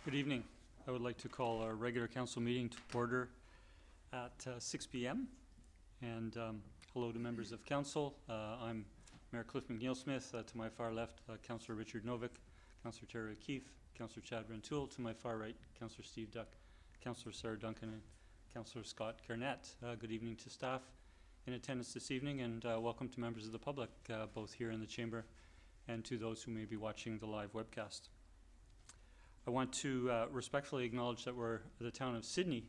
Good evening. I would like to call our regular council meeting to order at 6 p.m. And hello to members of council. I'm Mayor Cliff McNeil-Smith. To my far left, Councillor Richard Novick, Councillor Terry O'Keefe, Councillor Chad Rentoul. To my far right, Councillor Steve Duck, Councillor Sarah Duncan, and Councillor Scott Garnett. Good evening to staff in attendance this evening, and welcome to members of the public, both here in the chamber and to those who may be watching the live webcast. I want to respectfully acknowledge that the town of Sydney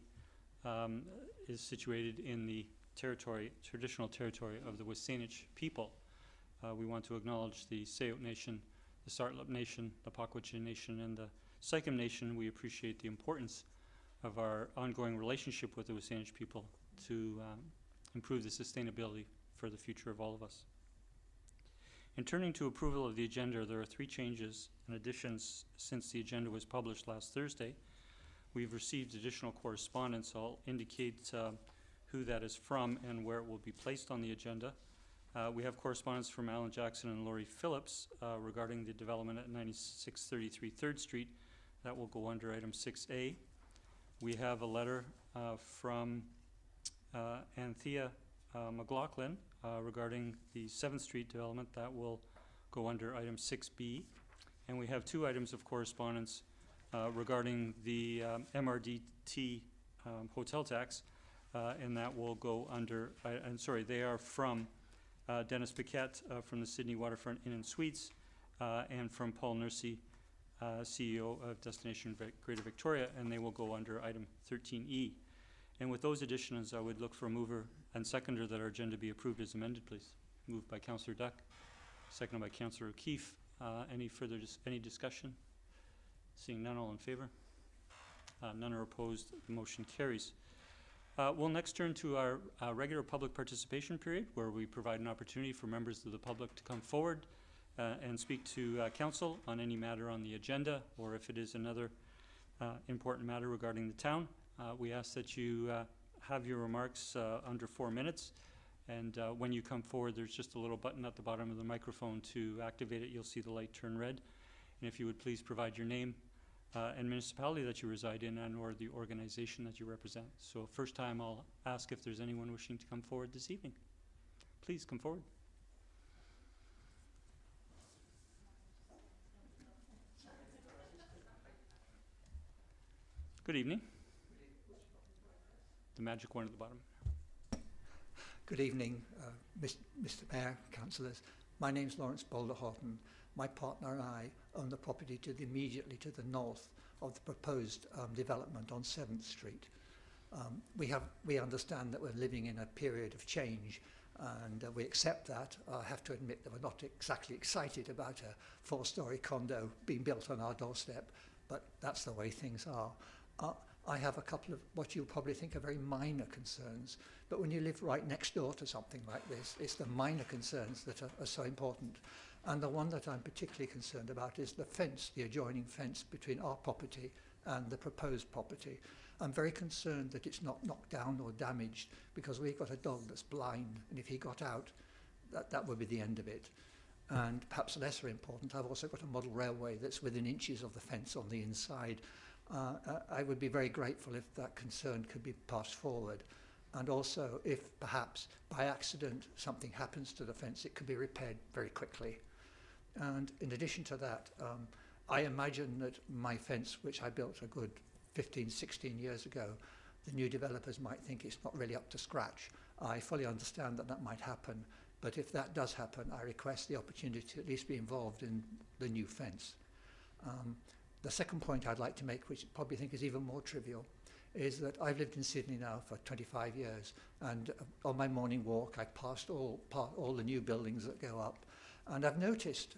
is situated in the traditional territory of the WSÁNEĆ people. We want to acknowledge the Sayot Nation, the Tsartlip Nation, the Pakwachin Nation, and the Sycam Nation. We appreciate the importance of our ongoing relationship with the WSÁNEĆ people to improve the sustainability for the future of all of us. In turning to approval of the agenda, there are 3 changes and additions since the agenda was published last Thursday. We've received additional correspondence. I'll indicate who that is from and where it will be placed on the agenda. We have correspondence from Alan Jackson and Laurie Phillips regarding the development at 9633 3rd Street. That will go under item 6A. We have a letter from Anthea McLaughlin regarding the 7th Street development. That will go under item 6B. And we have 2 items of correspondence regarding the MRDT hotel tax, and that will go under, they are from Dennis Paquette from the Sydney Waterfront Inn and Suites, and from Paul Nursey, CEO of Destination Greater Victoria, and they will go under item 13E. And with those additions, I would look for a mover and seconder that our agenda be approved as amended, please. Moved by Councillor Duck, seconded by Councillor O'Keefe. Any discussion? Seeing none, all in favor? None are opposed. The motion carries. We'll next turn to our regular public participation period, where we provide an opportunity for members of the public to come forward and speak to council on any matter on the agenda, or if it is another important matter regarding the town. We ask that you have your remarks under 4 minutes, and when you come forward, there's just a little button at the bottom of the microphone to activate it. You'll see the light turn red, and if you would please provide your name and municipality that you reside in and or the organization that you represent. So first time, I'll ask if there's anyone wishing to come forward this evening. Please come forward. Good evening. The magic one at the bottom. Good evening, Mr. Mayor, councillors. My name's Lawrence Boulder-Horton. My partner and I own the property immediately to the north of the proposed development on 7th Street. We understand that we're living in a period of change, and we accept that. I have to admit that we're not exactly excited about a 4-story condo being built on our doorstep, but that's the way things are. I have a couple of what you'll probably think are very minor concerns, but when you live right next door to something like this, it's the minor concerns that are so important. And the one that I'm particularly concerned about is the fence, the adjoining fence between our property and the proposed property. I'm very concerned that it's not knocked down or damaged, because we've got a dog that's blind, and if he got out, that would be the end of it. And perhaps lesser important, I've also got a model railway that's within inches of the fence on the inside. I would be very grateful if that concern could be passed forward, and also if perhaps by accident something happens to the fence, it could be repaired very quickly. And in addition to that, I imagine that my fence, which I built a good 15, 16 years ago, the new developers might think it's not really up to scratch. I fully understand that might happen, but if that does happen, I request the opportunity to at least be involved in the new fence. The second point I'd like to make, which you probably think is even more trivial, is that I've lived in Sydney now for 25 years, and on my morning walk I passed all the new buildings that go up, and I've noticed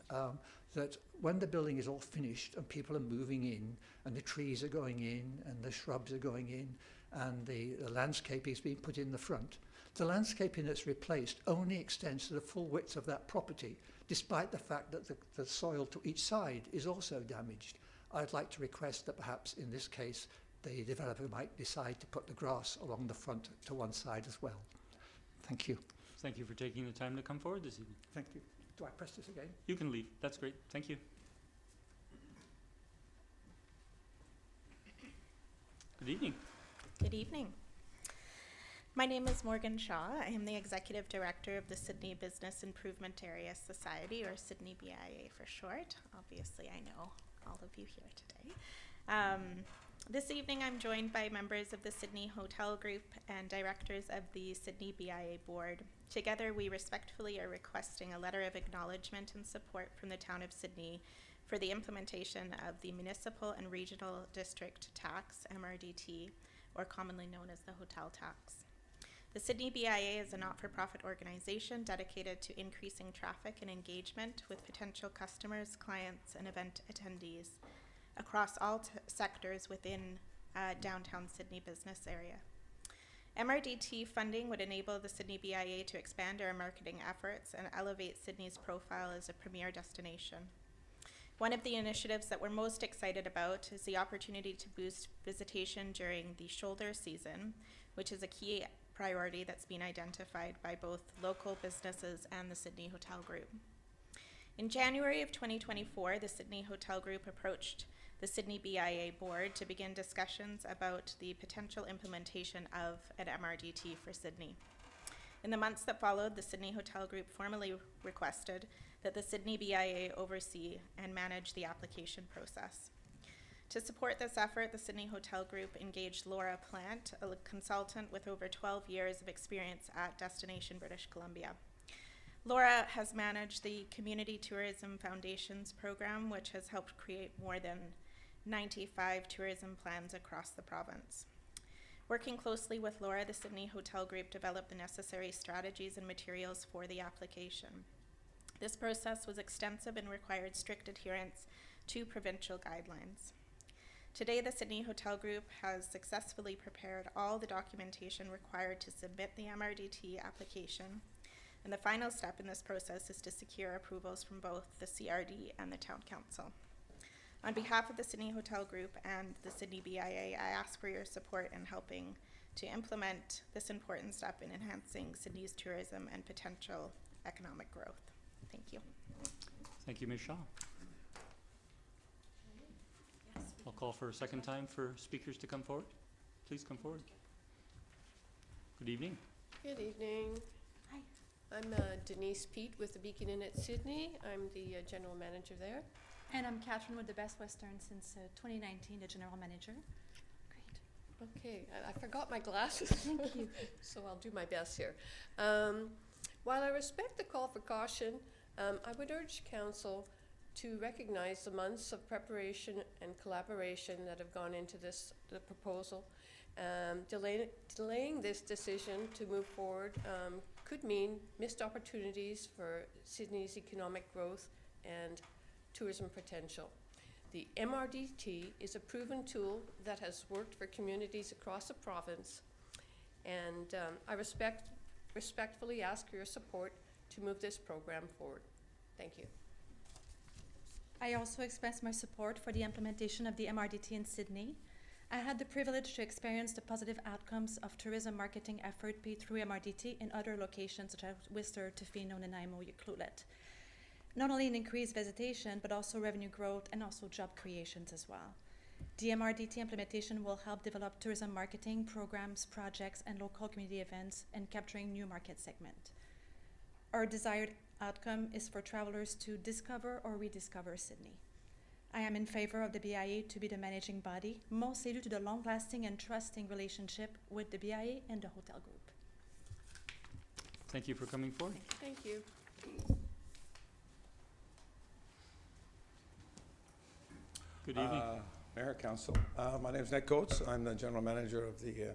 that when the building is all finished and people are moving in, and the trees are going in, and the shrubs are going in, and the landscaping is being put in the front, the landscaping that's replaced only extends to the full width of that property, despite the fact that the soil to each side is also damaged. I'd like to request that perhaps in this case the developer might decide to put the grass along the front to one side as well. Thank you. Thank you for taking the time to come forward this evening. Thank you. Do I press this again? You can leave. That's great. Thank you. Good evening. Good evening. My name is Morgan Shaw. I am the Executive Director of the Sydney Business Improvement Area Society, or Sydney BIA for short. Obviously, I know all of you here today. This evening, I'm joined by members of the Sydney Hotel Group and directors of the Sydney BIA Board. Together, we respectfully are requesting a letter of acknowledgement and support from the Town of Sydney for the implementation of the Municipal and Regional District Tax, MRDT, or commonly known as the hotel tax. The Sydney BIA is a not-for-profit organization dedicated to increasing traffic and engagement with potential customers, clients, and event attendees across all sectors within downtown Sydney business area. MRDT funding would enable the Sydney BIA to expand our marketing efforts and elevate Sydney's profile as a premier destination. One of the initiatives that we're most excited about is the opportunity to boost visitation during the shoulder season, which is a key priority that's been identified by both local businesses and the Sydney Hotel Group. In January of 2024, the Sydney Hotel Group approached the Sydney BIA Board to begin discussions about the potential implementation of an MRDT for Sydney. In the months that followed, the Sydney Hotel Group formally requested that the Sydney BIA oversee and manage the application process. To support this effort, the Sydney Hotel Group engaged Laura Plant, a consultant with over 12 years of experience at Destination British Columbia. Laura has managed the Community Tourism Foundations program, which has helped create more than 95 tourism plans across the province. Working closely with Laura, the Sydney Hotel Group developed the necessary strategies and materials for the application. This process was extensive and required strict adherence to provincial guidelines. Today, the Sydney Hotel Group has successfully prepared all the documentation required to submit the MRDT application, and the final step in this process is to secure approvals from both the CRD and the Town Council. On behalf of the Sydney Hotel Group and the Sydney BIA, I ask for your support in helping to implement this important step in enhancing Sydney's tourism and potential economic growth. Thank you. Thank you, Ms. Shaw. I'll call for a second time for speakers to come forward. Please come forward. Good evening. Good evening. Hi. I'm Denise Pete with the Beacon Inn at Sydney. I'm the general manager there. And I'm Catherine with the Best Western since 2019, the general manager. Great. Okay, I forgot my glasses. Thank you. So I'll do my best here. While I respect the call for caution, I would urge Council to recognize the months of preparation and collaboration that have gone into the proposal. Delaying this decision to move forward could mean missed opportunities for Sydney's economic growth and tourism potential. The MRDT is a proven tool that has worked for communities across the province, and I respectfully ask for your support to move this program forward. Thank you. I also express my support for the implementation of the MRDT in Sydney. I had the privilege to experience the positive outcomes of tourism marketing effort paid through MRDT in other locations such as Whistler, Tofino, Nanaimo, Ucluelet. Not only in increased visitation, but also revenue growth and also job creations as well. The MRDT implementation will help develop tourism marketing programs, projects, and local community events and capturing new market segment. Our desired outcome is for travelers to discover or rediscover Sydney. I am in favor of the BIA to be the managing body, mostly due to the long-lasting and trusting relationship with the BIA and the hotel group. Thank you for coming forward. Thank you. Good evening. Mayor, Council. My name is Nick Coates. I'm the General Manager of the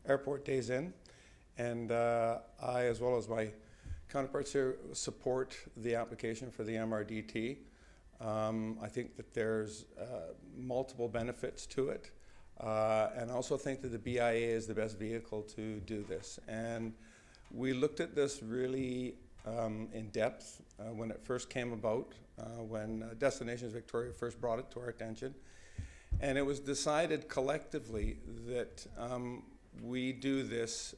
Airport Days Inn. And I, as well as my counterparts here, support the application for the MRDT. I think that there's multiple benefits to it. And I also think that the BIA is the best vehicle to do this. And we looked at this really in depth when it first came about, when Destinations Victoria first brought it to our attention. And it was decided collectively that we do this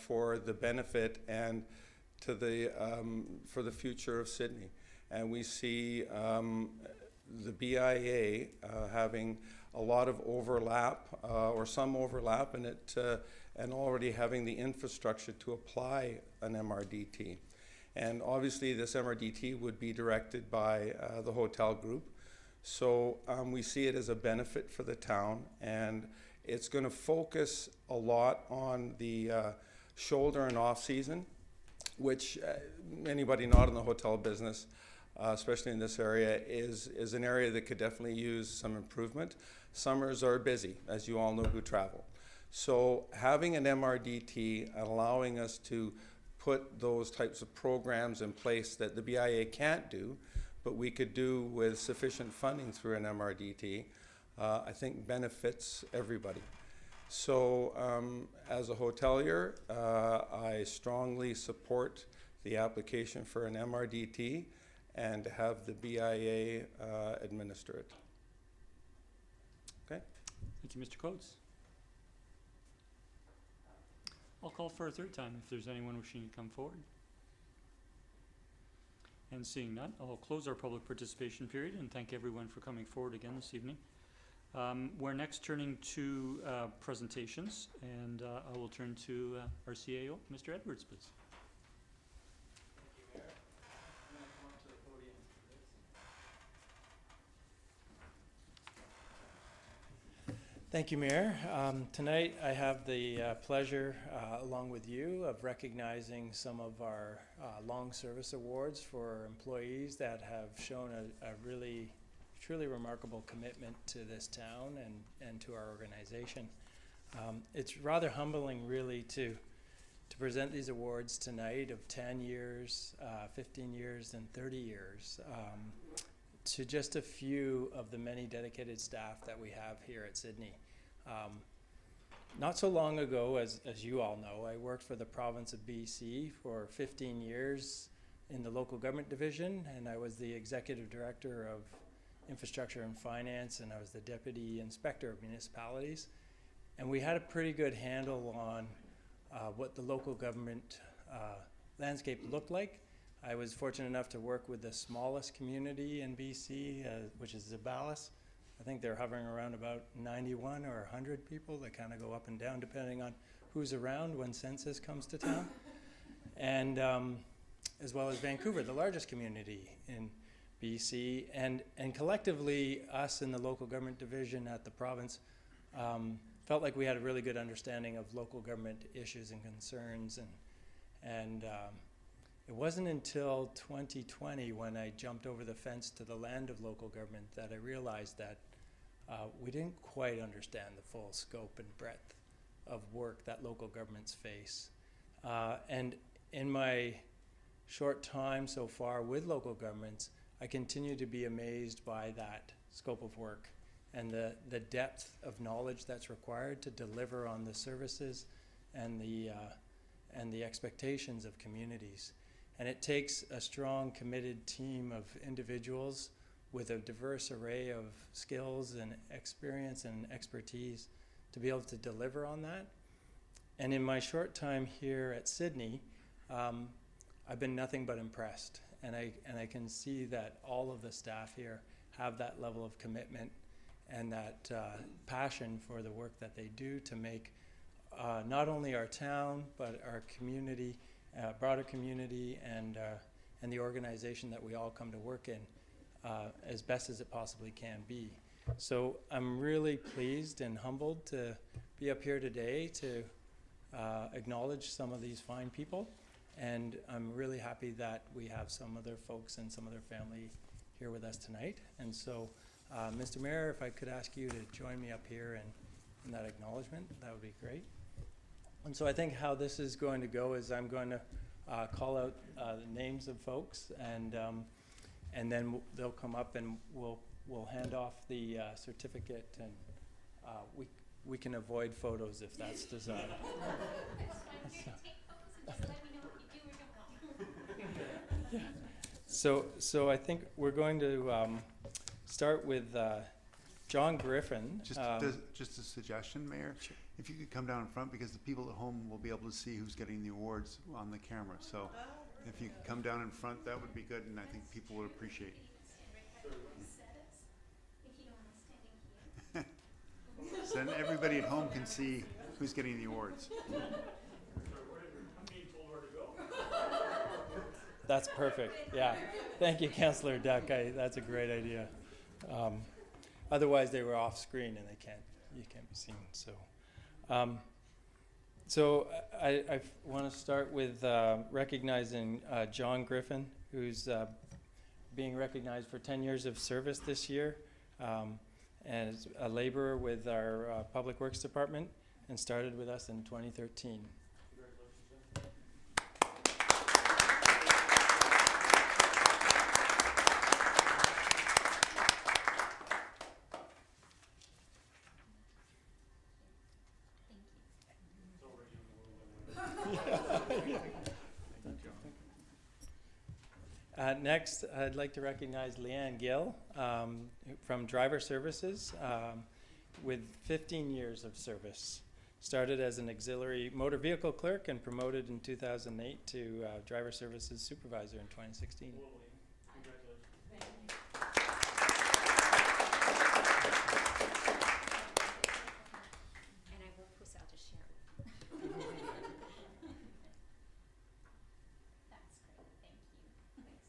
for the benefit and to the for the future of Sydney. And we see the BIA having a lot of overlap, or some overlap, and and already having the infrastructure to apply an MRDT. And obviously, this MRDT would be directed by the hotel group. So we see it as a benefit for the town, and it's going to focus a lot on the shoulder and off season, which anybody not in the hotel business, especially in this area, is an area that could definitely use some improvement. Summers are busy, as you all know who travel. So having an MRDT allowing us to put those types of programs in place that the BIA can't do, but we could do with sufficient funding through an MRDT, I think benefits everybody. So as a hotelier, I strongly support the application for an MRDT and to have the BIA administer it. Okay. Thank you, Mr. Coates. I'll call for a third time if there's anyone wishing to come forward. And seeing none, I'll close our public participation period and thank everyone for coming forward again this evening. We're next turning to presentations, and I will turn to our CAO, Mr. Edwards, please. Thank you, Mayor. Tonight I have the pleasure, along with you, of recognizing some of our long service awards for employees that have shown a really, truly remarkable commitment to this town and to our organization. It's rather humbling, really, to present these awards tonight of 10 years, 15 years, and 30 years to just a few of the many dedicated staff that we have here at Sydney. Not so long ago, as you all know, I worked for the province of BC for 15 years in the local government division, and I was the executive director of infrastructure and finance, and I was the deputy inspector of municipalities. And we had a pretty good handle on what the local government landscape looked like. I was fortunate enough to work with the smallest community in BC, which is Zeballos. I think they're hovering around about 91 or 100 people. They kind of go up and down depending on who's around when census comes to town. And as well as Vancouver, the largest community in BC. And collectively, us in the local government division at the province felt like we had a really good understanding of local government issues and concerns. And it wasn't until 2020 when I jumped over the fence to the land of local government that I realized that we didn't quite understand the full scope and breadth of work that local governments face. And in my short time so far with local governments, I continue to be amazed by that scope of work and the depth of knowledge that's required to deliver on the services and the expectations of communities. And it takes a strong, committed team of individuals with a diverse array of skills and experience and expertise to be able to deliver on that. And in my short time here at Sydney, I've been nothing but impressed. And I can see that all of the staff here have that level of commitment and that passion for the work that they do to make not only our town, but our community, broader community, and the organization that we all come to work in as best as it possibly can be. So I'm really pleased and humbled to be up here today to acknowledge some of these fine people. And I'm really happy that we have some other folks and some other family here with us tonight. And so, Mr. Mayor, if I could ask you to join me up here in that acknowledgement, that would be great. And so I think how this is going to go is I'm going to call out the names of folks, and then they'll come up and we'll hand off the certificate, and we can avoid photos if that's desired. Yeah. So I think we're going to start with John Griffin. Just a suggestion, Mayor. Sure. If you could come down in front, because the people at home will be able to see who's getting the awards on the camera. So if you could come down in front, that would be good, and I think people would appreciate it. So then everybody at home can see who's getting the awards. That's perfect, yeah. Thank you, Councillor Duck. That's a great idea. Otherwise, they were off screen and you can't be seen. So I want to start with recognizing John Griffin, who's being recognized for 10 years of service this year, and is a laborer with our Public Works Department, and started with us in 2013. Next, I'd like to recognize Leanne Gill from Driver Services with 15 years of service. Started as an auxiliary motor vehicle clerk and promoted in 2008 to Driver Services Supervisor in 2016. And I will post out to Sharon. That's great, thank you. Thanks.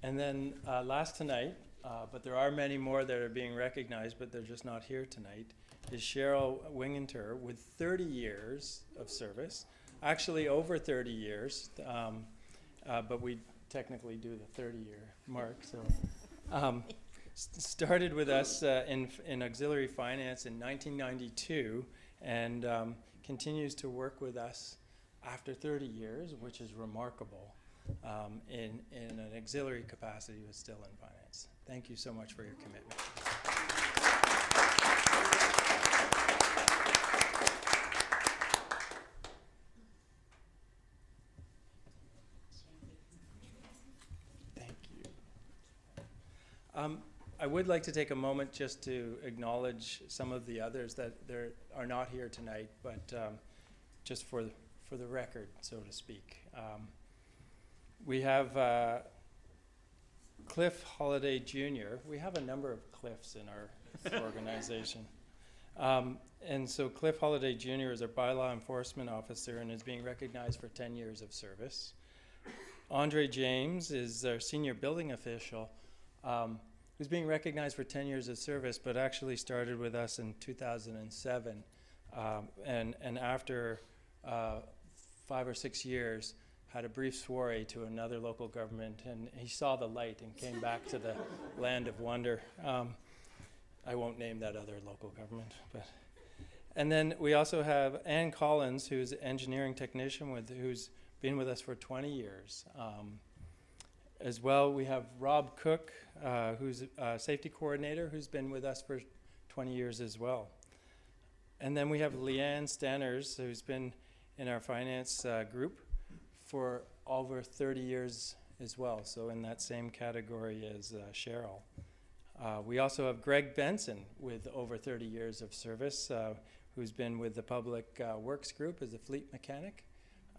And then last tonight, but there are many more that are being recognized, but they're just not here tonight, is Cheryl Winginter with 30 years of service. Actually over 30 years, but we technically do the 30-year mark. So started with us in auxiliary finance in 1992 and continues to work with us after 30 years, which is remarkable. In an auxiliary capacity, but still in finance. Thank you so much for your commitment. Thank you. I would like to take a moment just to acknowledge some of the others that are not here tonight, but just for the record, so to speak. We have Cliff Holiday Jr. We have a number of Cliffs in our organization. And so Cliff Holiday Jr. is our bylaw enforcement officer and is being recognized for 10 years of service. Andre James is our senior building official, who's being recognized for 10 years of service, but actually started with us in 2007. And after 5 or 6 years, had a brief soiree to another local government, and he saw the light and came back to the land of wonder. I won't name that other local government, but. And then we also have Ann Collins, who's an engineering technician who's been with us for 20 years. As well, we have Rob Cook, who's a safety coordinator, who's been with us for 20 years as well. And then we have Leanne Stanners, who's been in our finance group for over 30 years as well, so in that same category as Cheryl. We also have Greg Benson with over 30 years of service, who's been with the Public Works Group as a fleet mechanic,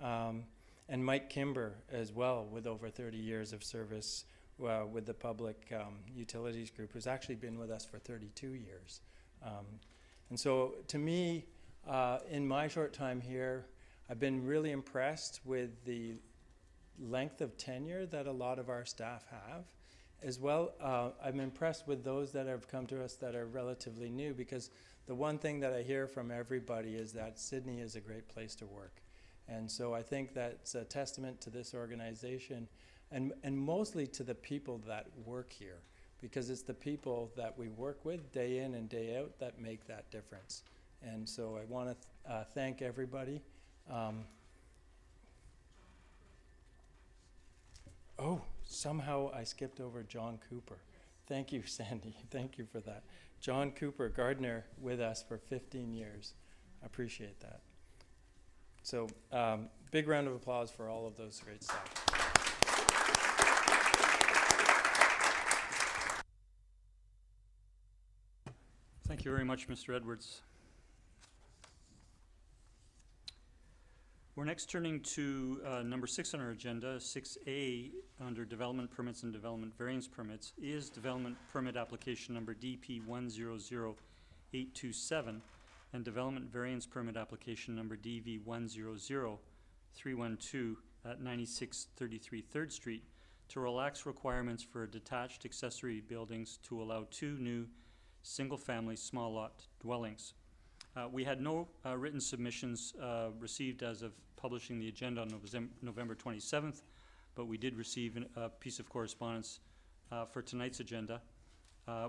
and Mike Kimber as well with over 30 years of service with the Public Utilities Group, who's actually been with us for 32 years. And so to me, in my short time here, I've been really impressed with the length of tenure that a lot of our staff have. As well, I'm impressed with those that have come to us that are relatively new, because the one thing that I hear from everybody is that Sydney is a great place to work. And so I think that's a testament to this organization and mostly to the people that work here, because it's the people that we work with day in and day out that make that difference. And so I want to thank everybody. Oh, somehow I skipped over John Cooper. Thank you, Sandy. Thank you for that. John Cooper, gardener, with us for 15 years. I appreciate that. So big round of applause for all of those great staff. Thank you very much, Mr. Edwards. We're next turning to number 6 on our agenda. 6A under development permits and development variance permits is development permit application number DP 100827 and development variance permit application number DV 100312 at 9633 3rd Street to relax requirements for detached accessory buildings to allow 2 new single-family small lot dwellings. We had no written submissions received as of publishing the agenda on November 27th, but we did receive a piece of correspondence for tonight's agenda.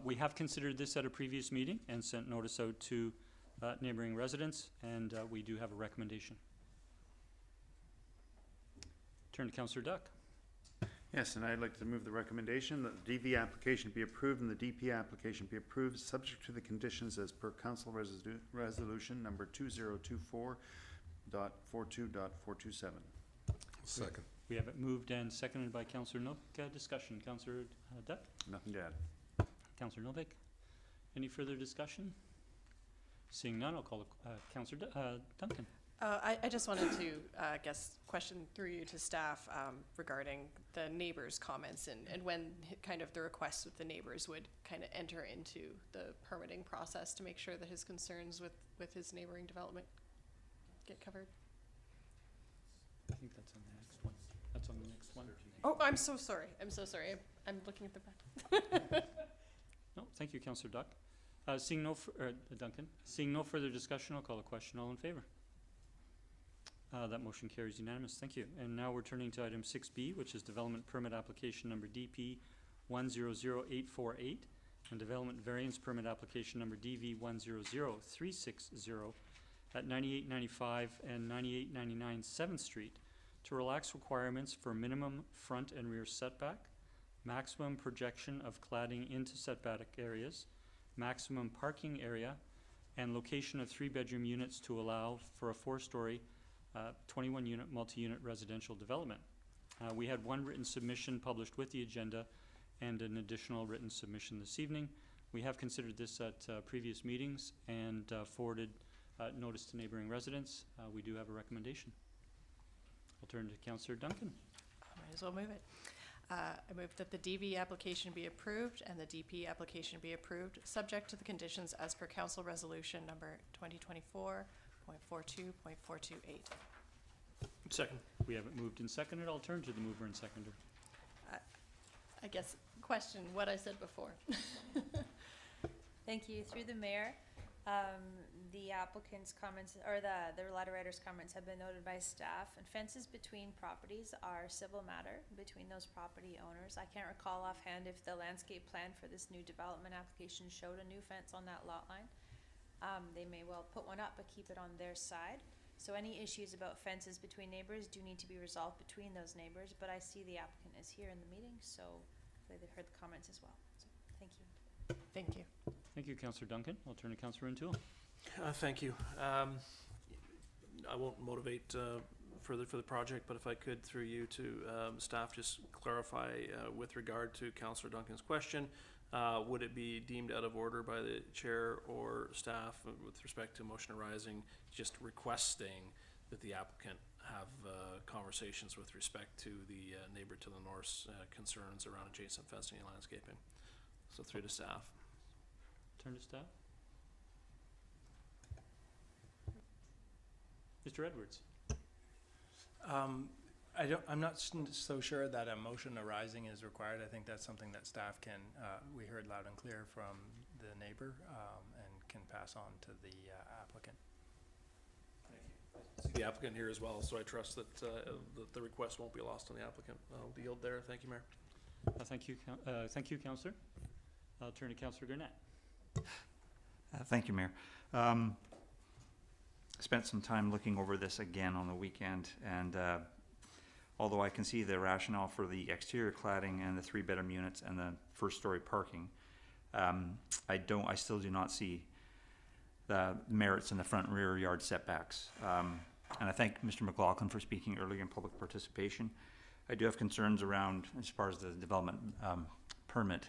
We have considered this at a previous meeting and sent notice out to neighboring residents, and we do have a recommendation. Turn to Councillor Duck. Yes, and I'd like to move the recommendation that the DV application be approved and the DP application be approved, subject to the conditions as per Council Resolution number 2024.42.427. Second. We have it moved and seconded by Councillor Novick. Discussion. Councillor Duck? Nothing to add. Councillor Novick? Any further discussion? Seeing none, I'll call Councillor Duncan. I just wanted to, question through you to staff regarding the neighbors' comments and when kind of the requests with the neighbors would kind of enter into the permitting process to make sure that his concerns with his neighboring development get covered. I think that's on the next one. That's on the next one. Oh, I'm so sorry. I'm looking at the back. No, thank you, Councillor Duck. Duncan. Seeing no further discussion, I'll call a question. All in favor? That motion carries unanimous. Thank you. And now we're turning to item 6B, which is development permit application number DP 100848 and development variance permit application number DV 100360 at 9895 and 9899 7th Street to relax requirements for minimum front and rear setback, maximum projection of cladding into setback areas, maximum parking area, and location of 3-bedroom units to allow for a 4-story 21-unit multi-unit residential development. We had one written submission published with the agenda and an additional written submission this evening. We have considered this at previous meetings and forwarded notice to neighboring residents. We do have a recommendation. I'll turn to Councillor Duncan. Might as well move it. I move that the DV application be approved and the DP application be approved, subject to the conditions as per Council Resolution number 2024.42.428. Second. We have it moved and seconded. I'll turn to the mover and seconder. I guess question what I said before. Thank you. Through the mayor, the applicant's comments, or the letter writer's comments have been noted by staff, and fences between properties are civil matter between those property owners. I can't recall offhand if the landscape plan for this new development application showed a new fence on that lot line. They may well put one up, but keep it on their side. So any issues about fences between neighbors do need to be resolved between those neighbors, but I see the applicant is here in the meeting, so they've heard the comments as well. So thank you. Thank you. Thank you, Councillor Duncan. I'll turn to Councillor O'Toole. Thank you. I won't motivate further for the project, but if I could, through you to staff, just clarify with regard to Councillor Duncan's question, would it be deemed out of order by the chair or staff with respect to motion arising, just requesting that the applicant have conversations with respect to the neighbor to the north's concerns around adjacent fencing and landscaping? So through to staff. Turn to staff. Mr. Edwards. I'm not so sure that a motion arising is required. I think that's something that staff can, we heard loud and clear from the neighbor, and can pass on to the applicant. Thank you. I see the applicant here as well, so I trust that the request won't be lost on the applicant. I'll yield there. Thank you, Mayor. Thank you, Councillor. I'll turn to Councillor Gurnett. Thank you, Mayor. Spent some time looking over this again on the weekend, and although I can see the rationale for the exterior cladding and the 3-bedroom units and the 1st-story parking, I still do not see the merits in the front and rear yard setbacks. And I thank Mr. McLaughlin for speaking earlier in public participation. I do have concerns around, as far as the development permit,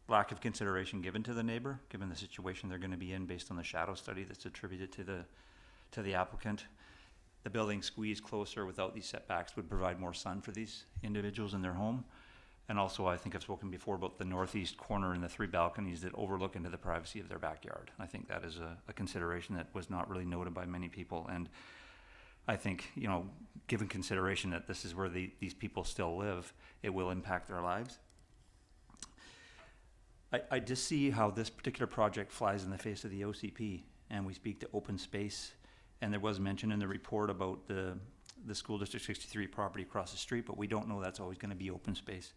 lack of consideration given to the neighbor, given the situation they're going to be in based on the shadow study that's attributed to the applicant. the building squeezed closer without these setbacks would provide more sun for these individuals in their home. And also, I think I've spoken before about the northeast corner and the 3 balconies that overlook into the privacy of their backyard. I think that is a consideration that was not really noted by many people. And I think, you know, given consideration that this is where these people still live, it will impact their lives. I just see how this particular project flies in the face of the OCP, and we speak to open space, and there was mention in the report about the School District 63 property across the street, but we don't know that's always going to be open space.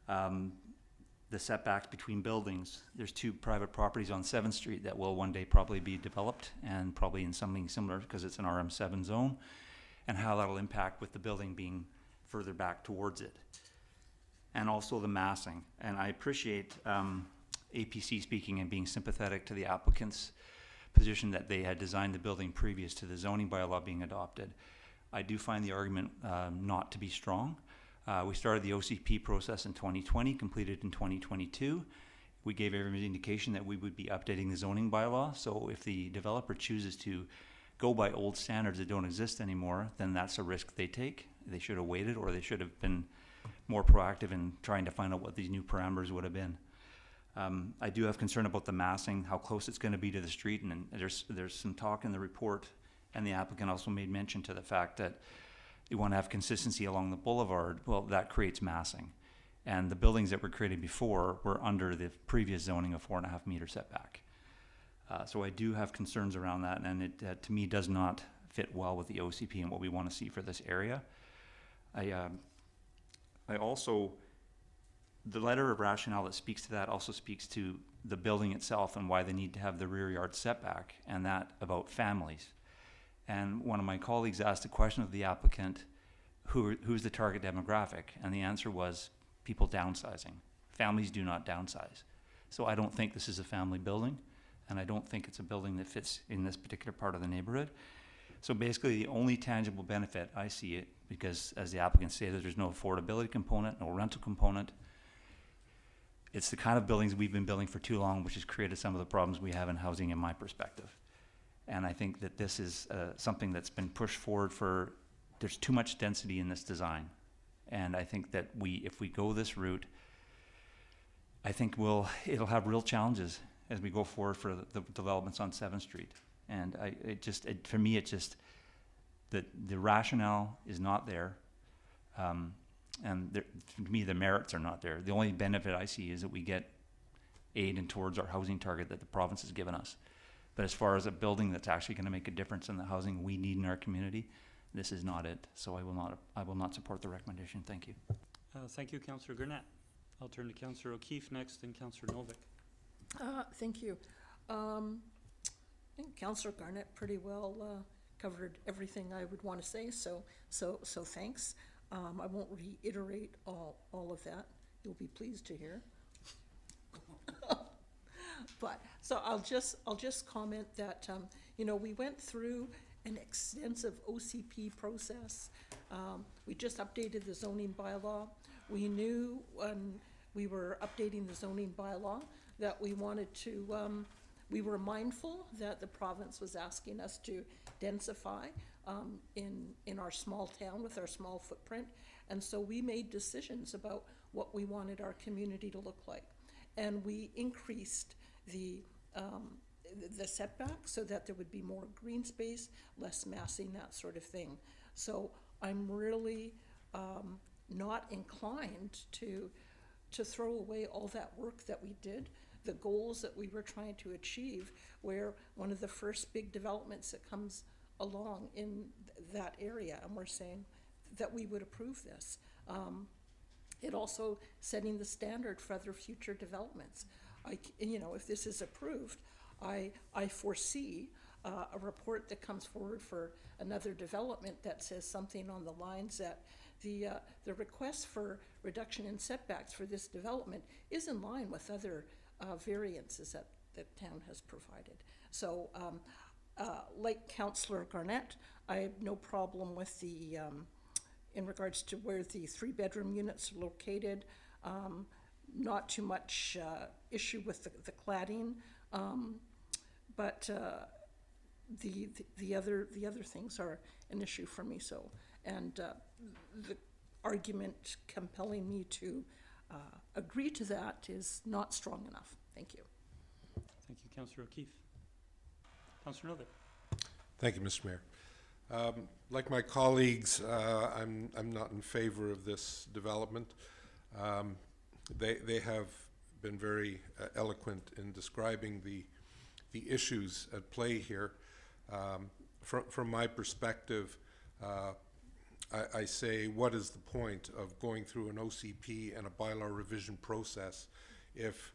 The setbacks between buildings, there's 2 private properties on 7th Street that will one day probably be developed, and probably in something similar because it's an RM7 zone, and how that'll impact with the building being further back towards it. And also the massing. And I appreciate APC speaking and being sympathetic to the applicant's position that they had designed the building previous to the zoning bylaw being adopted. I do find the argument not to be strong. We started the OCP process in 2020, completed in 2022. We gave every indication that we would be updating the zoning bylaw. So if the developer chooses to go by old standards that don't exist anymore, then that's a risk they take. They should have waited, or they should have been more proactive in trying to find out what these new parameters would have been. I do have concern about the massing, how close it's going to be to the street, and there's some talk in the report, and the applicant also made mention to the fact that you want to have consistency along the boulevard. Well, that creates massing, and the buildings that were created before were under the previous zoning of 4.5 meter setback. So I do have concerns around that, and it to me does not fit well with the OCP and what we want to see for this area. I also, the letter of rationale that speaks to that also speaks to the building itself and why they need to have the rear yard setback, and that about families. And one of my colleagues asked a question of the applicant, who's the target demographic? And the answer was people downsizing. Families do not downsize. So I don't think this is a family building, and I don't think it's a building that fits in this particular part of the neighborhood. So basically, the only tangible benefit I see it, because as the applicant stated, there's no affordability component, no rental component. It's the kind of buildings we've been building for too long, which has created some of the problems we have in housing, in my perspective. And I think that this is something that's been pushed forward for, there's too much density in this design. And I think that if we go this route, I think it'll have real challenges as we go forward for the developments on 7th Street. And for me, the rationale is not there. And to me, the merits are not there. The only benefit I see is that we get aid and towards our housing target that the province has given us. But as far as a building that's actually going to make a difference in the housing we need in our community, this is not it. So I will not support the recommendation. Thank you. Thank you, Councillor Gurnett. I'll turn to Councillor O'Keefe next, and Councillor Novick. Thank you. I think Councillor Garnett pretty well covered everything I would want to say, so thanks. I won't reiterate all of that. You'll be pleased to hear. But so I'll just comment that we went through an extensive OCP process. We just updated the zoning bylaw. We knew when we were updating the zoning bylaw that we wanted to, we were mindful that the province was asking us to densify in our small town with our small footprint. And so we made decisions about what we wanted our community to look like. And we increased the setback so that there would be more green space, less massing, that sort of thing. So I'm really not inclined to throw away all that work that we did, the goals that we were trying to achieve, where one of the first big developments that comes along in that area, and we're saying that we would approve this. It also setting the standard for other future developments. If this is approved, I foresee a report that comes forward for another development that says something on the lines that the request for reduction in setbacks for this development is in line with other variances that the town has provided. So, like Councillor Garnett, I have no problem with the, in regards to where the 3-bedroom units are located. Not too much issue with the cladding, but the other things are an issue for me, so, and the argument compelling me to agree to that is not strong enough. Thank you. Thank you, Councillor O'Keefe. Councillor Novick. Thank you, Mr. Mayor. Like my colleagues, I'm not in favor of this development. They have been very eloquent in describing the issues at play here. From my perspective, I say, what is the point of going through an OCP and a bylaw revision process if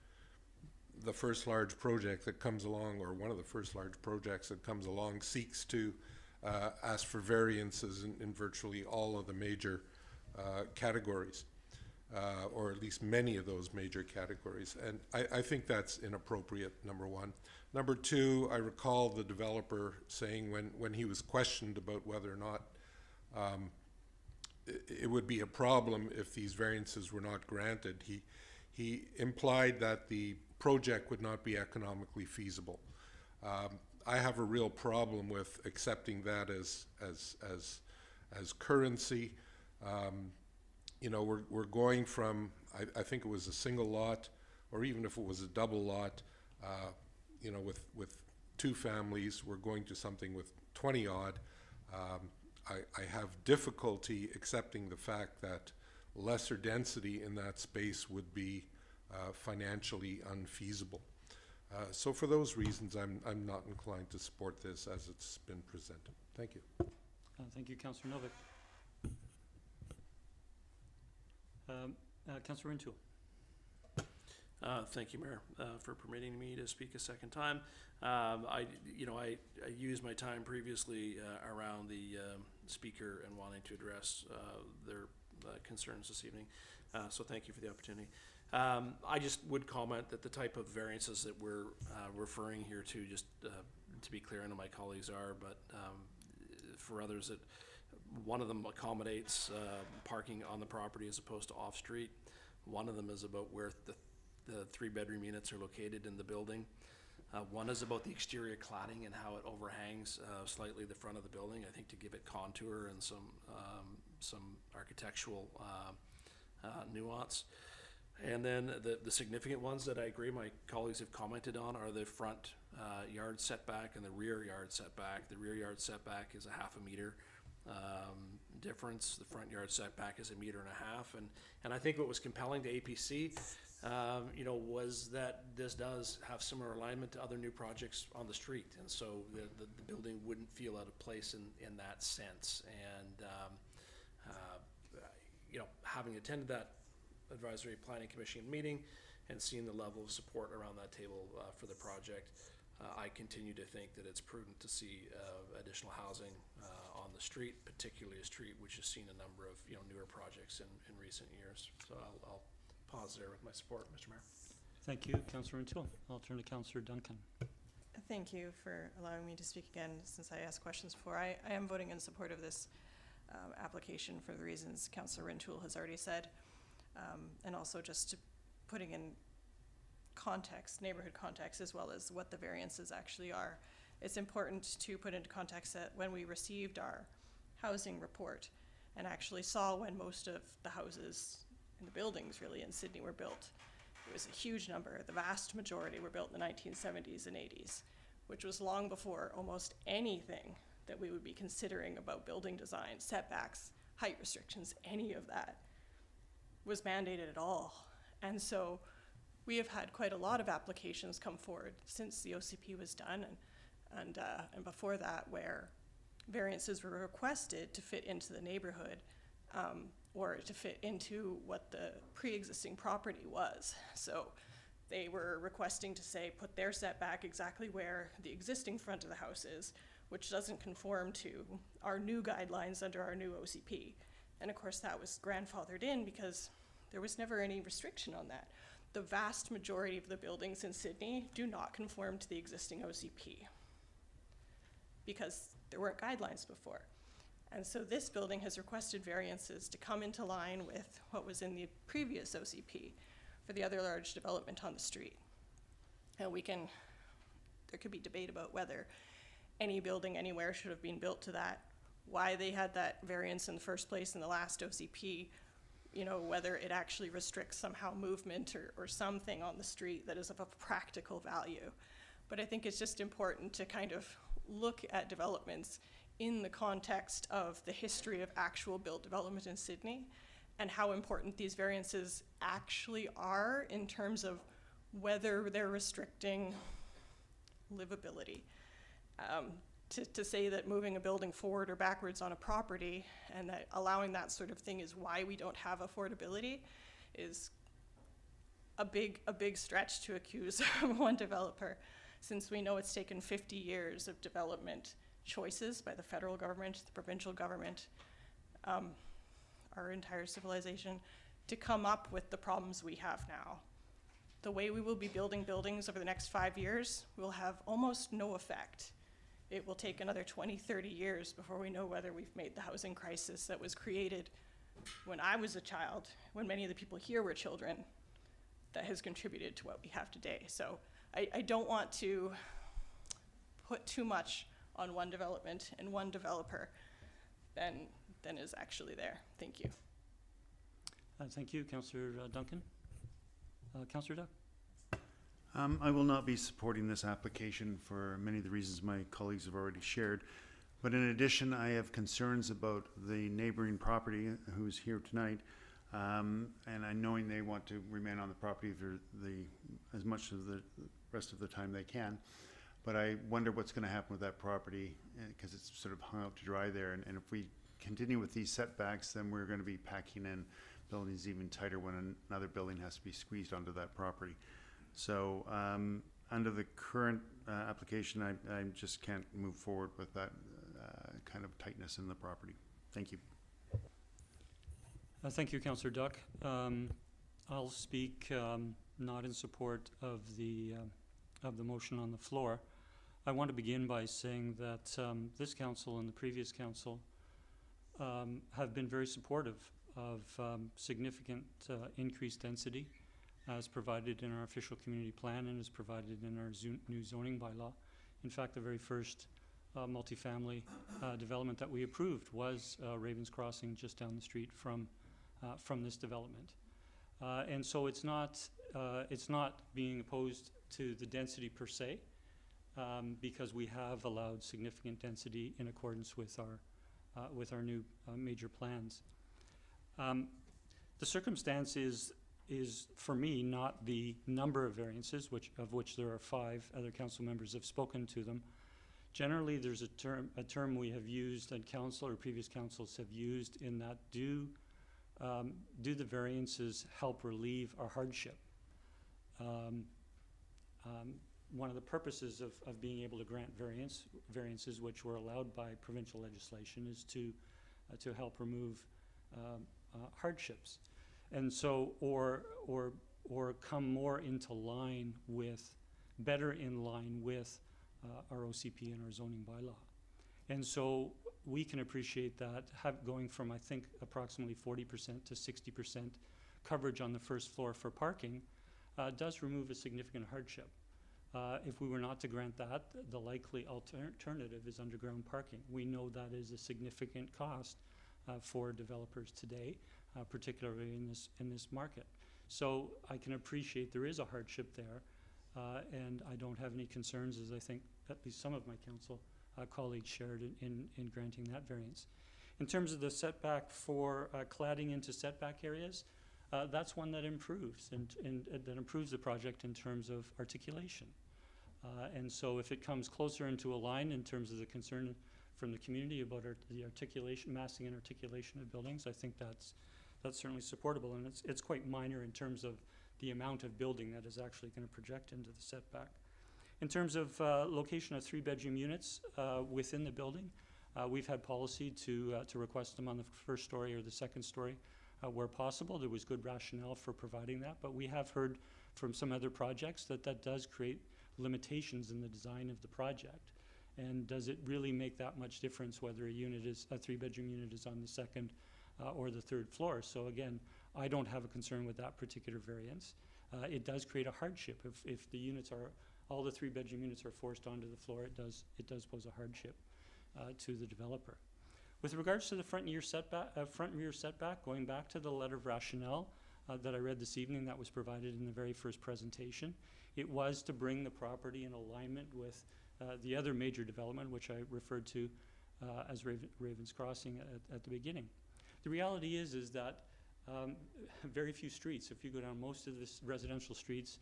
the first large project that comes along, or one of the first large projects that comes along, seeks to ask for variances in virtually all of the major categories, or at least many of those major categories. And I think that's inappropriate, number one. Number two, I recall the developer saying when he was questioned about whether or not it would be a problem if these variances were not granted, he implied that the project would not be economically feasible. I have a real problem with accepting that as currency. You know, we're going from, I think it was a single lot, or even if it was a double lot, you know, with two families, we're going to something with 20 odd. I have difficulty accepting the fact that lesser density in that space would be financially unfeasible. So for those reasons, I'm not inclined to support this as it's been presented. Thank you. Thank you, Councillor Novick. Councillor Rintoul. Thank you, Mayor, for permitting me to speak a second time. I used my time previously around the speaker and wanting to address their concerns this evening. So thank you for the opportunity. I just would comment that the type of variances that we're referring here to, just to be clear, I know my colleagues are, but for others, that one of them accommodates parking on the property as opposed to off-street. One of them is about where the 3-bedroom units are located in the building. One is about the exterior cladding and how it overhangs slightly the front of the building, I think, to give it contour and some architectural nuance. And then the significant ones that I agree my colleagues have commented on are the front yard setback and the rear yard setback. The rear yard setback is a 0.5 meter difference. The front yard setback is 1.5 meters. And I think what was compelling to APC was that this does have similar alignment to other new projects on the street, and so the building wouldn't feel out of place in that sense. And having attended that advisory planning commission meeting and seeing the level of support around that table for the project, I continue to think that it's prudent to see additional housing on the street, particularly a street which has seen a number of newer projects in recent years. So I'll pause there with my support, Mr. Mayor. Thank you, Councillor Rintoul. I'll turn to Councillor Duncan. Thank you for allowing me to speak again, since I asked questions before. I am voting in support of this application for the reasons Councillor Rintoul has already said, and also just to putting in context, neighborhood context, as well as what the variances actually are. It's important to put into context that when we received our housing report and actually saw when most of the houses and the buildings really in Sydney were built, it was a huge number. The vast majority were built in the 1970s and 80s, which was long before almost anything that we would be considering about building design, setbacks, height restrictions, any of that was mandated at all. And so we have had quite a lot of applications come forward since the OCP was done and before that, where variances were requested to fit into the neighborhood or to fit into what the pre-existing property was. So they were requesting to say put their setback exactly where the existing front of the house is, which doesn't conform to our new guidelines under our new OCP. And of course that was grandfathered in because there was never any restriction on that. The vast majority of the buildings in Sydney do not conform to the existing OCP because there weren't guidelines before. And so this building has requested variances to come into line with what was in the previous OCP for the other large development on the street. And there could be debate about whether any building anywhere should have been built to that, why they had that variance in the first place in the last OCP, you know, whether it actually restricts somehow movement or something on the street that is of a practical value. But I think it's just important to kind of look at developments in the context of the history of actual built development in Sydney and how important these variances actually are in terms of whether they're restricting livability. To say that moving a building forward or backwards on a property and that allowing that sort of thing is why we don't have affordability is a big stretch to accuse one developer, since we know it's taken 50 years of development choices by the federal government, the provincial government, our entire civilization, to come up with the problems we have now. The way we will be building buildings over the next 5 years will have almost no effect. It will take another 20, 30 years before we know whether we've made the housing crisis that was created when I was a child, when many of the people here were children, that has contributed to what we have today. So I don't want to put too much on one development and one developer than is actually there. Thank you. Thank you, Councillor Duncan. Councillor Duck. I will not be supporting this application for many of the reasons my colleagues have already shared. But in addition, I have concerns about the neighboring property who's here tonight, and I knowing they want to remain on the property for as much of the rest of the time they can. But I wonder what's going to happen with that property because it's sort of hung out to dry there. And if we continue with these setbacks, then we're going to be packing in buildings even tighter when another building has to be squeezed onto that property. So under the current application, I just can't move forward with that kind of tightness in the property. Thank you. Thank you, Councillor Duck. I'll speak not in support of the motion on the floor. I want to begin by saying that this council and the previous council have been very supportive of significant increased density as provided in our official community plan and as provided in our new zoning bylaw. In fact, the very first multifamily development that we approved was Ravens Crossing, just down the street from this development. And so it's not being opposed to the density per se, because we have allowed significant density in accordance with our new major plans. The circumstance is for me not the number of variances, of which there are 5. Other council members have spoken to them. Generally, there's a term we have used and council or previous councils have used in that do the variances help relieve our hardship? One of the purposes of being able to grant variances, which were allowed by provincial legislation, is to help remove hardships, and so or come more into line with, better in line with our OCP and our zoning bylaw. And so we can appreciate that going from, I think, approximately 40% to 60% coverage on the first floor for parking does remove a significant hardship. If we were not to grant that, the likely alternative is underground parking. We know that is a significant cost for developers today, particularly in this market. So I can appreciate there is a hardship there, and I don't have any concerns, as I think at least some of my council colleagues shared in granting that variance. In terms of the setback for cladding into setback areas, that's one that improves and that improves the project in terms of articulation. And so if it comes closer into a line in terms of the concern from the community about the articulation, massing and articulation of buildings, I think that's certainly supportable, and it's quite minor in terms of the amount of building that is actually going to project into the setback. In terms of location of 3-bedroom units within the building, we've had policy to request them on the first story or the second story where possible. There was good rationale for providing that, but we have heard from some other projects that does create limitations in the design of the project. And does it really make that much difference whether a 3-bedroom unit is on the second or the third floor? So again, I don't have a concern with that particular variance. It does create a hardship if the units are all the 3-bedroom units are forced onto the floor, it does pose a hardship to the developer. With regards to the front rear setback, going back to the letter of rationale that I read this evening that was provided in the very first presentation, it was to bring the property in alignment with the other major development, which I referred to as Ravens Crossing at the beginning. The reality is that very few streets, if you go down most of the residential streets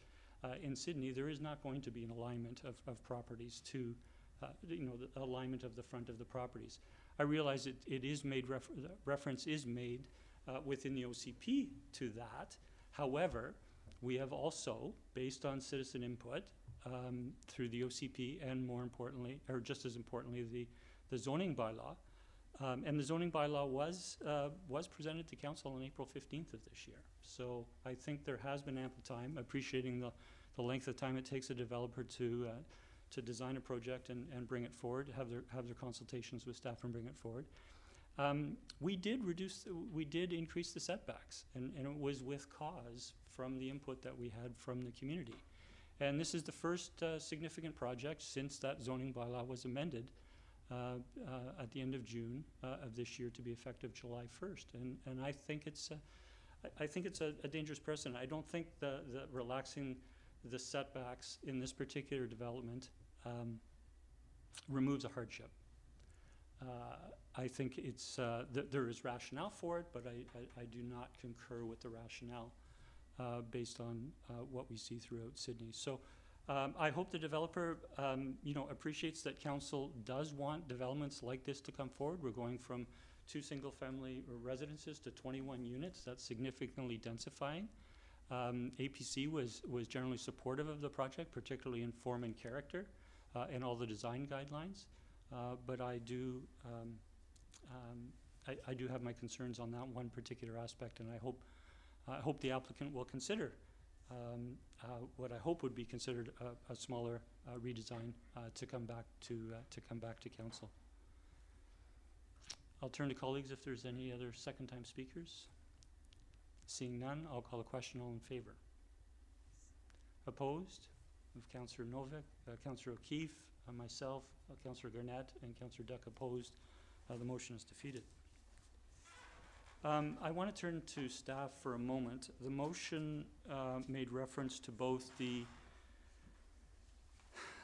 in Sydney, there is not going to be an alignment of properties to, the alignment of the front of the properties. I realize it is made, reference is made within the OCP to that. However, we have also, based on citizen input through the OCP and more importantly, or just as importantly, the zoning bylaw, and the zoning bylaw was presented to council on April 15th of this year. So I think there has been ample time, appreciating the length of time it takes a developer to design a project and bring it forward, have their consultations with staff and bring it forward. We did increase the setbacks, and it was with cause from the input that we had from the community. And this is the first significant project since that zoning bylaw was amended at the end of June of this year to be effective July 1st. And I think it's a dangerous precedent. I don't think the relaxing the setbacks in this particular development removes a hardship. I think it's there is rationale for it, but I do not concur with the rationale based on what we see throughout Sydney. So I hope the developer appreciates that council does want developments like this to come forward. We're going from 2 single-family residences to 21 units. That's significantly densifying. APC was generally supportive of the project, particularly in form and character and all the design guidelines. But I do have my concerns on that one particular aspect, and I hope the applicant will consider what I hope would be considered a smaller redesign to come back to council. I'll turn to colleagues if there's any other second-time speakers. Seeing none, I'll call a question. All in favor? Opposed? Of Councillor Novick, Councillor O'Keefe, myself, Councillor Garnett, and Councillor Duck opposed. The motion is defeated. I want to turn to staff for a moment. The motion made reference to both the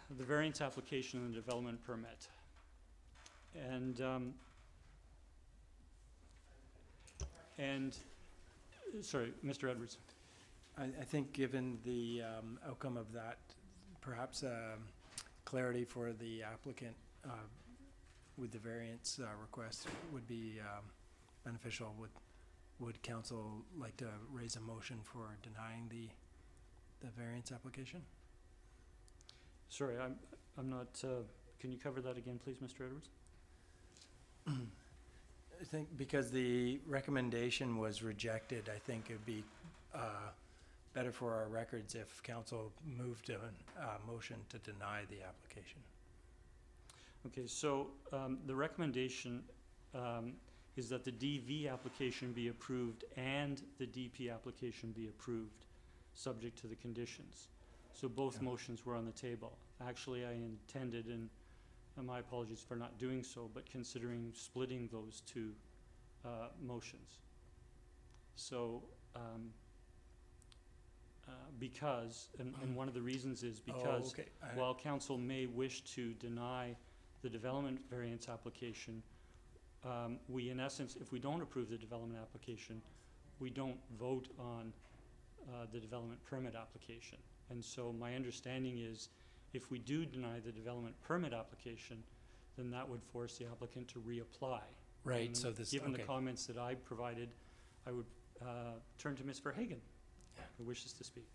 variance application and the development permit. And sorry, Mr. Edwards. I think given the outcome of that, perhaps clarity for the applicant with the variance request would be beneficial. Would council like to raise a motion for denying the variance application? Sorry, I'm not, can you cover that again, please, Mr. Edwards? I think because the recommendation was rejected, I think it'd be better for our records if council moved to a motion to deny the application. Okay, so the recommendation is that the DV application be approved and the DP application be approved, subject to the conditions. So both motions were on the table. Actually, I intended, and my apologies for not doing so, but considering splitting those two motions. So because, and one of the reasons is because while council may wish to deny the development variance application, we in essence, if we don't approve the development application, we don't vote on the development permit application. And so my understanding is if we do deny the development permit application, then that would force the applicant to reapply. Right, And so this, given the comments that I provided, I would turn to Ms. Verhagen, who wishes to speak.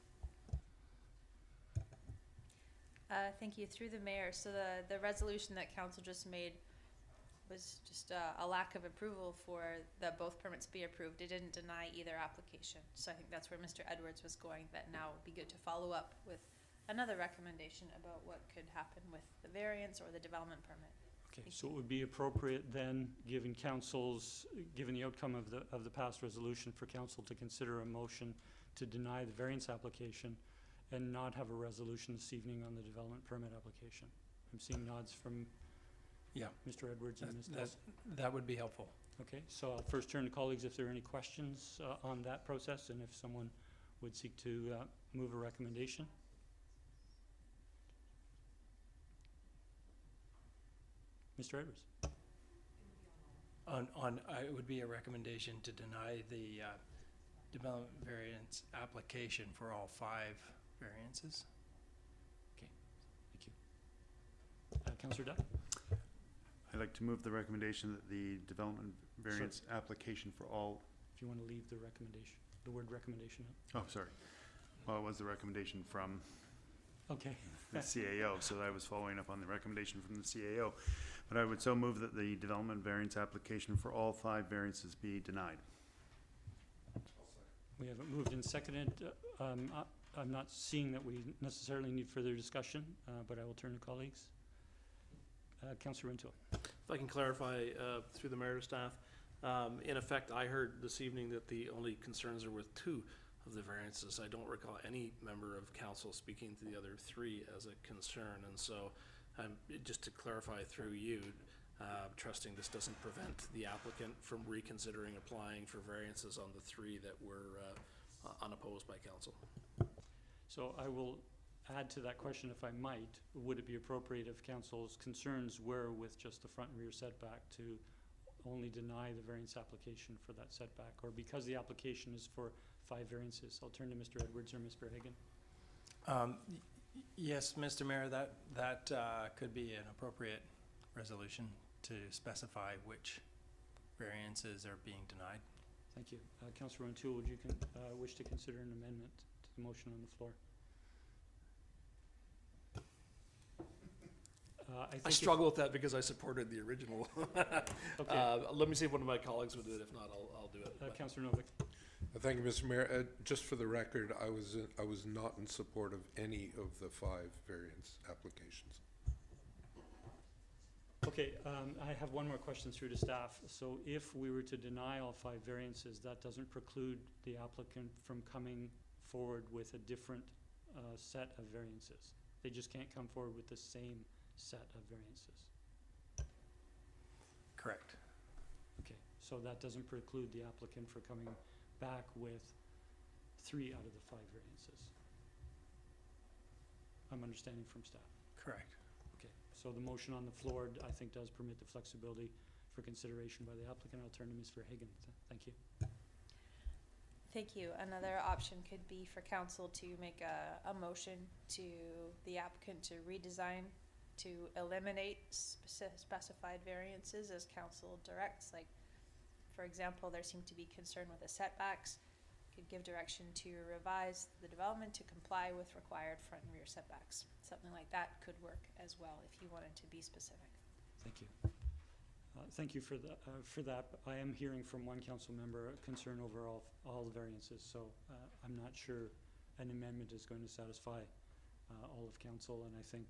Thank you. Through the mayor, so the resolution that council just made was just a lack of approval for that both permits be approved. It didn't deny either application. So I think that's where Mr. Edwards was going, that now it would be good to follow up with another recommendation about what could happen with the variance or the development permit. Okay, so it would be appropriate then, given the outcome of the past resolution, for council to consider a motion to deny the variance application and not have a resolution this evening on the development permit application? I'm seeing nods from Yeah, Mr. Edwards and Ms. that, Dawes. that would be helpful. Okay, so I'll first turn to colleagues if there are any questions on that process, and if someone would seek to move a recommendation. Mr. Edwards? It would be a recommendation to deny the development variance application for all 5 variances. Thank you. Councillor Duff? I'd like to move the recommendation that the development variance application for all, If you want to leave the recommendation, the word recommendation oh, sorry. Well, it was the recommendation from out. Okay. the CAO, so I was following up on the recommendation from the CAO. But I would so move that the development variance application for all 5 variances be denied. We have it moved and seconded. I'm not seeing that we necessarily need further discussion, but I will turn to colleagues. Councillor Rintoul. If I can clarify through the mayor to staff, in effect, I heard this evening that the only concerns are with 2 of the variances. I don't recall any member of council speaking to the other 3 as a concern, and so just to clarify through you, trusting this doesn't prevent the applicant from reconsidering applying for variances on the 3 that were unopposed by council. So I will add to that question, if I might. Would it be appropriate if council's concerns were with just the front and rear setback to only deny the variance application for that setback, or because the application is for 5 variances? I'll turn to Mr. Edwards or Mr. Hagan. Yes, Mr. Mayor, that could be an appropriate resolution to specify which variances are being denied. Thank you. Councillor Rintoul, would you wish to consider an amendment to the motion on the floor? I struggle with that because I supported the original. Okay. Let me see if one of my colleagues would do it. If not, I'll do it. Councillor Novak. Thank you, Mr. Mayor. Just for the record, I was not in support of any of the 5 variance applications. Okay, I have one more question through to staff. So if we were to deny all 5 variances, that doesn't preclude the applicant from coming forward with a different set of variances. They just can't come forward with the same set of variances. Correct. Okay, so that doesn't preclude the applicant from coming back with 3 out of the 5 variances. I'm understanding from staff. Correct. Okay, so the motion on the floor, I think, does permit the flexibility for consideration by the applicant. I'll turn to Ms. Verhagen. Thank you. Thank you. Another option could be for council to make a motion to the applicant to redesign, to eliminate specified variances as council directs. Like, for example, there seemed to be concern with the setbacks. Could give direction to revise the development to comply with required front and rear setbacks. Something like that could work as well if you wanted to be specific. Thank you. Thank you for that. I am hearing from one council member a concern over all the variances, so I'm not sure an amendment is going to satisfy all of council, and I think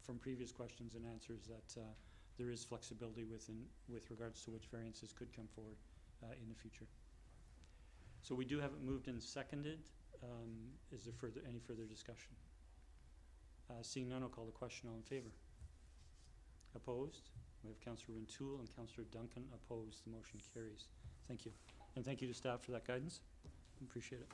from previous questions and answers that there is flexibility with regards to which variances could come forward in the future. So we do have it moved and seconded. Is there any further discussion? Seeing none, I'll call the question. All in favor? Opposed? We have Councillor Rintoul and Councillor Duncan opposed. The motion carries. Thank you. And thank you to staff for that guidance. Appreciate it.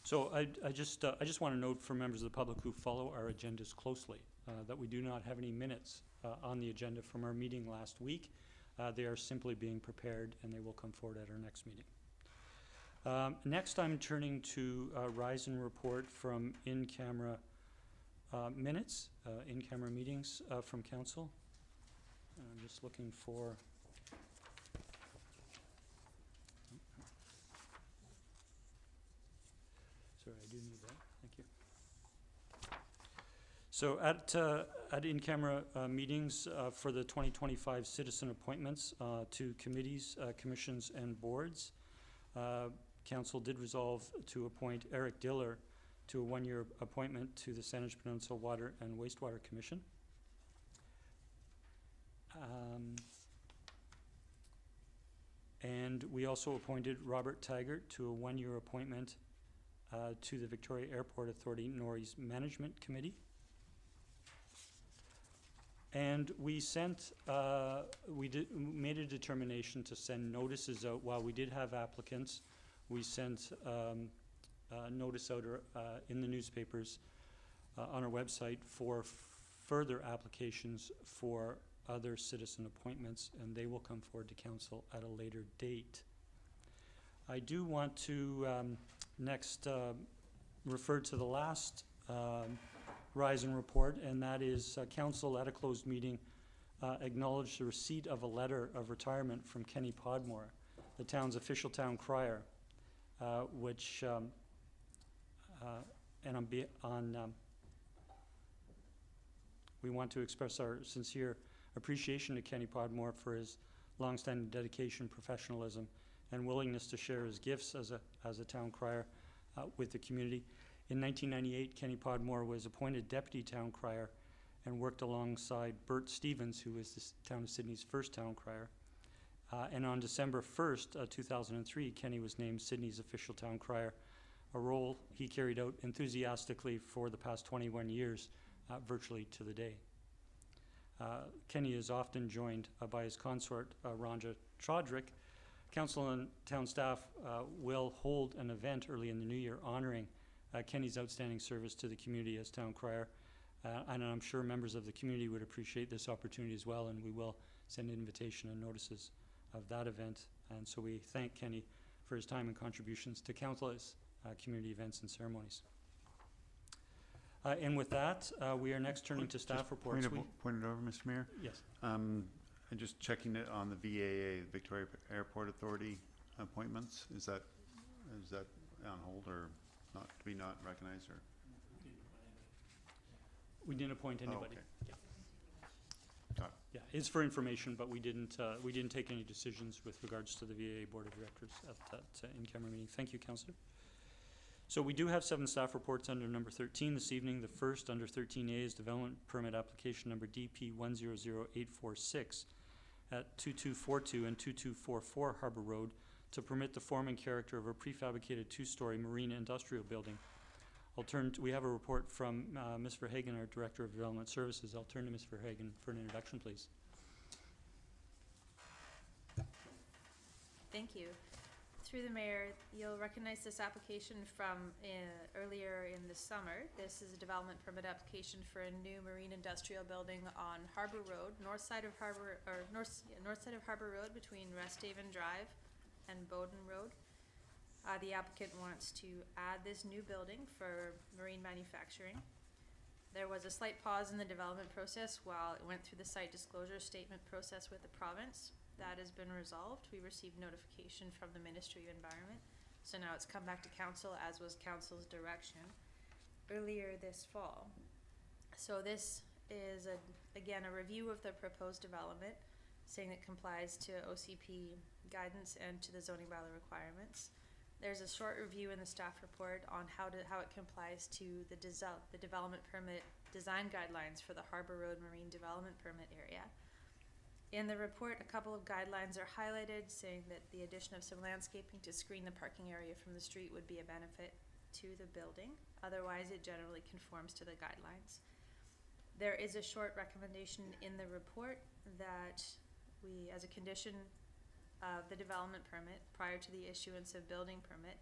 So I just want to note for members of the public who follow our agendas closely that we do not have any minutes on the agenda from our meeting last week. They are simply being prepared, and they will come forward at our next meeting. Next, I'm turning to Rise and Report from in-camera minutes, in-camera meetings from council. I'm just looking for... Sorry, I do need that. Thank you. So at in-camera meetings for the 2025 citizen appointments to committees, commissions, and boards, Council did resolve to appoint Eric Diller to a 1-year appointment to the Saanich Peninsula Water and Wastewater Commission. We also appointed Robert Taggart to a one-year appointment to the Victoria Airport Authority Norries Management Committee. And we sent, made a determination to send notices out. While we did have applicants, we sent notice out in the newspapers on our website for further applications for other citizen appointments, and they will come forward to council at a later date. I do want to next refer to the last Rise and Report, and that is council at a closed meeting acknowledged the receipt of a letter of retirement from Kenny Podmore, the town's official town crier, which we want to express our sincere appreciation to Kenny Podmore for his longstanding dedication, professionalism, and willingness to share his gifts as a town crier with the community. In 1998, Kenny Podmore was appointed deputy town crier and worked alongside Bert Stevens, who was the town of Sydney's first town crier. And on December 1st, 2003, Kenny was named Sydney's official town crier, a role he carried out enthusiastically for the past 21 years, virtually to the day. Kenny is often joined by his consort, Ranja Chaudhry. Council and town staff will hold an event early in the new year honoring Kenny's outstanding service to the community as town crier. And I'm sure members of the community would appreciate this opportunity as well, and we will send invitation and notices of that event. And so we thank Kenny for his time and contributions to countless community events and ceremonies. And with that, we are next turning to staff reports. Point it over, Mr. Mayor. Yes. I'm just checking it on the VAA, Victoria Airport Authority appointments. Is that on hold or not to be not recognized, or? We didn't appoint anybody. Oh, okay. Yeah. Yeah, it's for information, but we didn't take any decisions with regards to the VAA Board of Directors at that in-camera meeting. Thank you, Councillor. So we do have 7 staff reports under number 13 this evening. The first under 13A is development permit application number DP 100846 at 2242 and 2244 Harbour Road to permit the form and character of a prefabricated 2-story marine industrial building. We have a report from Ms. Verhagen, our Director of Development Services. I'll turn to Ms. Verhagen for an introduction, please. Thank you. Through the Mayor, you'll recognize this application from earlier in the summer. This is a development permit application for a new marine industrial building on Harbour Road, north side of Harbour Road between Resthaven Drive and Bowden Road. The applicant wants to add this new building for marine manufacturing. There was a slight pause in the development process while it went through the site disclosure statement process with the province. That has been resolved. We received notification from the Ministry of Environment. So now it's come back to council, as was council's direction earlier this fall. So this is, again, a review of the proposed development, saying it complies to OCP guidance and to the zoning bylaw requirements. There's a short review in the staff report on how it complies to the development permit design guidelines for the Harbour Road Marine Development Permit area. In the report, a couple of guidelines are highlighted, saying that the addition of some landscaping to screen the parking area from the street would be a benefit to the building. Otherwise, it generally conforms to the guidelines. There is a short recommendation in the report that we, as a condition of the development permit, prior to the issuance of building permit,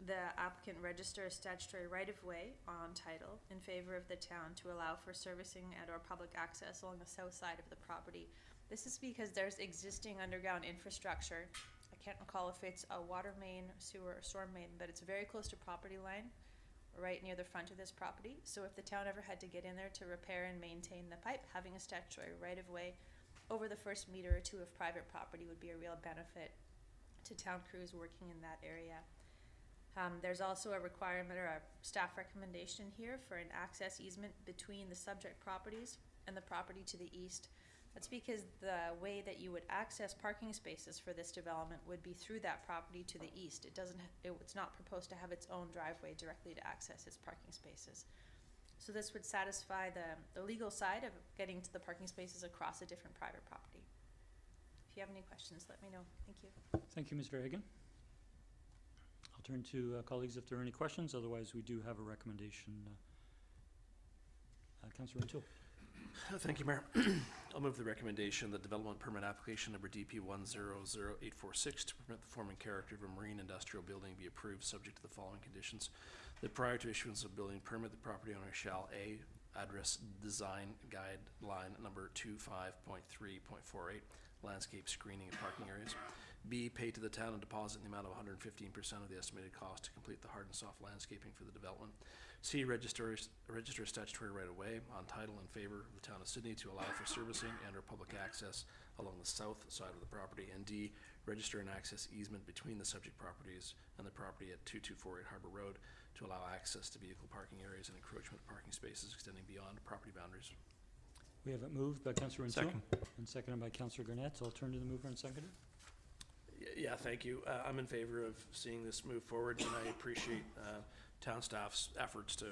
the applicant register a statutory right-of-way on title in favor of the town to allow for servicing and or public access along the south side of the property. This is because there's existing underground infrastructure. I can't recall if it's a water main, sewer, or storm main, but it's very close to property line, right near the front of this property. So if the town ever had to get in there to repair and maintain the pipe, having a statutory right-of-way over the first meter or two of private property would be a real benefit to town crews working in that area. There's also a requirement or a staff recommendation here for an access easement between the subject properties and the property to the east. That's because the way that you would access parking spaces for this development would be through that property to the east. It's not proposed to have its own driveway directly to access its parking spaces. So this would satisfy the legal side of getting to the parking spaces across a different private property. If If you have any questions, let me know. Thank you. Thank you, Ms. Verhagen. I'll turn to colleagues if there are any questions. Otherwise, we do have a recommendation. Councillor Rintoul. Thank you, Mayor. I'll move the recommendation that development permit application number DP 100846 to permit the form and character of a marine industrial building be approved subject to the following conditions. That prior to issuance of building permit, the property owner shall A, address design guideline number 25.3.48, landscape screening and parking areas. B, pay to the town a deposit in the amount of 115% of the estimated cost to complete the hard and soft landscaping for the development. C, register statutory right-of-way on title in favor of the town of Sydney to allow for servicing and or public access along the south side of the property. And D, register an access easement between the subject properties and the property at 2248 Harbour Road to allow access to vehicle parking areas and encroachment parking spaces extending beyond property boundaries. We have it moved by Councillor Rintoul. Second. And seconded by Councillor Gurnett. So I'll turn to the mover and seconder. Yeah, thank you. I'm in favor of seeing this move forward, and I appreciate town staff's efforts to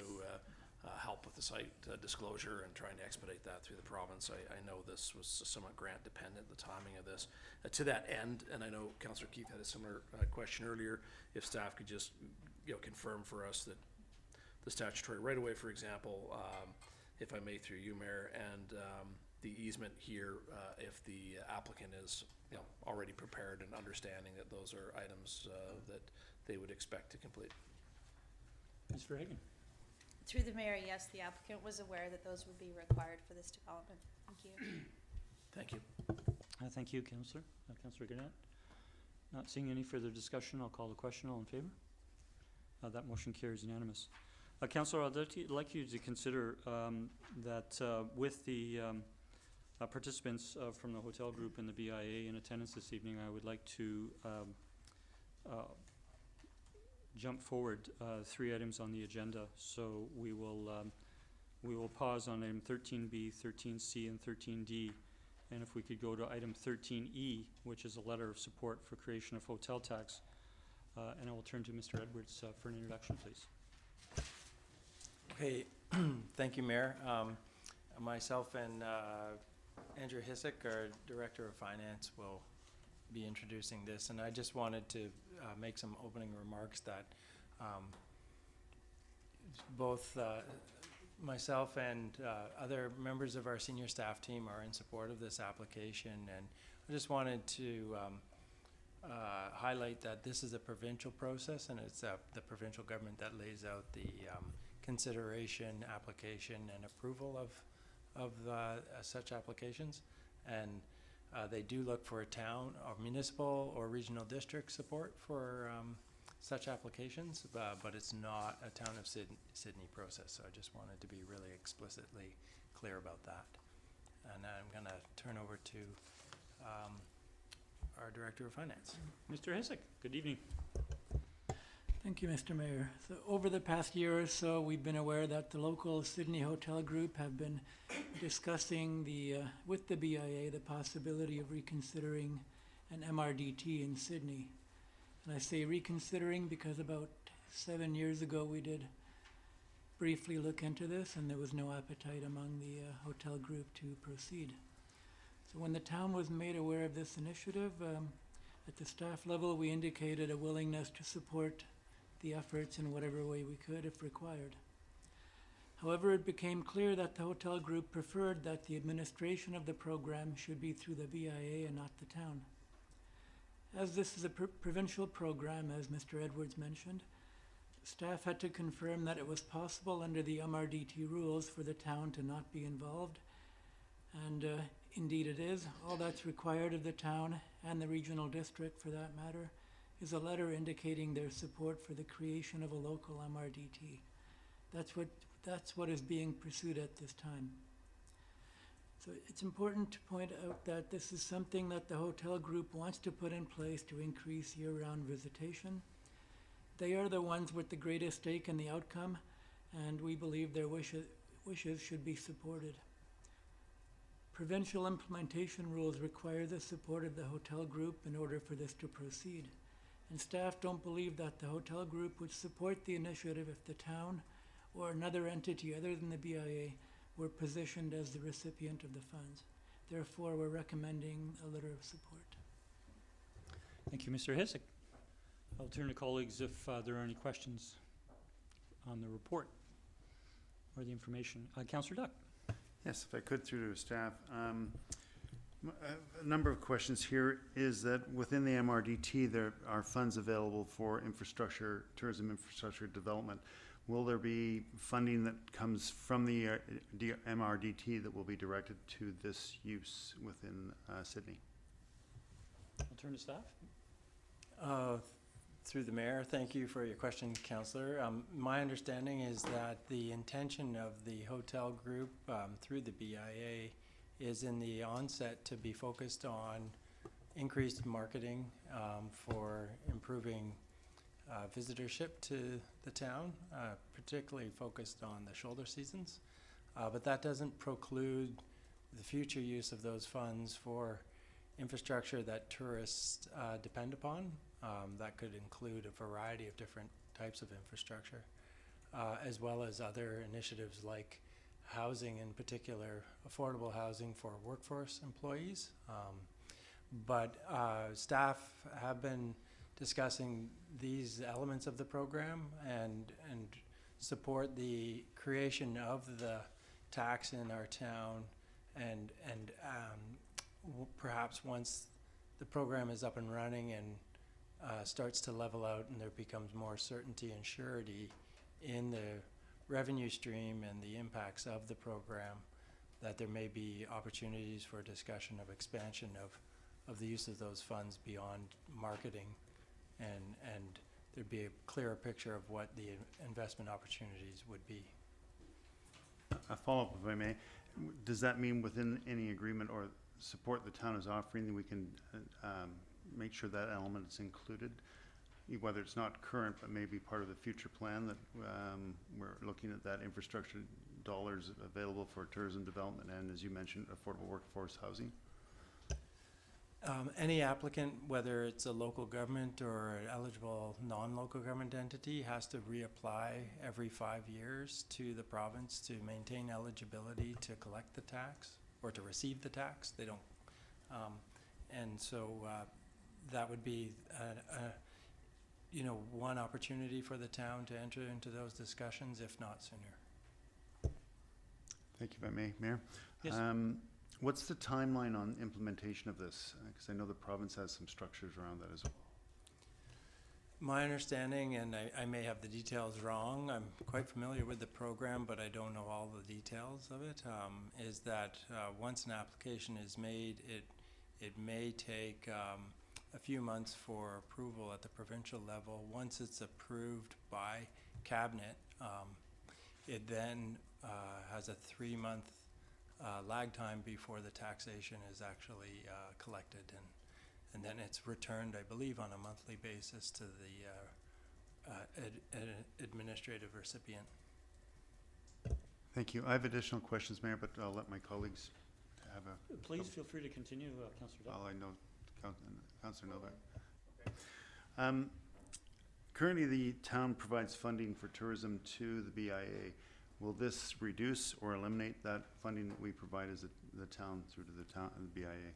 help with the site disclosure and trying to expedite that through the province. I know this was somewhat grant dependent, the timing of this. To that end, and I know Councillor Keith had a similar question earlier, if staff could just confirm for us that the statutory right-of-way, for example, if I may through you, Mayor, and the easement here, if the applicant is already prepared and understanding that those are items that they would expect to complete. Ms. Verhagen. Through the mayor, yes, the applicant was aware that those would be required for this development. Thank you. Thank you. Thank you, Councillor. Councillor Gurnett. Not seeing any further discussion, I'll call the question. All in favor? That motion carries unanimous. Councillor, I'd like you to consider that with the participants from the hotel group and the BIA in attendance this evening, I would like to jump forward 3 items on the agenda. So we will pause on item 13B, 13C, and 13D. And if we could go to item 13E, which is a letter of support for creation of hotel tax. And I will turn to Mr. Edwards for an introduction, please. Okay, thank you, Mayor. Myself and Andrew Hissick, our Director of Finance, will be introducing this, and I just wanted to make some opening remarks that both myself and other members of our senior staff team are in support of this application, and I just wanted to highlight that this is a provincial process, and it's the provincial government that lays out the consideration, application, and approval of such applications, and they do look for a town or municipal or regional district support for such applications, but it's not a town of Sydney process. So I just wanted to be really explicitly clear about that. And I'm going to turn over to our Director of Finance. Mr. Hissick, good evening. Thank you, Mr. Mayor. So over the past year or so, we've been aware that the local Sydney Hotel Group have been discussing with the BIA the possibility of reconsidering an MRDT in Sydney. And I say reconsidering because about 7 years ago we did briefly look into this, and there was no appetite among the hotel group to proceed. So when the town was made aware of this initiative, at the staff level we indicated a willingness to support the efforts in whatever way we could if required. However, it became clear that the hotel group preferred that the administration of the program should be through the BIA and not the town. As this is a provincial program, as Mr. Edwards mentioned, staff had to confirm that it was possible under the MRDT rules for the town to not be involved, and indeed it is. All that's required of the town and the regional district, for that matter, is a letter indicating their support for the creation of a local MRDT. That's what is being pursued at this time. So it's important to point out that this is something that the hotel group wants to put in place to increase year-round visitation. They are the ones with the greatest stake in the outcome, and we believe their wishes should be supported. Provincial implementation rules require the support of the hotel group in order for this to proceed. And staff don't believe that the hotel group would support the initiative if the town or another entity other than the BIA were positioned as the recipient of the funds. Therefore, we're recommending a letter of support. Thank you, Mr. Hisik. I'll turn to colleagues if there are any questions on the report or the information. Councillor Duck. Yes, if I could through to staff. A number of questions here is that within the MRDT, there are funds available for infrastructure, tourism infrastructure development. Will there be funding that comes from the MRDT that will be directed to this use within Sydney? I'll turn to staff. Through the mayor, thank you for your question, Councillor. My understanding is that the intention of the hotel group through the BIA is in the onset to be focused on increased marketing for improving visitorship to the town, particularly focused on the shoulder seasons. But that doesn't preclude the future use of those funds for infrastructure that tourists depend upon. That could include a variety of different types of infrastructure, as well as other initiatives like housing, in particular affordable housing for workforce employees. But staff have been discussing these elements of the program and support the creation of the tax in our town, and perhaps once the program is up and running and starts to level out and there becomes more certainty and surety in the revenue stream and the impacts of the program, that there may be opportunities for discussion of expansion of the use of those funds beyond marketing, and there'd be a clearer picture of what the investment opportunities would be. A follow-up, if I may. Does that mean within any agreement or support the town is offering that we can make sure that element is included, whether it's not current but maybe part of the future plan, that we're looking at that infrastructure dollars available for tourism development and, as you mentioned, affordable workforce housing? Any applicant, whether it's a local government or an eligible non-local government entity, has to reapply every 5 years to the province to maintain eligibility to collect the tax or to receive the tax. They don't, and so that would be one opportunity for the town to enter into those discussions, if not sooner. Thank you, if I may, Mayor. Yes. What's the timeline on implementation of this? Because I know the province has some structures around that as well. My understanding, and I may have the details wrong, I'm quite familiar with the program, but I don't know all the details of it, is that once an application is made, it may take a few months for approval at the provincial level. Once it's approved by cabinet, it then has a 3-month lag time before the taxation is actually collected, and then it's returned, I believe, on a monthly basis to the administrative recipient. Thank you. I have additional questions, Mayor, but I'll let my colleagues have a... Please feel free to continue, Councillor Duck. All I know, Councillor Novak. Currently, the town provides funding for tourism to the BIA. Will this reduce or eliminate that funding that we provide as the town through to the town and the BIA?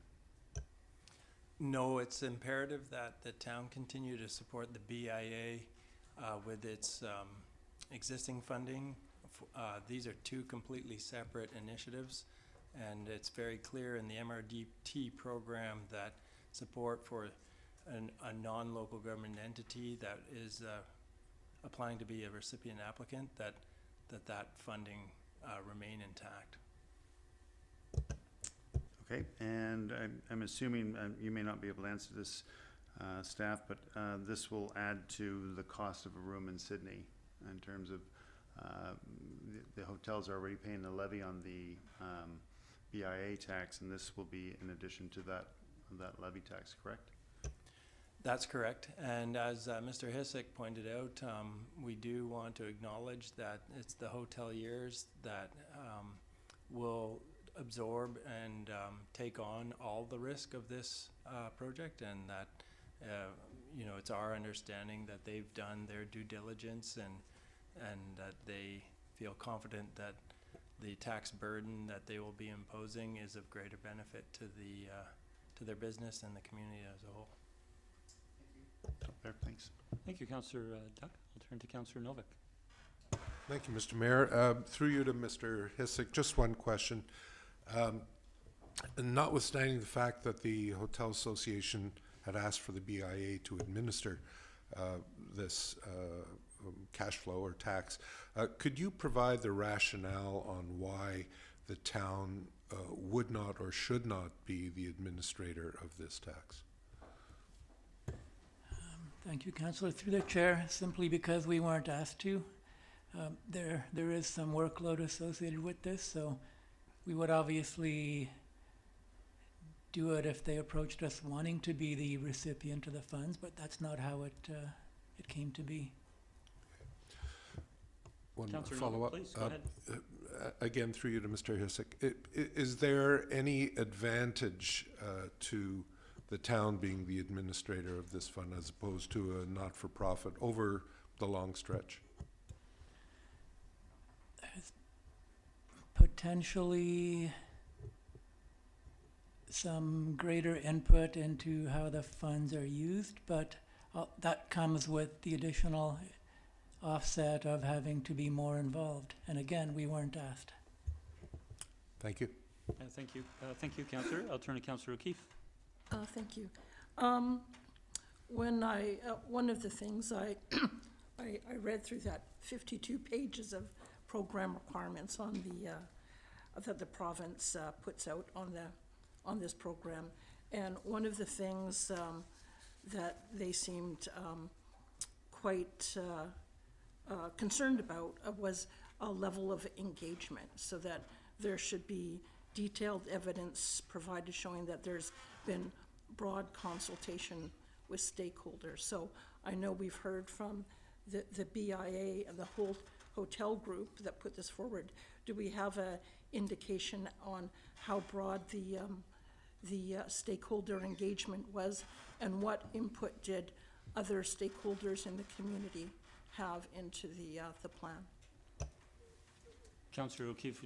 No, it's imperative that the town continue to support the BIA with its existing funding. These are two completely separate initiatives, and it's very clear in the MRDT program that support for a non-local government entity that is applying to be a recipient applicant, that funding remain intact. Okay, and I'm assuming, you may not be able to answer this, staff, but this will add to the cost of a room in Sydney in terms of the hotels are already paying the levy on the BIA tax, and this will be in addition to that levy tax, correct? That's correct, and as Mr. Hisik pointed out, we do want to acknowledge that it's the hoteliers that will absorb and take on all the risk of this project, and that it's our understanding that they've done their due diligence and that they feel confident that the tax burden that they will be imposing is of greater benefit to their business and the community as a whole. There, thanks. Thank you, Councillor Duck. I'll turn to Councillor Novak. Thank you, Mr. Mayor. Through you to Mr. Hissick, just one question. Notwithstanding the fact that the Hotel Association had asked for the BIA to administer this cash flow or tax, could you provide the rationale on why the town would not or should not be the administrator of this tax? Thank you, Councillor. Through the chair, simply because we weren't asked to. There is some workload associated with this, so we would obviously do it if they approached us wanting to be the recipient of the funds, but that's not how it came to be. One Councillor follow-up. Novak, please, go ahead. Again, through you to Mr. Hissick. Is there any advantage to the town being the administrator of this fund as opposed to a not-for-profit over the long stretch? There's potentially some greater input into how the funds are used, but that comes with the additional offset of having to be more involved. And again, we weren't asked. Thank you. Thank you. Thank you, Councillor. I'll turn to Councillor O'Keefe. Thank you. When one of the things I read through that 52 pages of program requirements on that the province puts out on this program, and one of the things that they seemed quite concerned about was a level of engagement, so that there should be detailed evidence provided showing that there's been broad consultation with stakeholders. So I know we've heard from the BIA and the whole hotel group that put this forward. Do we have an indication on how broad the stakeholder engagement was, and what input did other stakeholders in the community have into the plan? Councillor O'Keefe,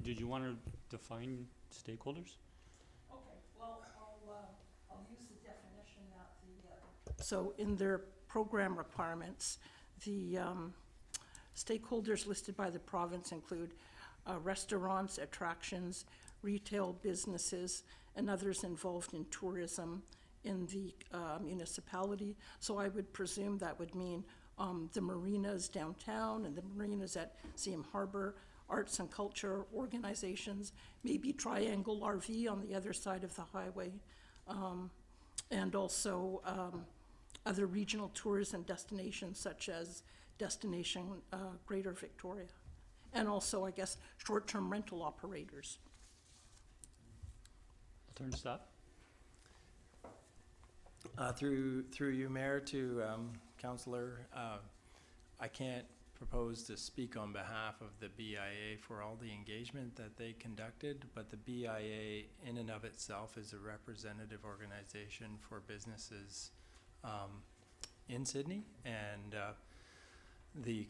did you want to define stakeholders? Okay, well, I'll use the definition that so in their program requirements, the stakeholders listed by the province include restaurants, attractions, retail businesses, and others involved in tourism in the municipality. So I would presume that would mean the marinas downtown and the marinas at Seam Harbor, arts and culture organizations, maybe Triangle RV on the other side of the highway, and also other regional tourism destinations such as Destination Greater Victoria, and also, I guess, short-term rental operators. I'll turn to staff. Through you, Mayor, to Councillor, I can't propose to speak on behalf of the BIA for all the engagement that they conducted, but the BIA in and of itself is a representative organization for businesses in Sydney, and the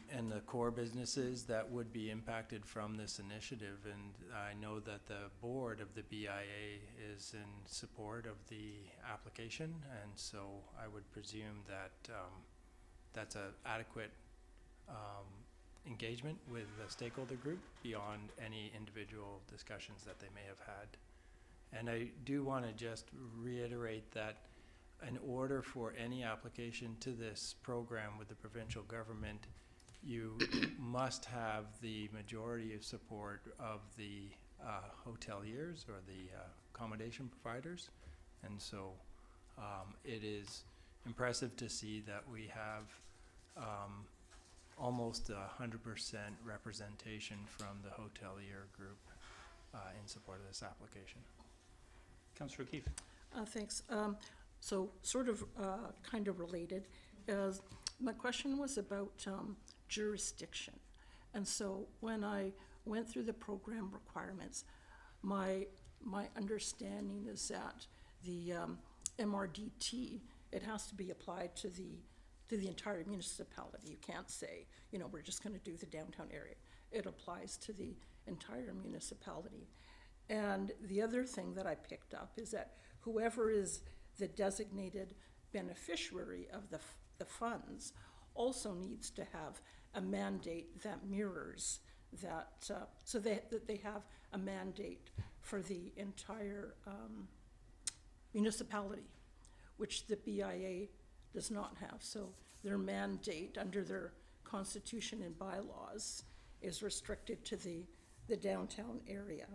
core businesses that would be impacted from this initiative. And I know that the board of the BIA is in support of the application, and so I would presume that that's an adequate engagement with the stakeholder group beyond any individual discussions that they may have had. And I do want to just reiterate that in order for any application to this program with the provincial government, you must have the majority of support of the hoteliers or the accommodation providers. And so it is impressive to see that we have almost 100% representation from the hotelier group in support of this application. Councillor O'Keefe. Thanks. So sort of kind of related, my question was about jurisdiction. And so when I went through the program requirements, my understanding is that the MRDT, it has to be applied to the entire municipality. You can't say, we're just going to do the downtown area. It applies to the entire municipality. And the other thing that I picked up is that whoever is the designated beneficiary of the funds also needs to have a mandate that mirrors that, so that they have a mandate for the entire municipality, which the BIA does not have. So their mandate under their constitution and bylaws is restricted to the downtown area.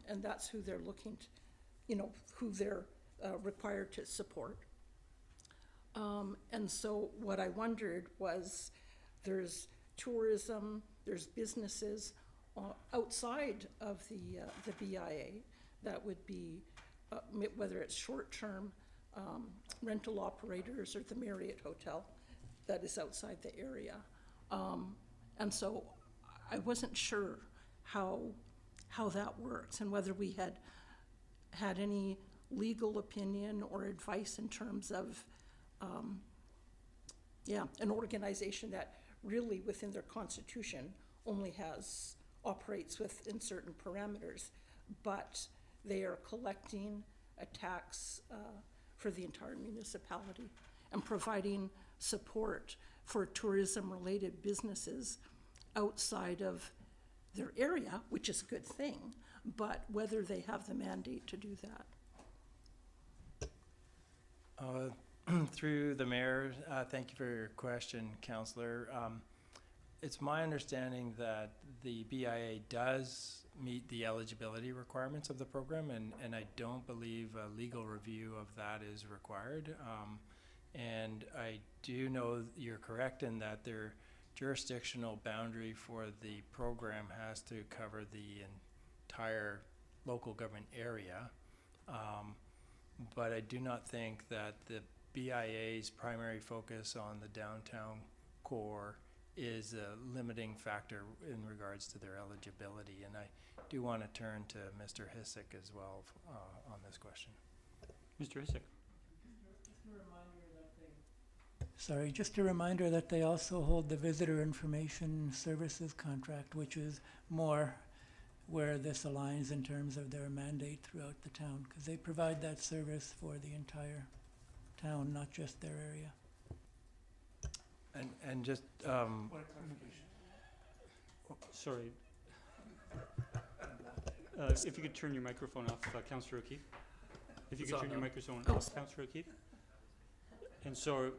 And that's who they're looking to, you know, who they're required to support. And so what I wondered was, there's tourism, there's businesses outside of the BIA that would be, whether it's short-term rental operators or the Marriott Hotel that is outside the area. And so I wasn't sure how that works and whether we had any legal opinion or advice in terms of, an organization that really within their constitution only operates within certain parameters, but they are collecting a tax for the entire municipality and providing support for tourism-related businesses outside of their area, which is a good thing, but whether they have the mandate to do that. Through the mayor, thank you for your question, Councillor. It's my understanding that the BIA does meet the eligibility requirements of the program, and I don't believe a legal review of that is required. And I do know you're correct in that their jurisdictional boundary for the program has to cover the entire local government area. But I do not think that the BIA's primary focus on the downtown core is a limiting factor in regards to their eligibility. And I do want to turn to Mr. Hissick as well on this question. Mr. Hissick. Sorry, just a reminder that they also hold the Visitor Information Services contract, which is more where this aligns in terms of their mandate throughout the town, because they provide that service for the entire town, not just their area. And just, Sorry. If you could turn your microphone off, Councillor O'Keefe. If you It's could on turn your now. microphone off, Councillor O'Keefe. And so,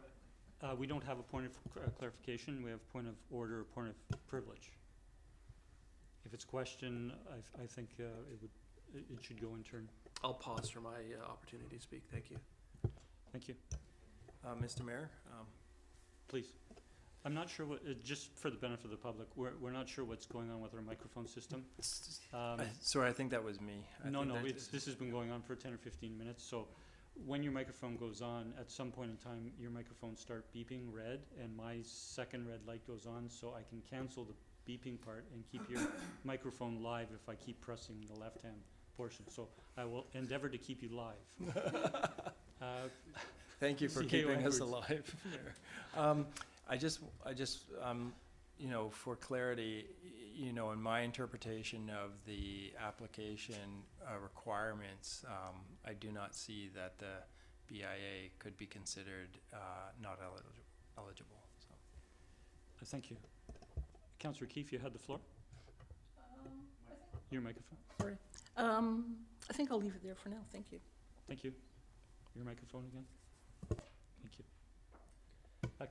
we don't have a point of clarification, we have point of order, point of privilege. If it's a question, I think it should go in turn. I'll pause for my opportunity to speak. Thank you. Thank you. Mr. Mayor, Please. I'm not sure what, just for the benefit of the public, we're not sure what's going on with our microphone system. sorry, I think that was me. No, this has been going on for 10 or 15 minutes, so when your microphone goes on, at some point in time, your microphone start beeping red, and my second red light goes on, so I can cancel the beeping part and keep your microphone live if I keep pressing the left-hand portion. So I will endeavor to keep you live. Thank you for CAO keeping us Edwards. alive. I just, you know, for clarity, you know, in my interpretation of the application requirements, I do not see that the BIA could be considered not eligible. So. Thank you. Councillor Keefe, you had the floor. Your microphone. Sorry. I think I'll leave it there for now. Thank you. Thank you. Your microphone again. Thank you.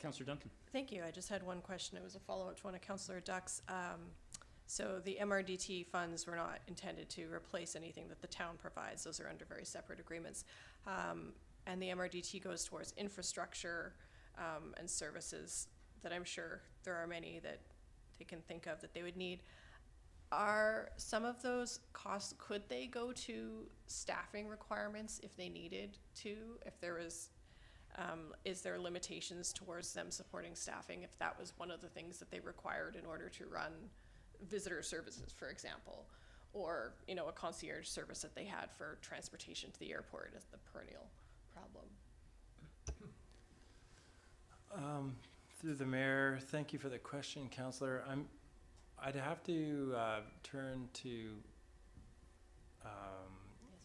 Councillor Duncan. Thank you. I just had one question. It was a follow-up to one of Councillor Duck's. So the MRDT funds were not intended to replace anything that the town provides. Those are under very separate agreements. And the MRDT goes towards infrastructure and services that I'm sure there are many that they can think of that they would need. Are some of those costs, could they go to staffing requirements if they needed to? If there was, is there limitations towards them supporting staffing if that was one of the things that they required in order to run visitor services, for example? Or, you know, a concierge service that they had for transportation to the airport as the perennial problem? Through the mayor, thank you for the question, Councillor. I'd have to turn to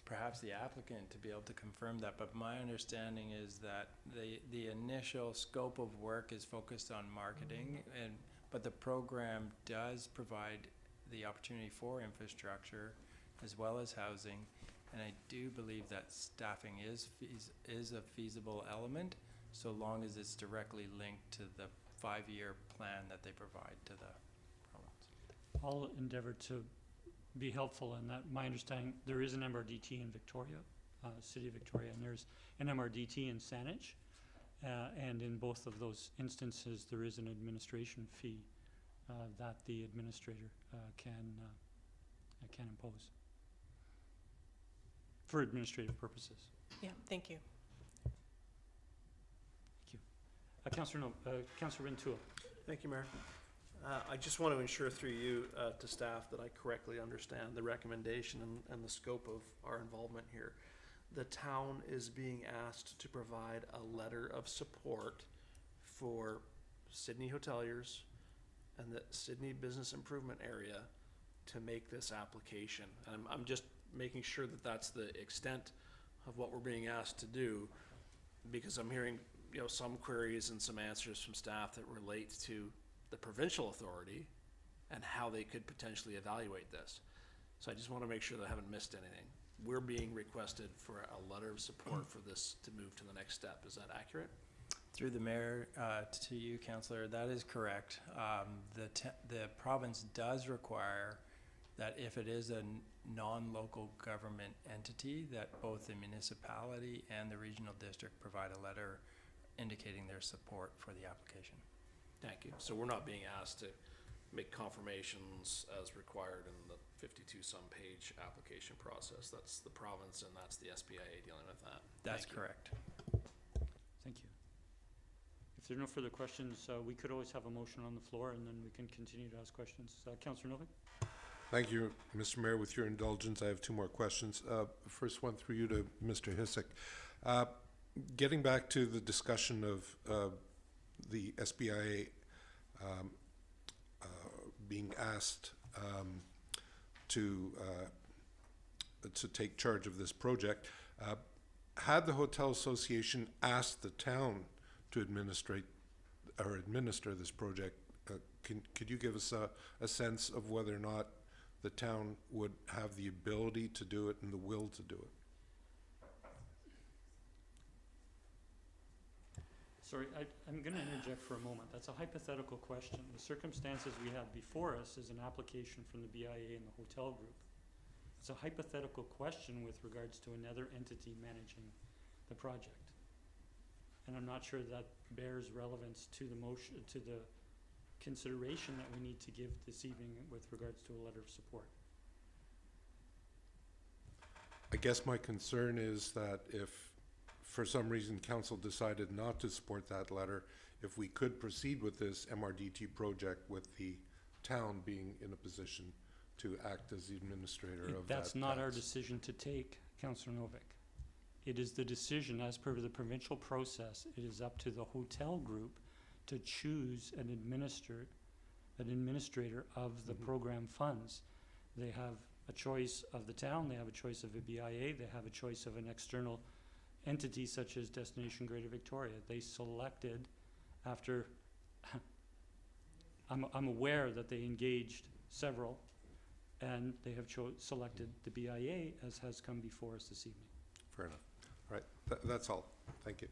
perhaps the applicant to be able to confirm that, but my understanding is that the initial scope of work is focused on marketing, but the program does provide the opportunity for infrastructure as well as housing, and I do believe that staffing is a feasible element, so long as it's directly linked to the 5-year plan that they provide to the province. I'll endeavor to be helpful in that. My understanding, there is an MRDT in Victoria, City of Victoria, and there's an MRDT in Saanich. And in both of those instances, there is an administration fee that the administrator can impose for administrative purposes. Yeah, thank you. Councillor Rintoul. Thank you, Mayor. I just want to ensure through you to staff that I correctly understand the recommendation and the scope of our involvement here. The town is being asked to provide a letter of support for Sydney hoteliers and the Sydney Business Improvement Area to make this application. And I'm just making sure that that's the extent of what we're being asked to do, because I'm hearing some queries and some answers from staff that relate to the provincial authority and how they could potentially evaluate this. So I just want to make sure that I haven't missed anything. We're being requested for a letter of support for this to move to the next step. Is that accurate? Through the mayor, to you, Councillor, that is correct. The province does require that if it is a non-local government entity, that both the municipality and the regional district provide a letter indicating their support for the application. Thank you. So we're not being asked to make confirmations as required in the 52-some page application process. That's the province and that's the SBIA dealing with that. That's correct. Thank you. If there are no further questions, we could always have a motion on the floor and then we can continue to ask questions. Councillor Novak? Thank you, Mr. Mayor. With your indulgence, I have 2 more questions. First one through you to Mr. Hisik. Getting back to the discussion of the SBIA being asked to take charge of this project, had the Hotel Association asked the town to administer this project, could you give us a sense of whether or not the town would have the ability to do it and the will to do it? Sorry, I'm going to interject for a moment. That's a hypothetical question. The circumstances we have before us is an application from the BIA and the hotel group. It's a hypothetical question with regards to another entity managing the project. And I'm not sure that bears relevance to the motion, to the consideration that we need to give this evening with regards to a letter of support. I guess my concern is that if for some reason council decided not to support that letter, if we could proceed with this MRDT project with the town being in a position to act as the administrator of that. That's not our decision to take, Councillor Novak. It is the decision as per the provincial process. It is up to the hotel group to choose an administrator of the program funds. They have a choice of the town, they have a choice of a BIA, they have a choice of an external entity such as Destination Greater Victoria. They selected after, I'm aware that they engaged several and they have selected the BIA as has come before us this evening. Fair enough. All right, that's all. Thank you.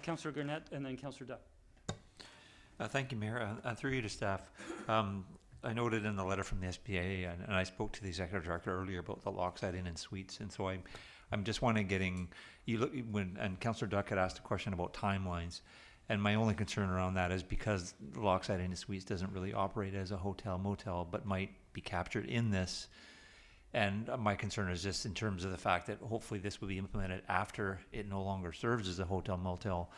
Councillor Garnett and then Councillor Duck. Thank you, Mayor. Through you to staff. I noted in the letter from the SBA, and I spoke to the executive director earlier about the Lochside Inn and Suites, and so I'm just getting, and Councillor Duck had asked a question about timelines, and my only concern around that is because the Lochside Inn and Suites doesn't really operate as a hotel motel, but might be captured in this. And my concern is just in terms of the fact that hopefully this will be implemented after it no longer serves as a hotel motel,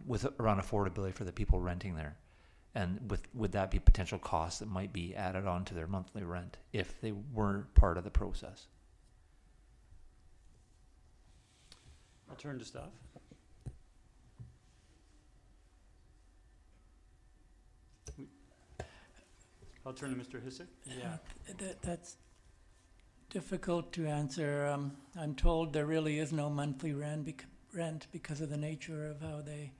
with around affordability for the people renting there. And would that be potential costs that might be added on to their monthly rent if they weren't part of the process? I'll turn to staff. I'll turn to Mr. Hisik. Yeah. That's difficult to answer. I'm told there really is no monthly rent because of the nature of how they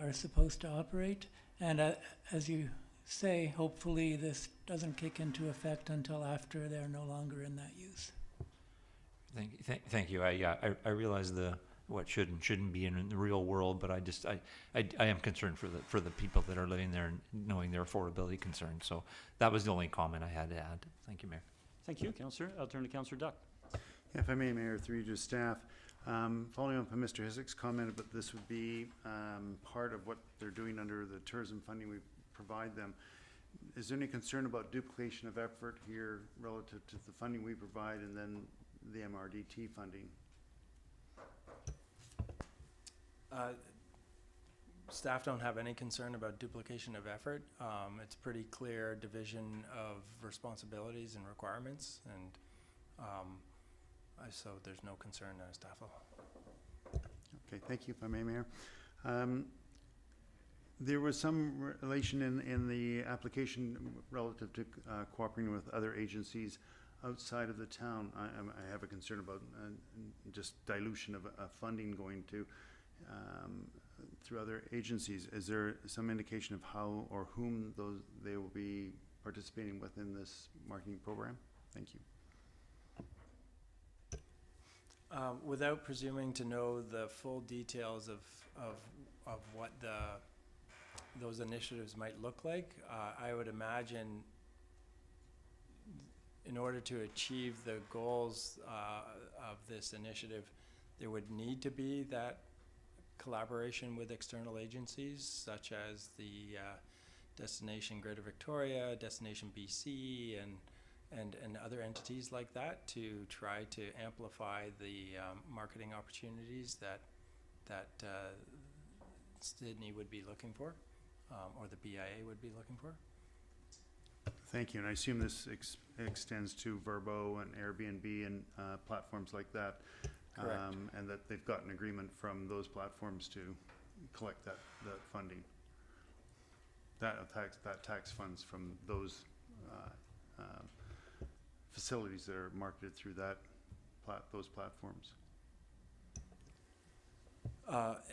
are supposed to operate. And as you say, hopefully this doesn't kick into effect until after they're no longer in that use. Thank you. I realize what should and shouldn't be in the real world, but I am concerned for the people that are living there and knowing their affordability concerns. So that was the only comment I had to add. Thank you, Mayor. Thank you, Councillor. I'll turn to Councillor Duck. Yeah, if I may, Mayor, through you to staff, following up on Mr. Hisik's comment about this would be part of what they're doing under the tourism funding we provide them. Is there any concern about duplication of effort here relative to the funding we provide and then the MRDT funding? Staff don't have any concern about duplication of effort. It's pretty clear division of responsibilities and requirements, and so there's no concern at a staff level. Okay, thank you, if I may, Mayor. There was some relation in the application relative to cooperating with other agencies outside of the town. I have a concern about just dilution of funding going to through other agencies. Is there some indication of how or whom they will be participating within this marketing program? Thank you. Without presuming to know the full details of what those initiatives might look like, I would imagine in order to achieve the goals of this initiative, there would need to be that collaboration with external agencies such as the Destination Greater Victoria, Destination BC, and other entities like that to try to amplify the marketing opportunities that Sydney would be looking for, or the BIA would be looking for. Thank you, and I assume this extends to Vrbo and Airbnb and platforms like that. Correct. And that they've got an agreement from those platforms to collect that funding, that tax funds from those facilities that are marketed through those platforms.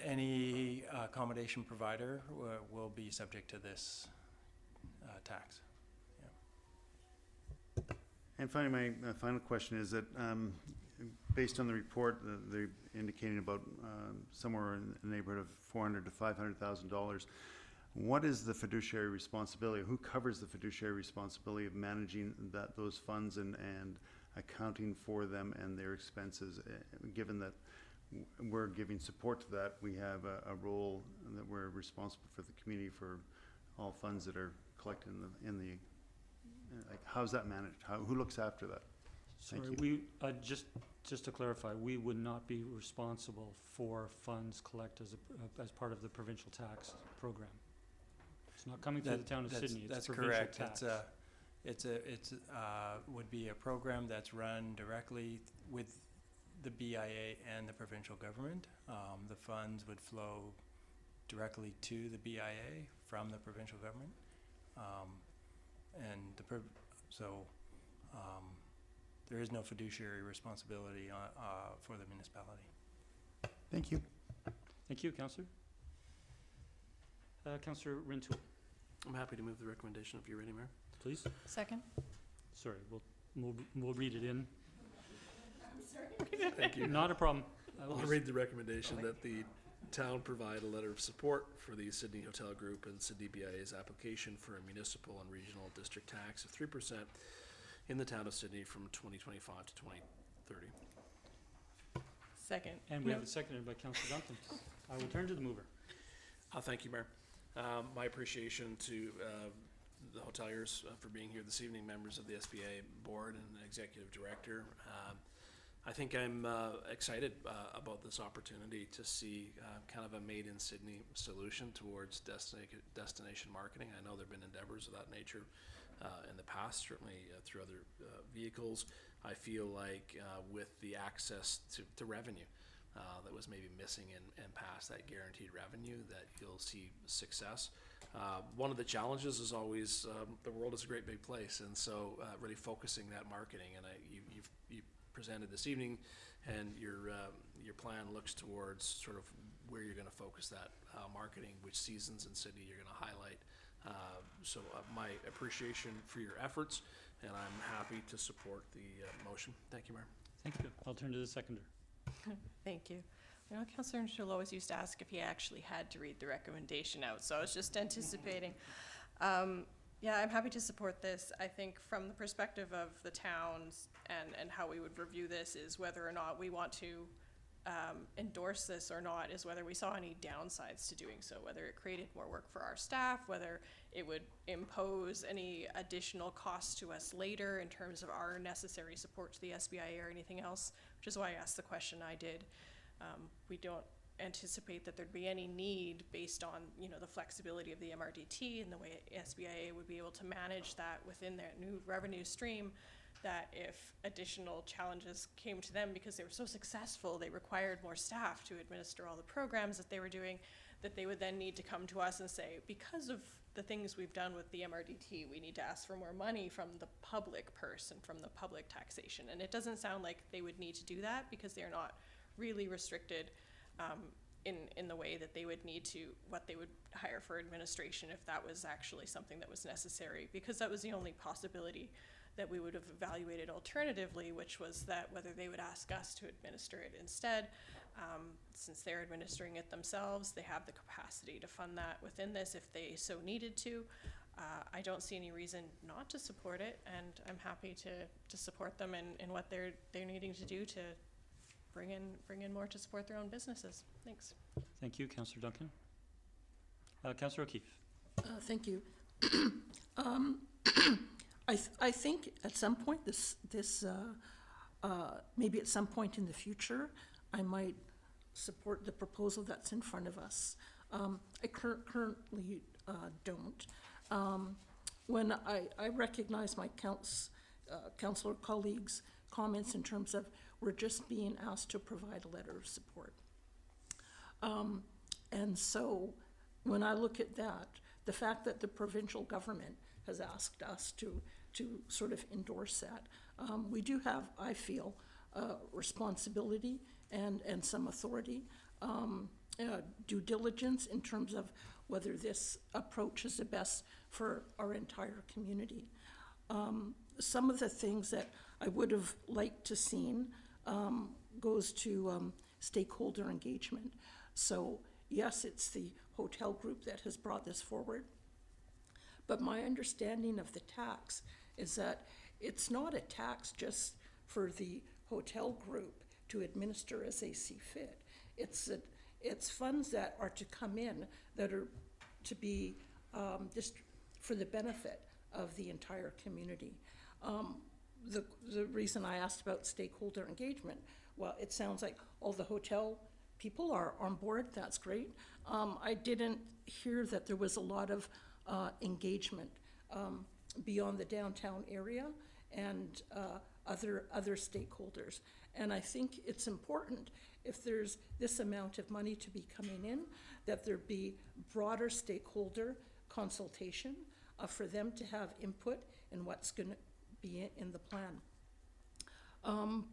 Any accommodation provider will be subject to this tax. Yeah. And finally, my final question is that based on the report, they're indicating about somewhere in the neighborhood of $400,000 to $500,000. What is the fiduciary responsibility? Who covers the fiduciary responsibility of managing those funds and accounting for them and their expenses? Given that we're giving support to that, we have a role that we're responsible for the community for all funds that are collected in the like, how's that managed? Who looks after that? Sorry, Thank you. we just to clarify, we would not be responsible for funds collected as part of the provincial tax program. It's not coming through the town of Sydney. It's That's provincial correct. tax. It's would be a program that's run directly with the BIA and the provincial government. The funds would flow directly to the BIA from the provincial government, there is no fiduciary responsibility for the municipality. Thank you. Thank you, Councillor. Councillor Rintoul, I'm happy to move the recommendation if you're ready, Mayor. please. Second? Sorry, we'll read it in. Thank you. Not a problem. I'll read the recommendation that the town provide a letter of support for the Sydney Hotel Group and Sydney BIA's application for a municipal and regional district tax of 3% in the town of Sydney from 2025 to 2030. Second. And we have it seconded by Councillor Duncan. I will turn to the mover. Thank you, Mayor. My appreciation to the hoteliers for being here this evening, members of the SBA board and executive director. I think I'm excited about this opportunity to see kind of a made in Sydney solution towards destination marketing. I know there have been endeavors of that nature in the past, certainly through other vehicles. I feel like with the access to revenue that was maybe missing in past, that guaranteed revenue, that you'll see success. One of the challenges is always, the world is a great big place, and so really focusing that marketing. And you presented this evening, and your plan looks towards sort of where you're going to focus that marketing, which seasons in Sydney you're going to highlight. So my appreciation for your efforts, and I'm happy to support the motion. Thank you, Mayor. Thank you. I'll turn to the seconder. Thank you. I know Councillor Shill always used to ask if he actually had to read the recommendation out, so I was just anticipating. Yeah, I'm happy to support this. I think from the perspective of the towns and how we would review this is whether or not we want to endorse this or not, is whether we saw any downsides to doing so, whether it created more work for our staff, whether it would impose any additional costs to us later in terms of our necessary support to the SBIA or anything else, which is why I asked the question I did. We don't anticipate that there'd be any need based on, you know, the flexibility of the MRDT and the way SBIA would be able to manage that within their new revenue stream, that if additional challenges came to them because they were so successful, they required more staff to administer all the programs that they were doing, that they would then need to come to us and say, because of the things we've done with the MRDT, we need to ask for more money from the public purse and from the public taxation. And it doesn't sound like they would need to do that because they're not really restricted in the way that they would need to, what they would hire for administration if that was actually something that was necessary, because that was the only possibility that we would have evaluated alternatively, which was that whether they would ask us to administer it instead. Since they're administering it themselves, they have the capacity to fund that within this if they so needed to. I don't see any reason not to support it, and I'm happy to support them in what they're needing to do to bring in more to support their own businesses. Thanks. Thank you, Councillor Duncan. Councillor O'Keefe. Thank you. I think at some point maybe at some point in the future, I might support the proposal that's in front of us. I currently don't. When I recognize my councillor colleagues' comments in terms of we're just being asked to provide a letter of support. And so when I look at that, the fact that the provincial government has asked us to sort of endorse that, we do have, I feel, responsibility and some authority, due diligence in terms of whether this approach is the best for our entire community. Some of the things that I would have liked to seen goes to stakeholder engagement. So yes, it's the hotel group that has brought this forward, but my understanding of the tax is that it's not a tax just for the hotel group to administer as they see fit. It's funds that are to come in that are to be just for the benefit of the entire community. The reason I asked about stakeholder engagement, well, it sounds like all the hotel people are on board. That's great. I didn't hear that there was a lot of engagement beyond the downtown area and other stakeholders. And I think it's important, if there's this amount of money to be coming in, that there be broader stakeholder consultation for them to have input in what's going to be in the plan.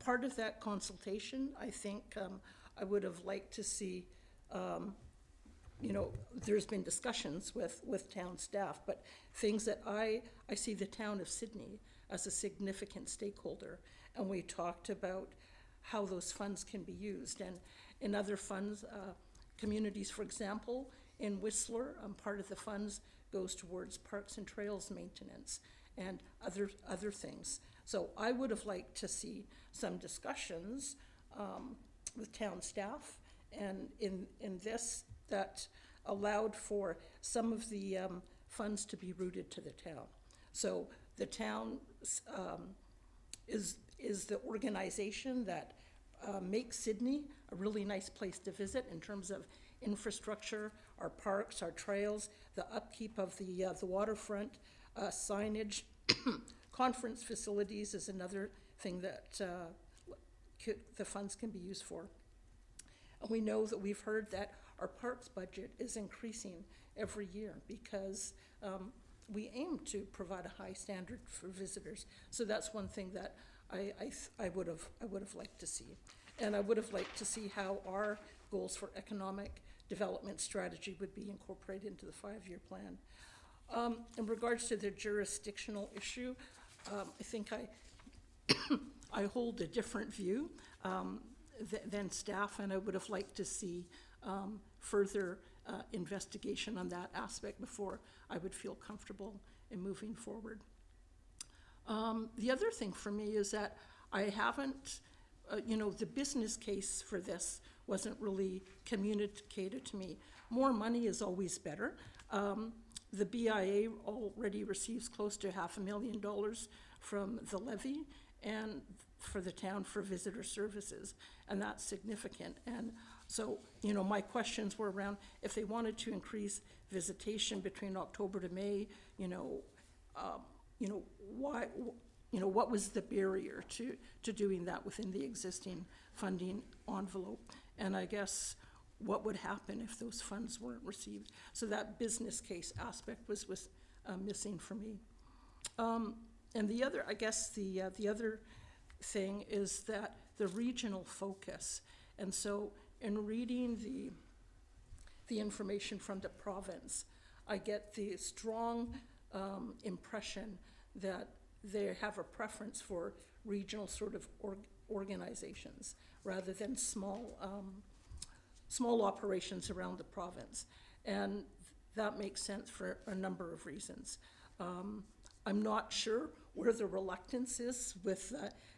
Part of that consultation, I think I would have liked to see, you know, there's been discussions with town staff, but things that I see the town of Sydney as a significant stakeholder, and we talked about how those funds can be used. And in other funds, communities, for example, in Whistler, part of the funds goes towards parks and trails maintenance and other things. So I would have liked to see some discussions with town staff and in this that allowed for some of the funds to be routed to the town. So the town is the organization that makes Sydney a really nice place to visit in terms of infrastructure, our parks, our trails, the upkeep of the waterfront, signage, conference facilities is another thing that the funds can be used for. And we know that we've heard that our parks budget is increasing every year because we aim to provide a high standard for visitors. So that's one thing that I would have liked to see. And I would have liked to see how our goals for economic development strategy would be incorporated into the 5-year plan. In regards to the jurisdictional issue, I think I hold a different view than staff, and I would have liked to see further investigation on that aspect before I would feel comfortable in moving forward. The other thing for me is that I haven't, the business case for this wasn't really communicated to me. More money is always better. The BIA already receives close to $500,000 from the levy and for the town for visitor services, and that's significant. And so, my questions were around if they wanted to increase visitation between October to May, why, what was the barrier to doing that within the existing funding envelope? And I guess what would happen if those funds weren't received? So that business case aspect was missing for me. And the other, I guess the other thing is that the regional focus. And so in reading the information from the province, I get the strong impression that they have a preference for regional sort of organizations rather than small operations around the province. And that makes sense for a number of reasons. I'm not sure where the reluctance is with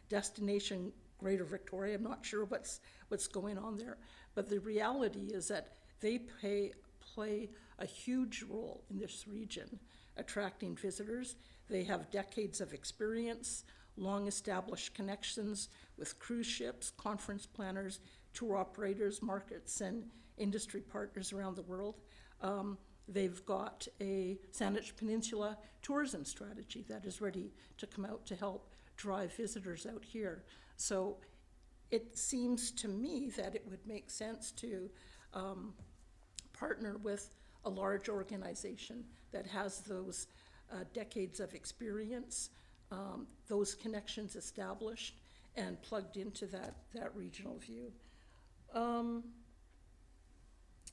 Destination Greater Victoria. I'm not sure what's going on there. But the reality is that they play a huge role in this region, attracting visitors. They have decades of experience, long-established connections with cruise ships, conference planners, tour operators, markets, and industry partners around the world. They've got a Saanich Peninsula tourism strategy that is ready to come out to help drive visitors out here. So it seems to me that it would make sense to partner with a large organization that has those decades of experience, those connections established and plugged into that regional view.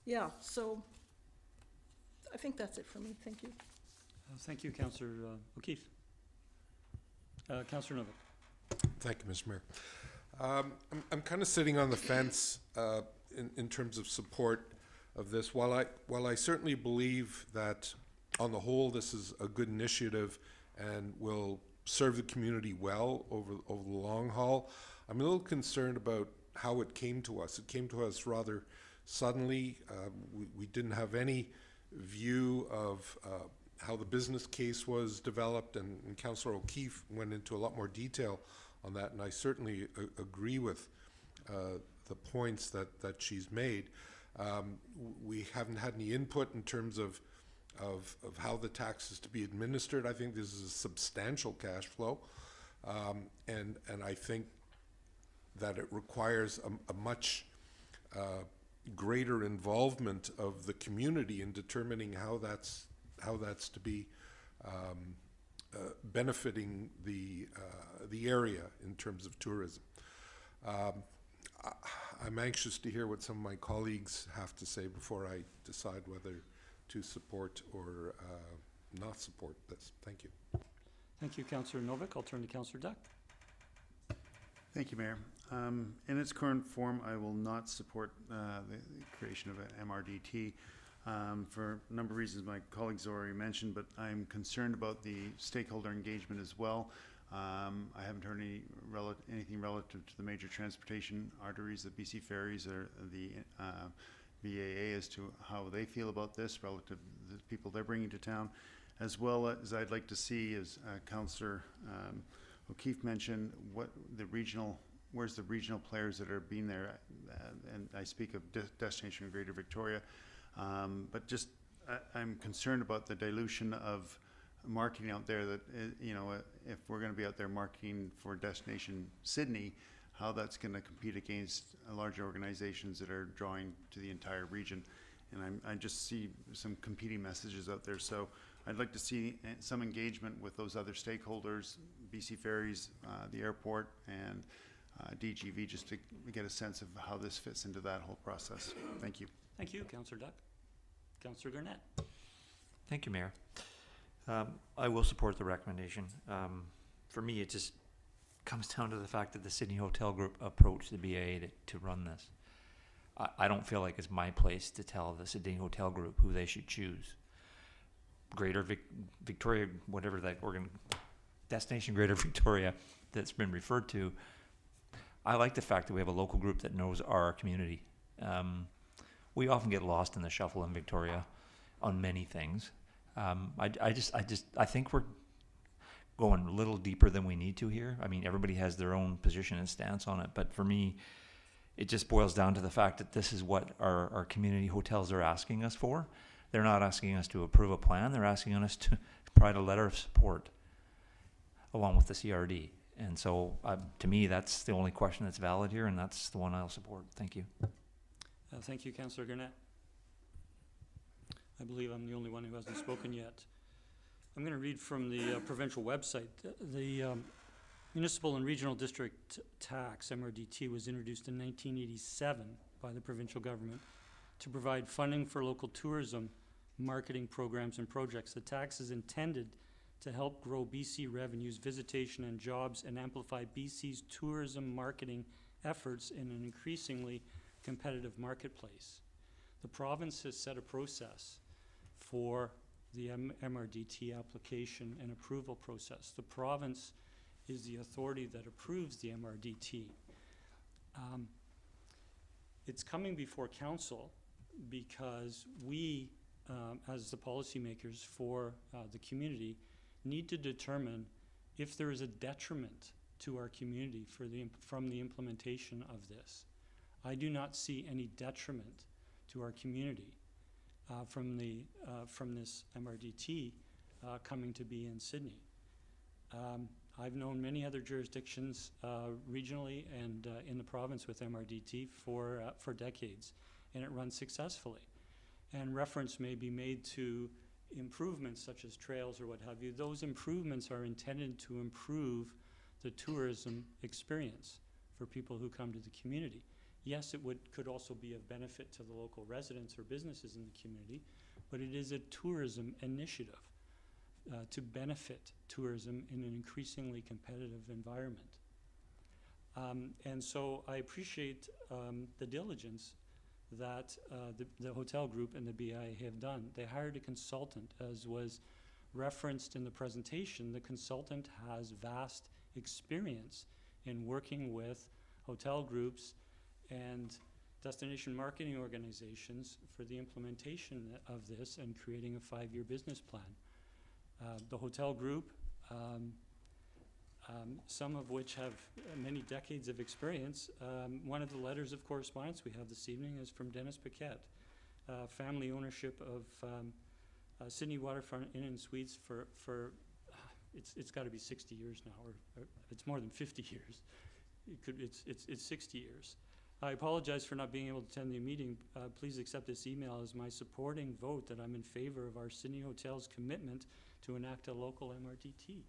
Yeah, so I think that's it for me. Thank you. Thank you, Councillor O'Keefe. Councillor Novick. Thank you, Mr. Mayor. I'm kind of sitting on the fence in terms of support of this. While I certainly believe that on the whole this is a good initiative and will serve the community well over the long haul, I'm a little concerned about how it came to us. It came to us rather suddenly. We didn't have any view of how the business case was developed, and Councillor O'Keefe went into a lot more detail on that, and I certainly agree with the points that she's made. We haven't had any input in terms of how the tax is to be administered. I think this is a substantial cash flow, and I think that it requires a much greater involvement of the community in determining how that's to be benefiting the area in terms of tourism. I'm anxious to hear what some of my colleagues have to say before I decide whether to support or not support this. Thank you. Thank you, Councillor Novick. I'll turn to Councillor Duck. Thank you, Mayor. In its current form, I will not support the creation of an MRDT for a number of reasons my colleagues already mentioned, but I'm concerned about the stakeholder engagement as well. I haven't heard anything relative to the major transportation arteries, the BC Ferries or the BAA, as to how they feel about this relative to the people they're bringing to town, as well as I'd like to see, as Councillor O'Keefe mentioned, where's the regional players that are being there, and I speak of Destination Greater Victoria, but just I'm concerned about the dilution of marketing out there that, if we're going to be out there marketing for Destination Sydney, how that's going to compete against larger organizations that are drawing to the entire region. And I just see some competing messages out there. So I'd like to see some engagement with those other stakeholders, BC Ferries, the airport, and DGV, just to get a sense of how this fits into that whole process. Thank you. Thank you, Councillor Duck. Councillor Gurnett. Thank you, Mayor. I will support the recommendation. For me, it just comes down to the fact that the Sydney Hotel Group approached the BIA to run this. I don't feel like it's my place to tell the Sydney Hotel Group who they should choose. Greater Victoria, whatever that destination Greater Victoria that's been referred to, I like the fact that we have a local group that knows our community. We often get lost in the shuffle in Victoria on many things. I think we're going a little deeper than we need to here. I mean, everybody has their own position and stance on it, but for me, it just boils down to the fact that this is what our community hotels are asking us for. They're not asking us to approve a plan. They're asking us to provide a letter of support along with the CRD. And so, to me, that's the only question that's valid here, and that's the one I'll support. Thank you. Thank you, Councillor Gurnett. I believe I'm the only one who hasn't spoken yet. I'm going to read from the provincial website. The Municipal and Regional District Tax, MRDT, was introduced in 1987 by the provincial government to provide funding for local tourism, marketing programs and projects. The tax is intended to help grow BC revenues, visitation and jobs, and amplify BC's tourism marketing efforts in an increasingly competitive marketplace. The province has set a process for the MRDT application and approval process. The province is the authority that approves the MRDT. It's coming before council because we, as the policymakers for the community, need to determine if there is a detriment to our community from the implementation of this. I do not see any detriment to our community from this MRDT coming to be in Sydney. I've known many other jurisdictions regionally and in the province with MRDT for decades, and it runs successfully. And reference may be made to improvements such as trails or what have you. Those improvements are intended to improve the tourism experience for people who come to the community. Yes, it could also be of benefit to the local residents or businesses in the community, but it is a tourism initiative to benefit tourism in an increasingly competitive environment. And so I appreciate the diligence that the hotel group and the BIA have done. They hired a consultant, as was referenced in the presentation. The consultant has vast experience in working with hotel groups and destination marketing organizations for the implementation of this and creating a 5-year business plan. The hotel group, some of which have many decades of experience. One of the letters of correspondence we have this evening is from Dennis Paquette, family ownership of Sydney Waterfront Inn and Suites for it's got to be 60 years now, or it's more than 50 years. It's 60 years. I apologize for not being able to attend the meeting. Please accept this email as my supporting vote that I'm in favor of our Sydney Hotels' commitment to enact a local MRDT.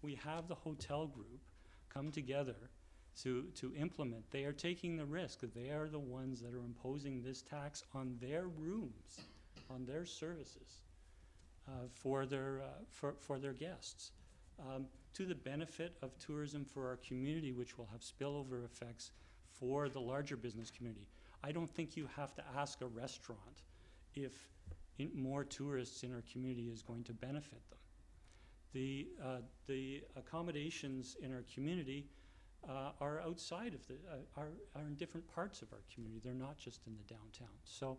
We have the hotel group come together to implement. They are taking the risk. They are the ones that are imposing this tax on their rooms, on their services, for their guests, to the benefit of tourism for our community, which will have spillover effects for the larger business community. I don't think you have to ask a restaurant if more tourists in our community is going to benefit them. The accommodations in our community are outside of are in different parts of our community. They're not just in the downtown. So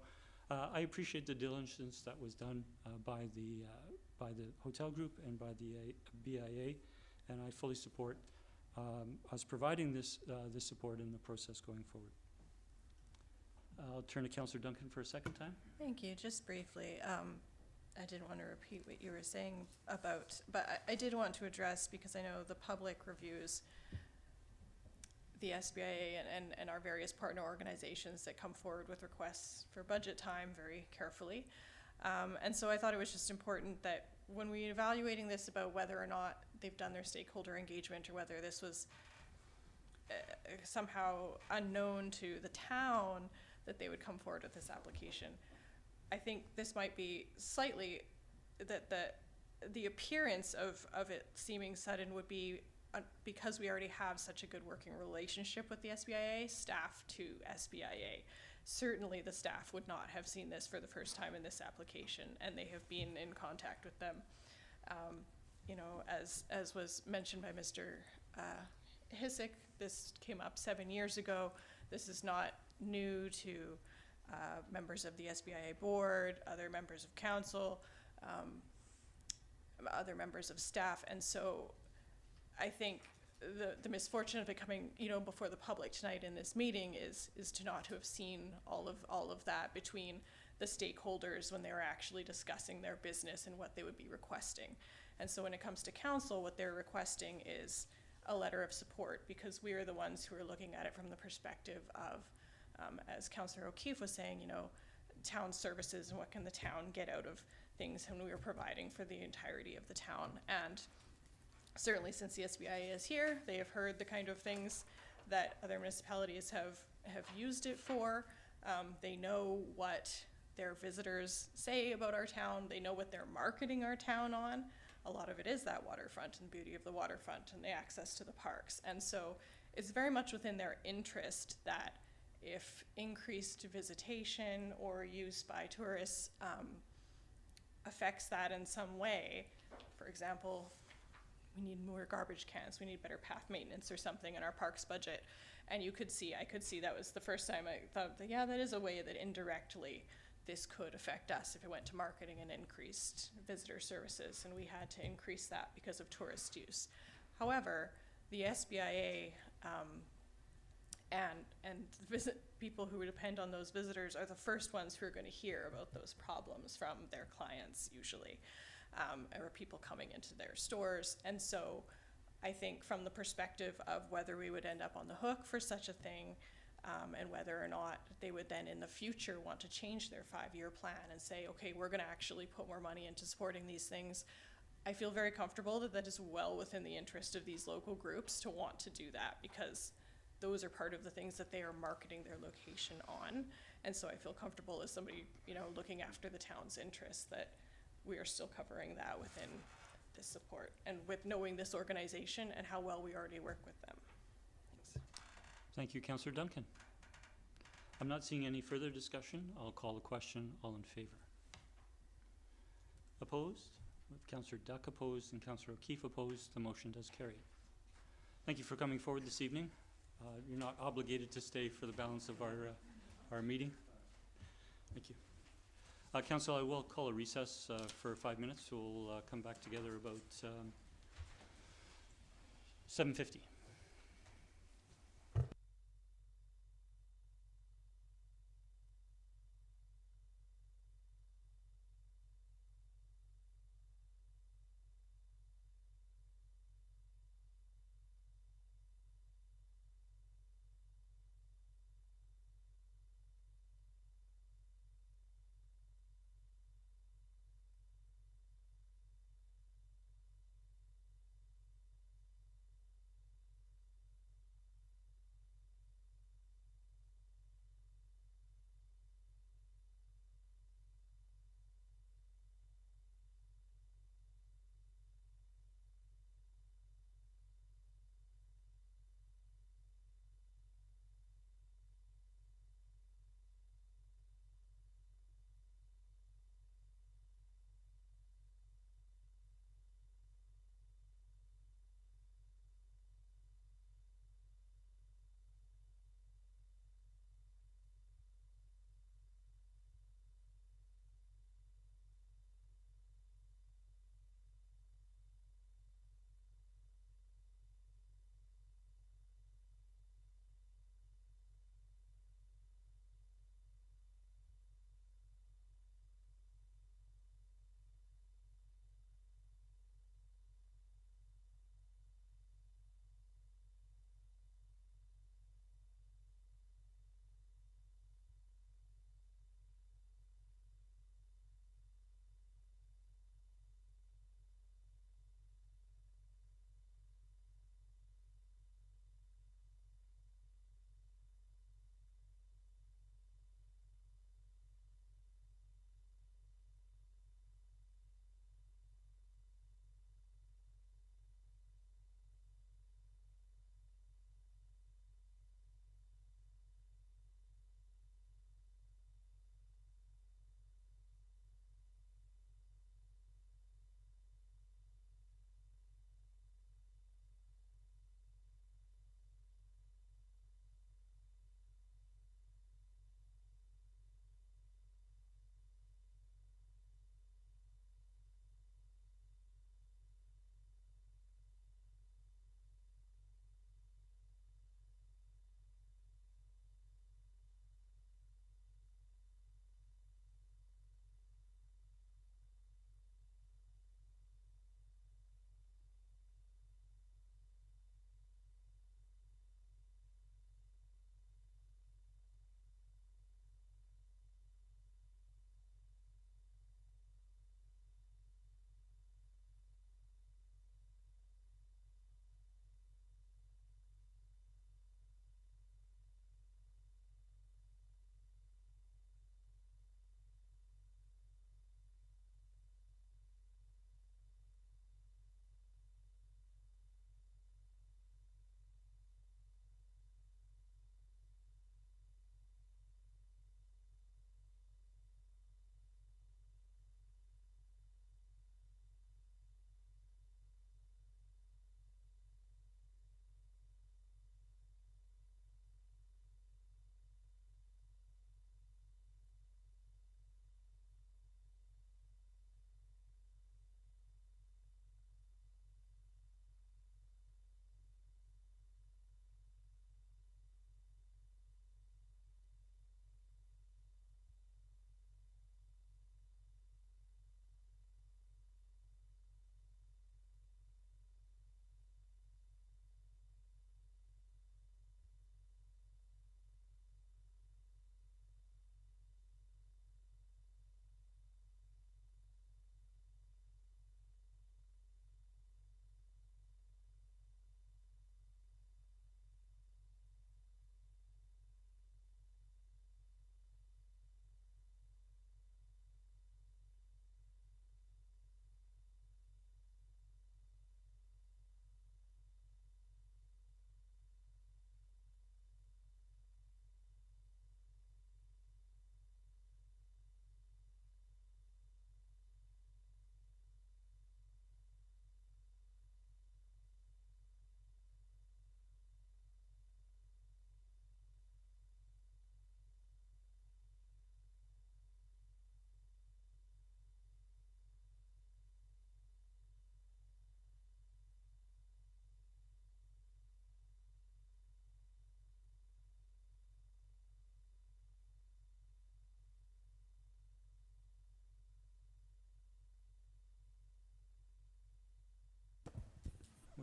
I appreciate the diligence that was done by the hotel group and by the BIA, and I fully support us providing this support in the process going forward. I'll turn to Councillor Duncan for a second time. Thank you. Just briefly, I didn't want to repeat what you were saying about, but I did want to address, because I know the public reviews, the SBIA and our various partner organizations that come forward with requests for budget time very carefully. And so I thought it was just important that when we're evaluating this about whether or not they've done their stakeholder engagement or whether this was somehow unknown to the town that they would come forward with this application. I think this might be slightly, that the appearance of it seeming sudden would be because we already have such a good working relationship with the SBIA, staff to SBIA. Certainly the staff would not have seen this for the first time in this application, and they have been in contact with them. You know, as was mentioned by Mr. Hissick, this came up 7 years ago. This is not new to members of the SBIA board, other members of council, other members of staff, and so I think the misfortune of it coming, you know, before the public tonight in this meeting is to not to have seen all of that between the stakeholders when they were actually discussing their business and what they would be requesting. And so when it comes to council, what they're requesting is a letter of support, because we are the ones who are looking at it from the perspective of, as Councillor O'Keefe was saying, you know, town services and what can the town get out of things when we are providing for the entirety of the town. And certainly since the SBIA is here, they have heard the kind of things that other municipalities have used it for. They know what their visitors say about our town. They know what they're marketing our town on. A lot of it is that waterfront and beauty of the waterfront and the access to the parks. And so it's very much within their interest that if increased visitation or use by tourists affects that in some way, for example, we need more garbage cans, we need better path maintenance or something in our parks budget. And I could see that was the first time I thought that, yeah, that is a way that indirectly this could affect us if it went to marketing and increased visitor services, and we had to increase that because of tourist use. However, the SBIA and people who depend on those visitors are the first ones who are going to hear about those problems from their clients usually, or people coming into their stores. And so I think from the perspective of whether we would end up on the hook for such a thing, and whether or not they would then in the future want to change their 5-year plan and say, okay, we're going to actually put more money into supporting these things, I feel very comfortable that that is well within the interest of these local groups to want to do that, because those are part of the things that they are marketing their location on. And so I feel comfortable as somebody, you know, looking after the town's interests, that we are still covering that within this support and with knowing this organization and how well we already work with them. Thanks. Thank you, Councillor Duncan. I'm not seeing any further discussion. I'll call the question. All in favor? Opposed? With Councillor Duck opposed and Councillor O'Keefe opposed, the motion does carry. Thank you for coming forward this evening. You're not obligated to stay for the balance of our meeting. Thank you. Council, I will call a recess for 5 minutes. We'll come back together about 7:50.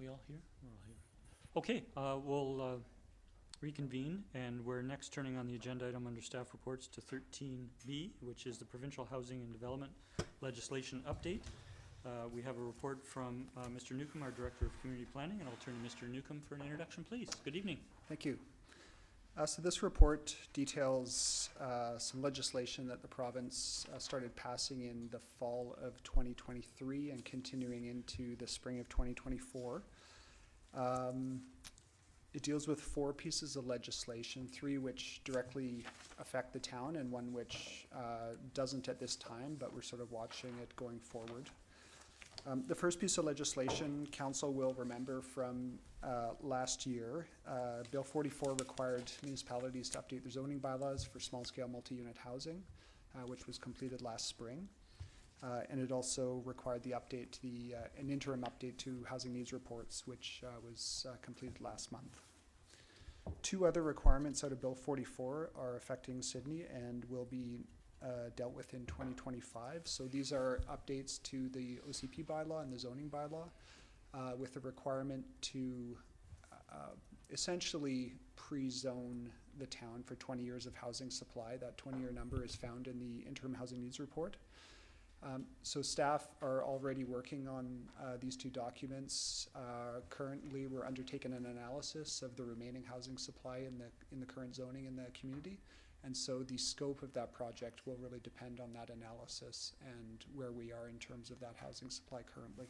we all here? We're all here. Okay, we'll reconvene, and we're next turning on the agenda item under staff reports to 13B, which is the provincial housing and development legislation update. We have a report from Mr. Newcomb, our Director of Community Planning, and I'll turn to Mr. Newcomb for an introduction, please. Good evening. Thank you. So this report details some legislation that the province started passing in the fall of 2023 and continuing into the spring of 2024. It deals with 4 pieces of legislation, 3 which directly affect the town and 1 which doesn't at this time, but we're sort of watching it going forward. The first piece of legislation, Council will remember from last year, Bill 44 required municipalities to update their zoning bylaws for small-scale multi-unit housing, which was completed last spring. And it also required the update to an interim update to housing needs reports, which was completed last month. 2 other requirements out of Bill 44 are affecting Sydney and will be dealt with in 2025. So these are updates to the OCP bylaw and the zoning bylaw with a requirement to essentially pre-zone the town for 20 years of housing supply. That 20-year number is found in the interim housing needs report. So staff are already working on these 2 documents. Currently, we're undertaking an analysis of the remaining housing supply in the current zoning in the community. And so the scope of that project will really depend on that analysis and where we are in terms of that housing supply currently.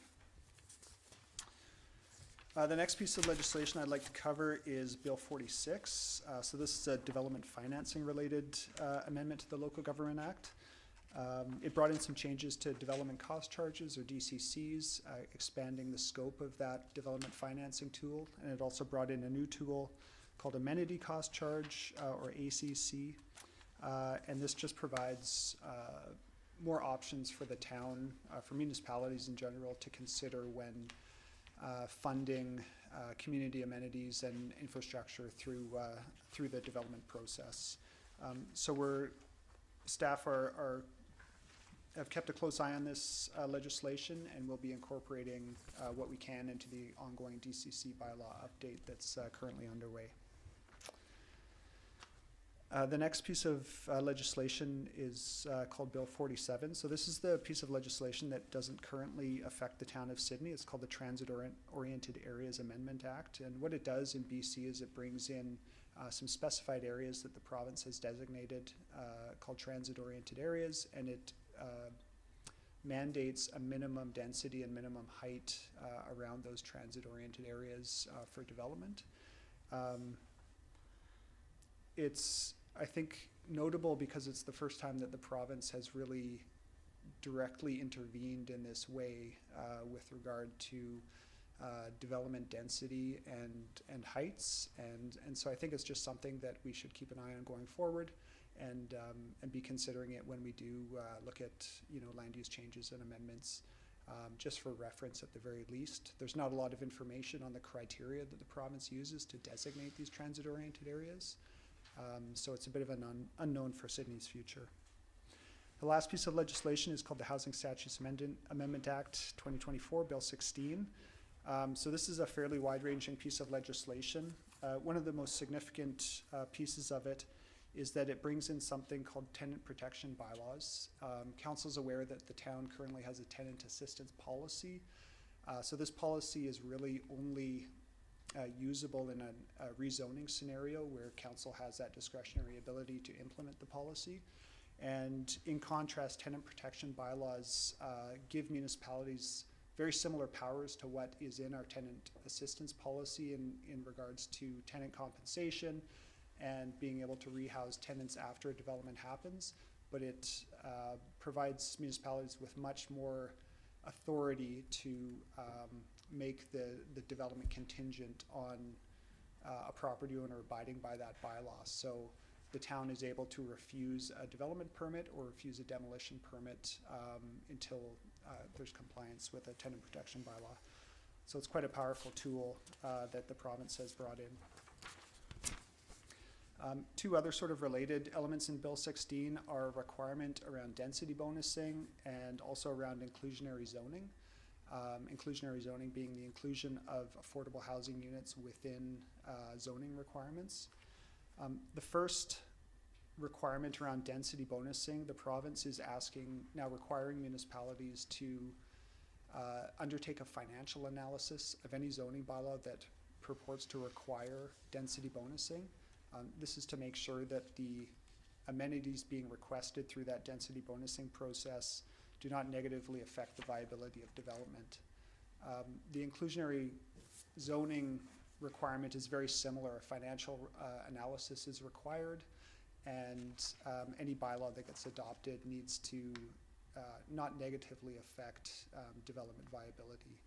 The next piece of legislation I'd like to cover is Bill 46. So this is a development financing related amendment to the Local Government Act. It brought in some changes to development cost charges, or DCCs, expanding the scope of that development financing tool. And it also brought in a new tool called amenity cost charge, or ACC. And this just provides more options for the town, for municipalities in general, to consider when funding community amenities and infrastructure through the development process. So staff have kept a close eye on this legislation, and we'll be incorporating what we can into the ongoing DCC bylaw update that's currently underway. The next piece of legislation is called Bill 47. So this is the piece of legislation that doesn't currently affect the town of Sydney. It's called the Transit-Oriented Areas Amendment Act. And what it does in BC is it brings in some specified areas that the province has designated called transit-oriented areas, and it mandates a minimum density and minimum height around those transit-oriented areas for development. It's, I think, notable because it's the first time that the province has really directly intervened in this way with regard to development density and heights, and so I think it's just something that we should keep an eye on going forward, and be considering it when we do look at land use changes and amendments, just for reference at the very least. There's not a lot of information on the criteria that the province uses to designate these transit-oriented areas. So it's a bit of an unknown for Sydney's future. The last piece of legislation is called the Housing Statutes Amendment Act 2024, Bill 16. So this is a fairly wide-ranging piece of legislation. One of the most significant pieces of it is that it brings in something called tenant protection bylaws. Council's aware that the town currently has a tenant assistance policy. So this policy is really only usable in a rezoning scenario where council has that discretionary ability to implement the policy. And in contrast, tenant protection bylaws give municipalities very similar powers to what is in our tenant assistance policy in regards to tenant compensation and being able to rehouse tenants after a development happens. But it provides municipalities with much more authority to make the development contingent on a property owner abiding by that bylaw. So the town is able to refuse a development permit or refuse a demolition permit until there's compliance with a tenant protection bylaw. So it's quite a powerful tool that the province has brought in. 2 other sort of related elements in Bill 16 are a requirement around density bonusing and also around inclusionary zoning. inclusionary zoning being the inclusion of affordable housing units within zoning requirements. The first requirement around density bonusing, the province is now requiring municipalities to undertake a financial analysis of any zoning bylaw that purports to require density bonusing. This is to make sure that the amenities being requested through that density bonusing process do not negatively affect the viability of development. The inclusionary zoning requirement is very similar. A financial analysis is required, and any bylaw that gets adopted needs to not negatively affect development viability.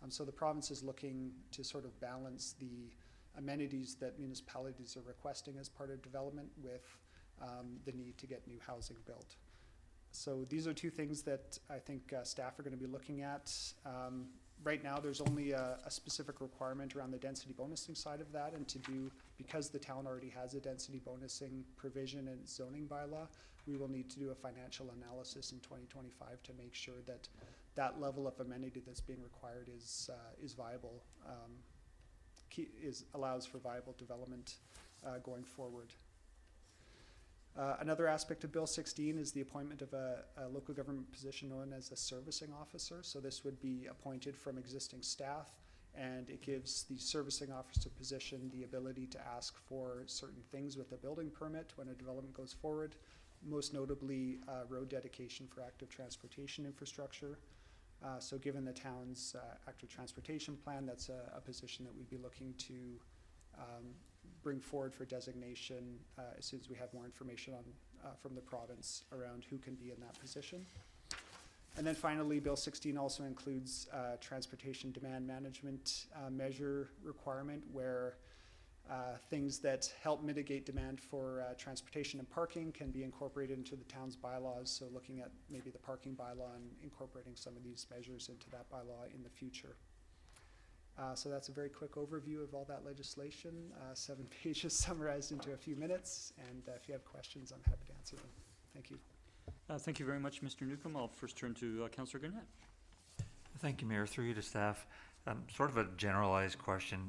So the province is looking to sort of balance the amenities that municipalities are requesting as part of development with the need to get new housing built. So these are two things that I think staff are going to be looking at. Right now, there's only a specific requirement around the density bonusing side of that, and because the town already has a density bonusing provision in its zoning bylaw, we will need to do a financial analysis in 2025 to make sure that that level of amenity that's being required is viable, allows for viable development going forward. Another aspect of Bill 16 is the appointment of a local government position known as a servicing officer. So this would be appointed from existing staff, and it gives the servicing officer position the ability to ask for certain things with a building permit when a development goes forward, most notably road dedication for active transportation infrastructure. So given the town's active transportation plan, that's a position that we'd be looking to bring forward for designation as soon as we have more information from the province around who can be in that position. And then finally, Bill 16 also includes transportation demand management measure requirement, where things that help mitigate demand for transportation and parking can be incorporated into the town's bylaws. So looking at maybe the parking bylaw and incorporating some of these measures into that bylaw in the future. So that's a very quick overview of all that legislation, 7 pages summarized into a few minutes. And if you have questions, I'm happy to answer them. Thank you. Thank you very much, Mr. Newcomb. I'll first turn to Councillor Gurnett. Thank you, Mayor. Through you to staff. Sort of a generalized question.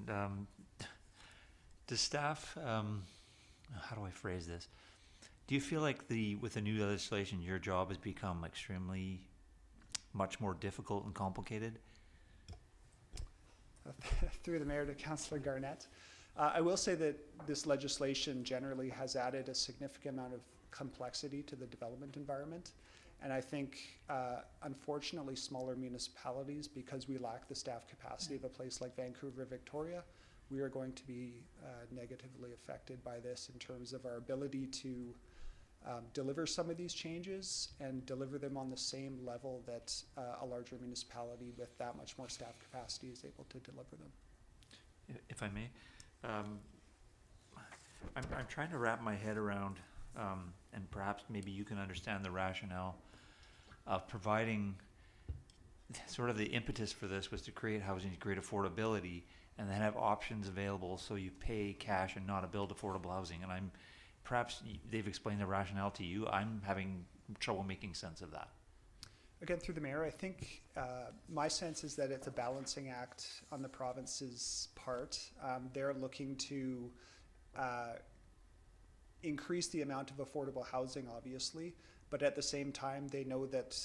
Does staff, how do I phrase this? Do you feel like with the new legislation, your job has become extremely much more difficult and complicated? Through the mayor to Councillor Garnett. I will say that this legislation generally has added a significant amount of complexity to the development environment. And I think, unfortunately, smaller municipalities, because we lack the staff capacity of a place like Vancouver, Victoria, we are going to be negatively affected by this in terms of our ability to deliver some of these changes and deliver them on the same level that a larger municipality with that much more staff capacity is able to deliver them. If I may, I'm trying to wrap my head around, and perhaps maybe you can understand the rationale of providing sort of the impetus for this was to create housing, to create affordability, and then have options available so you pay cash and not build affordable housing. And perhaps they've explained the rationale to you. I'm having trouble making sense of that. Again, through the mayor, I think my sense is that it's a balancing act on the province's part. They're looking to increase the amount of affordable housing, obviously, but at the same time, they know that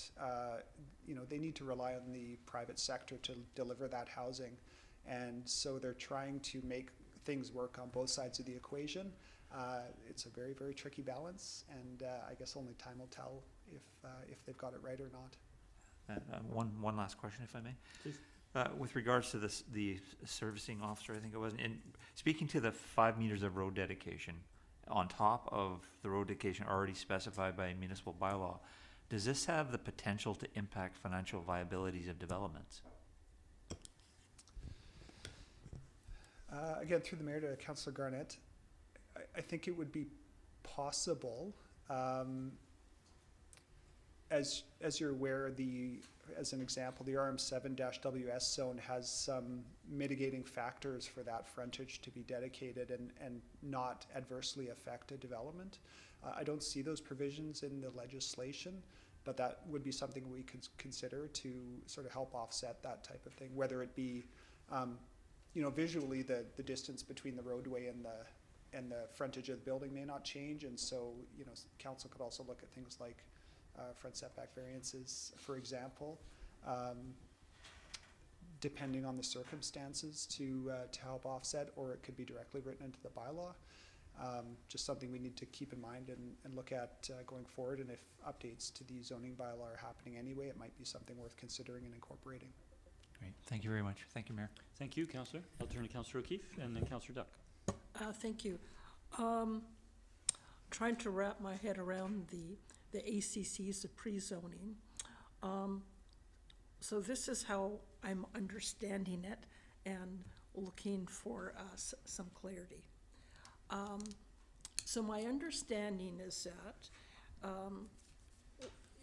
they need to rely on the private sector to deliver that housing. And so they're trying to make things work on both sides of the equation. It's a very, very tricky balance, and I guess only time will tell if they've got it right or not. One last question, if I may. Please. With regards to the servicing officer, I think it was, and speaking to the 5 meters of road dedication on top of the road dedication already specified by municipal bylaw, does this have the potential to impact financial viabilities of developments? Again, through the mayor to Councillor Garnett, I think it would be possible. As you're aware, as an example, the RM7-WS zone has some mitigating factors for that frontage to be dedicated and not adversely affect a development. I don't see those provisions in the legislation, but that would be something we could consider to sort of help offset that type of thing, whether it be, you know, visually the distance between the roadway and the frontage of the building may not change, and so, you know, council could also look at things like front setback variances, for example, depending on the circumstances to help offset, or it could be directly written into the bylaw. Just something we need to keep in mind and look at going forward, and if updates to the zoning bylaw are happening anyway, it might be something worth considering and incorporating. Great, thank you very much. Thank you, Mayor. Thank you, Councillor. I'll turn to Councillor O'Keefe and then Councillor Duck. Thank you. Trying to wrap my head around the ACCs, the pre-zoning. So this is how I'm understanding it and looking for some clarity. So my understanding is that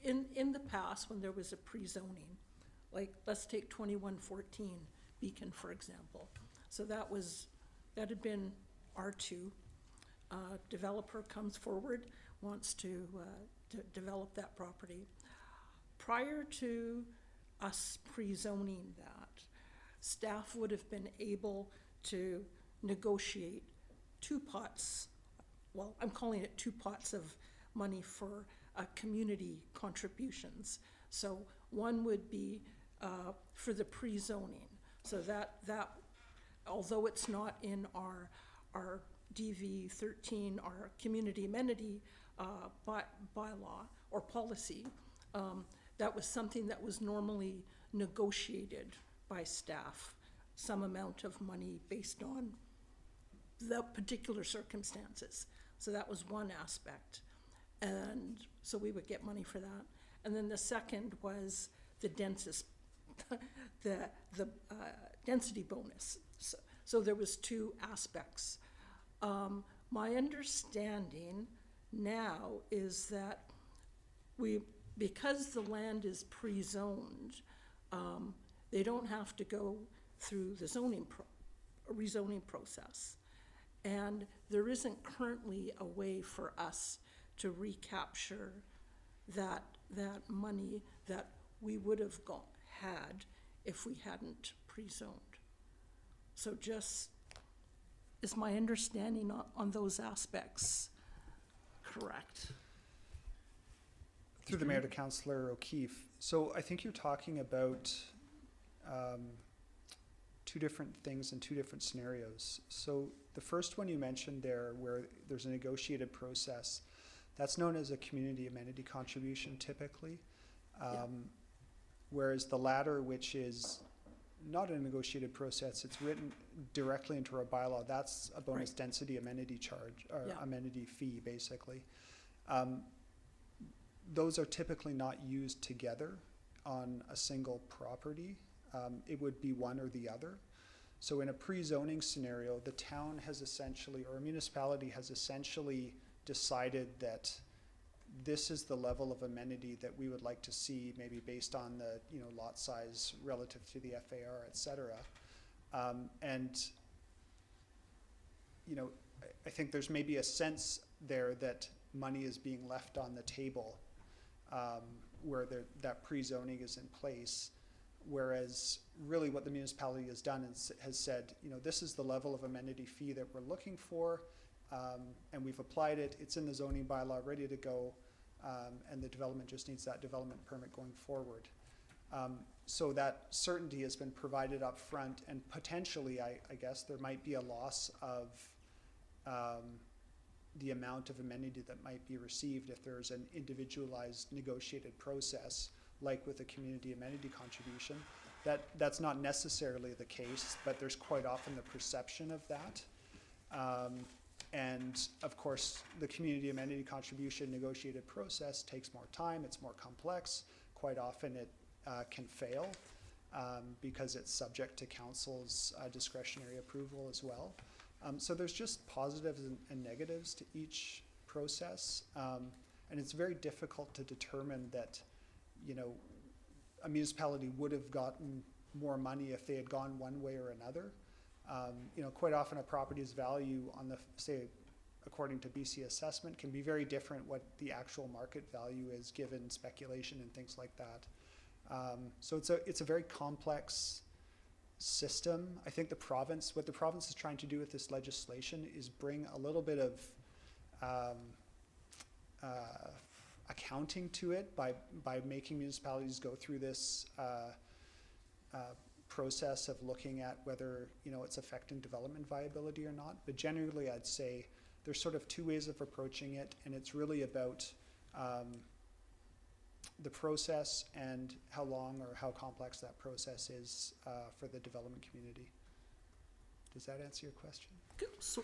in the past, when there was a pre-zoning, like let's take 2114 Beacon, for example. So that had been R2. Developer comes forward, wants to develop that property. Prior to us pre-zoning that, staff would have been able to negotiate two pots, well, I'm calling it two pots of money for community contributions. So one would be for the pre-zoning. So that although it's not in our DV 13, our community amenity bylaw or policy, that was something that was normally negotiated by staff, some amount of money based on the particular circumstances. So that was one aspect. And so we would get money for that. And then the second was the the density bonus. So there was two aspects. My understanding now is that because the land is pre-zoned, they don't have to go through the rezoning process. And there isn't currently a way for us to recapture that money that we would have had if we hadn't pre-zoned. So just, is my understanding on those aspects correct? Through the mayor to Councillor O'Keefe. So I think you're talking about two different things in two different scenarios. So the first one you mentioned there, where there's a negotiated process, that's known as a community amenity contribution typically. Whereas the latter, which is not a negotiated process, it's written directly into our bylaw, that's a bonus density amenity charge, or amenity fee basically. Those are typically not used together on a single property. It would be one or the other. So in a pre-zoning scenario, the town has essentially, or a municipality has essentially decided that this is the level of amenity that we would like to see, maybe based on the lot size relative to the FAR, et cetera. And I think there's maybe a sense there that money is being left on the table where that pre-zoning is in place, whereas really what the municipality has done is has said, this is the level of amenity fee that we're looking for, and we've applied it. It's in the zoning bylaw, ready to go, and the development just needs that development permit going forward. So that certainty has been provided up front, and potentially, I guess, there might be a loss of the amount of amenity that might be received if there's an individualized negotiated process, like with a community amenity contribution. That's not necessarily the case, but there's quite often the perception of that. And of course, the community amenity contribution negotiated process takes more time, it's more complex. Quite often it can fail because it's subject to council's discretionary approval as well. So there's just positives and negatives to each process. And it's very difficult to determine that, a municipality would have gotten more money if they had gone one way or another. Quite often a property's value on the, say, according to BC assessment, can be very different what the actual market value is given speculation and things like that. So it's a very complex system. I think what the province is trying to do with this legislation is bring a little bit of accounting to it by making municipalities go through this process of looking at whether, you know, it's affecting development viability or not. But generally, I'd say there's sort of two ways of approaching it, and it's really about the process and how long or how complex that process is for the development community. Does that answer your question? So,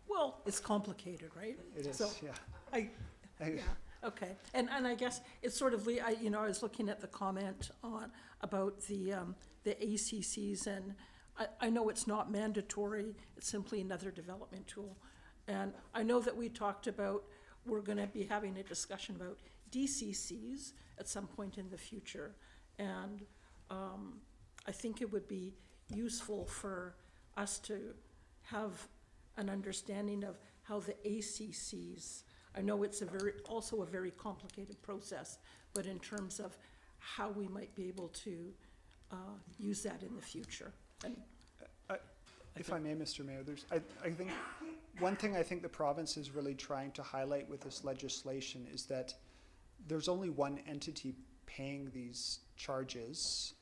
well, it's complicated, right? It is, So, yeah. Yeah, okay. And I guess it's sort of, I was looking at the comment about the ACCs, and I know it's not mandatory, it's simply another development tool. And I know that we talked about, we're gonna be having a discussion about DCCs at some point in the future. And I think it would be useful for us to have an understanding of how the ACCs, I know it's also a very complicated process, but in terms of how we might be able to use that in the future. And if I may, Mr. Mayor, I think one thing I think the province is really trying to highlight with this legislation is that there's only one entity paying these charges.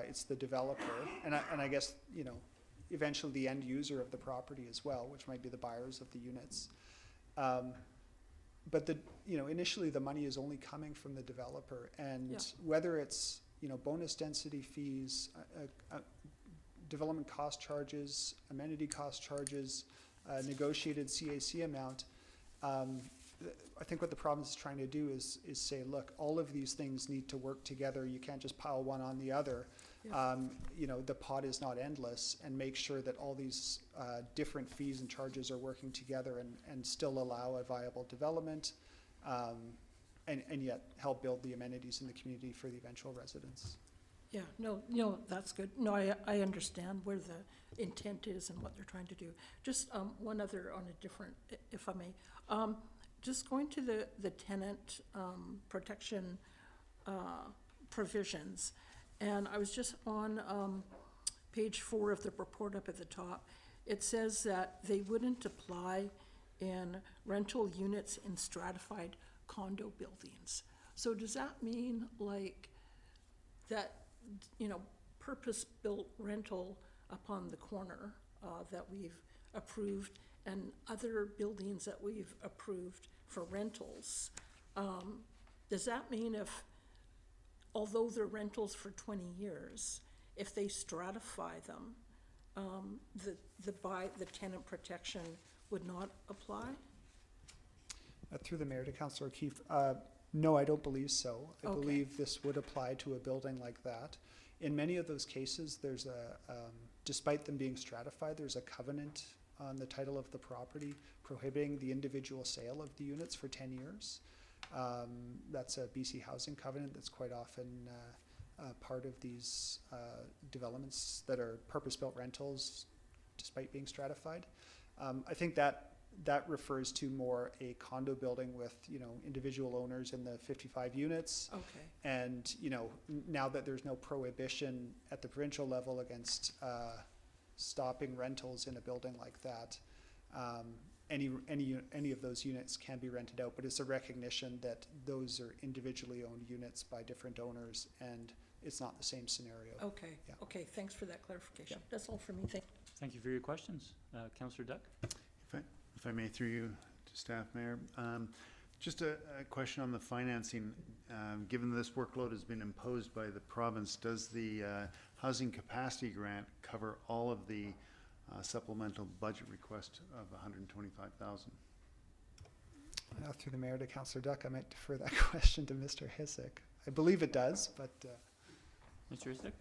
It's the developer, and I guess, you know, eventually the end user of the property as well, which might be the buyers of the units. But initially the money is only coming from the developer, and whether it's, you know, bonus density fees, development cost charges, amenity cost charges, negotiated CAC amount, I think what the province is trying to do is say, look, all of these things need to work together. You can't just pile one on the other. You know, the pot is not endless, and make sure that all these different fees and charges are working together and still allow a viable development, and yet help build the amenities in the community for the eventual residents. yeah, no, that's good. No, I understand where the intent is and what they're trying to do. Just one other on a different, if I may. Just going to the tenant protection provisions. And I was just on page 4 of the report up at the top. It says that they wouldn't apply in rental units in stratified condo buildings. So does that mean like that, you know, purpose-built rental up on the corner that we've approved, and other buildings that we've approved for rentals, does that mean if, although they're rentals for 20 years, if they stratify them, the tenant protection would not apply? Through the mayor to Councillor O'Keefe, no, I don't believe so. I Okay. believe this would apply to a building like that. In many of those cases, there's despite them being stratified, there's a covenant on the title of the property prohibiting the individual sale of the units for 10 years. That's a BC housing covenant that's quite often part of these developments that are purpose-built rentals despite being stratified. I think that refers to more a condo building with, you know, individual owners in the 55 units. Okay. And, you know, now that there's no prohibition at the provincial level against stopping rentals in a building like that, any of those units can be rented out, but it's a recognition that those are individually owned units by different owners, and it's not the same scenario. Okay, Yeah. okay, thanks for that clarification. Yeah. That's all for me, thank you. Thank you for your questions. Councillor Duck? If I may, through you to staff, Mayor, just a question on the financing. Given this workload has been imposed by the province, does the housing capacity grant cover all of the supplemental budget request of $125,000? Through the mayor to Councillor Duck, I might defer that question to Mr. Hisik. I believe it does, but Mr. Hisik?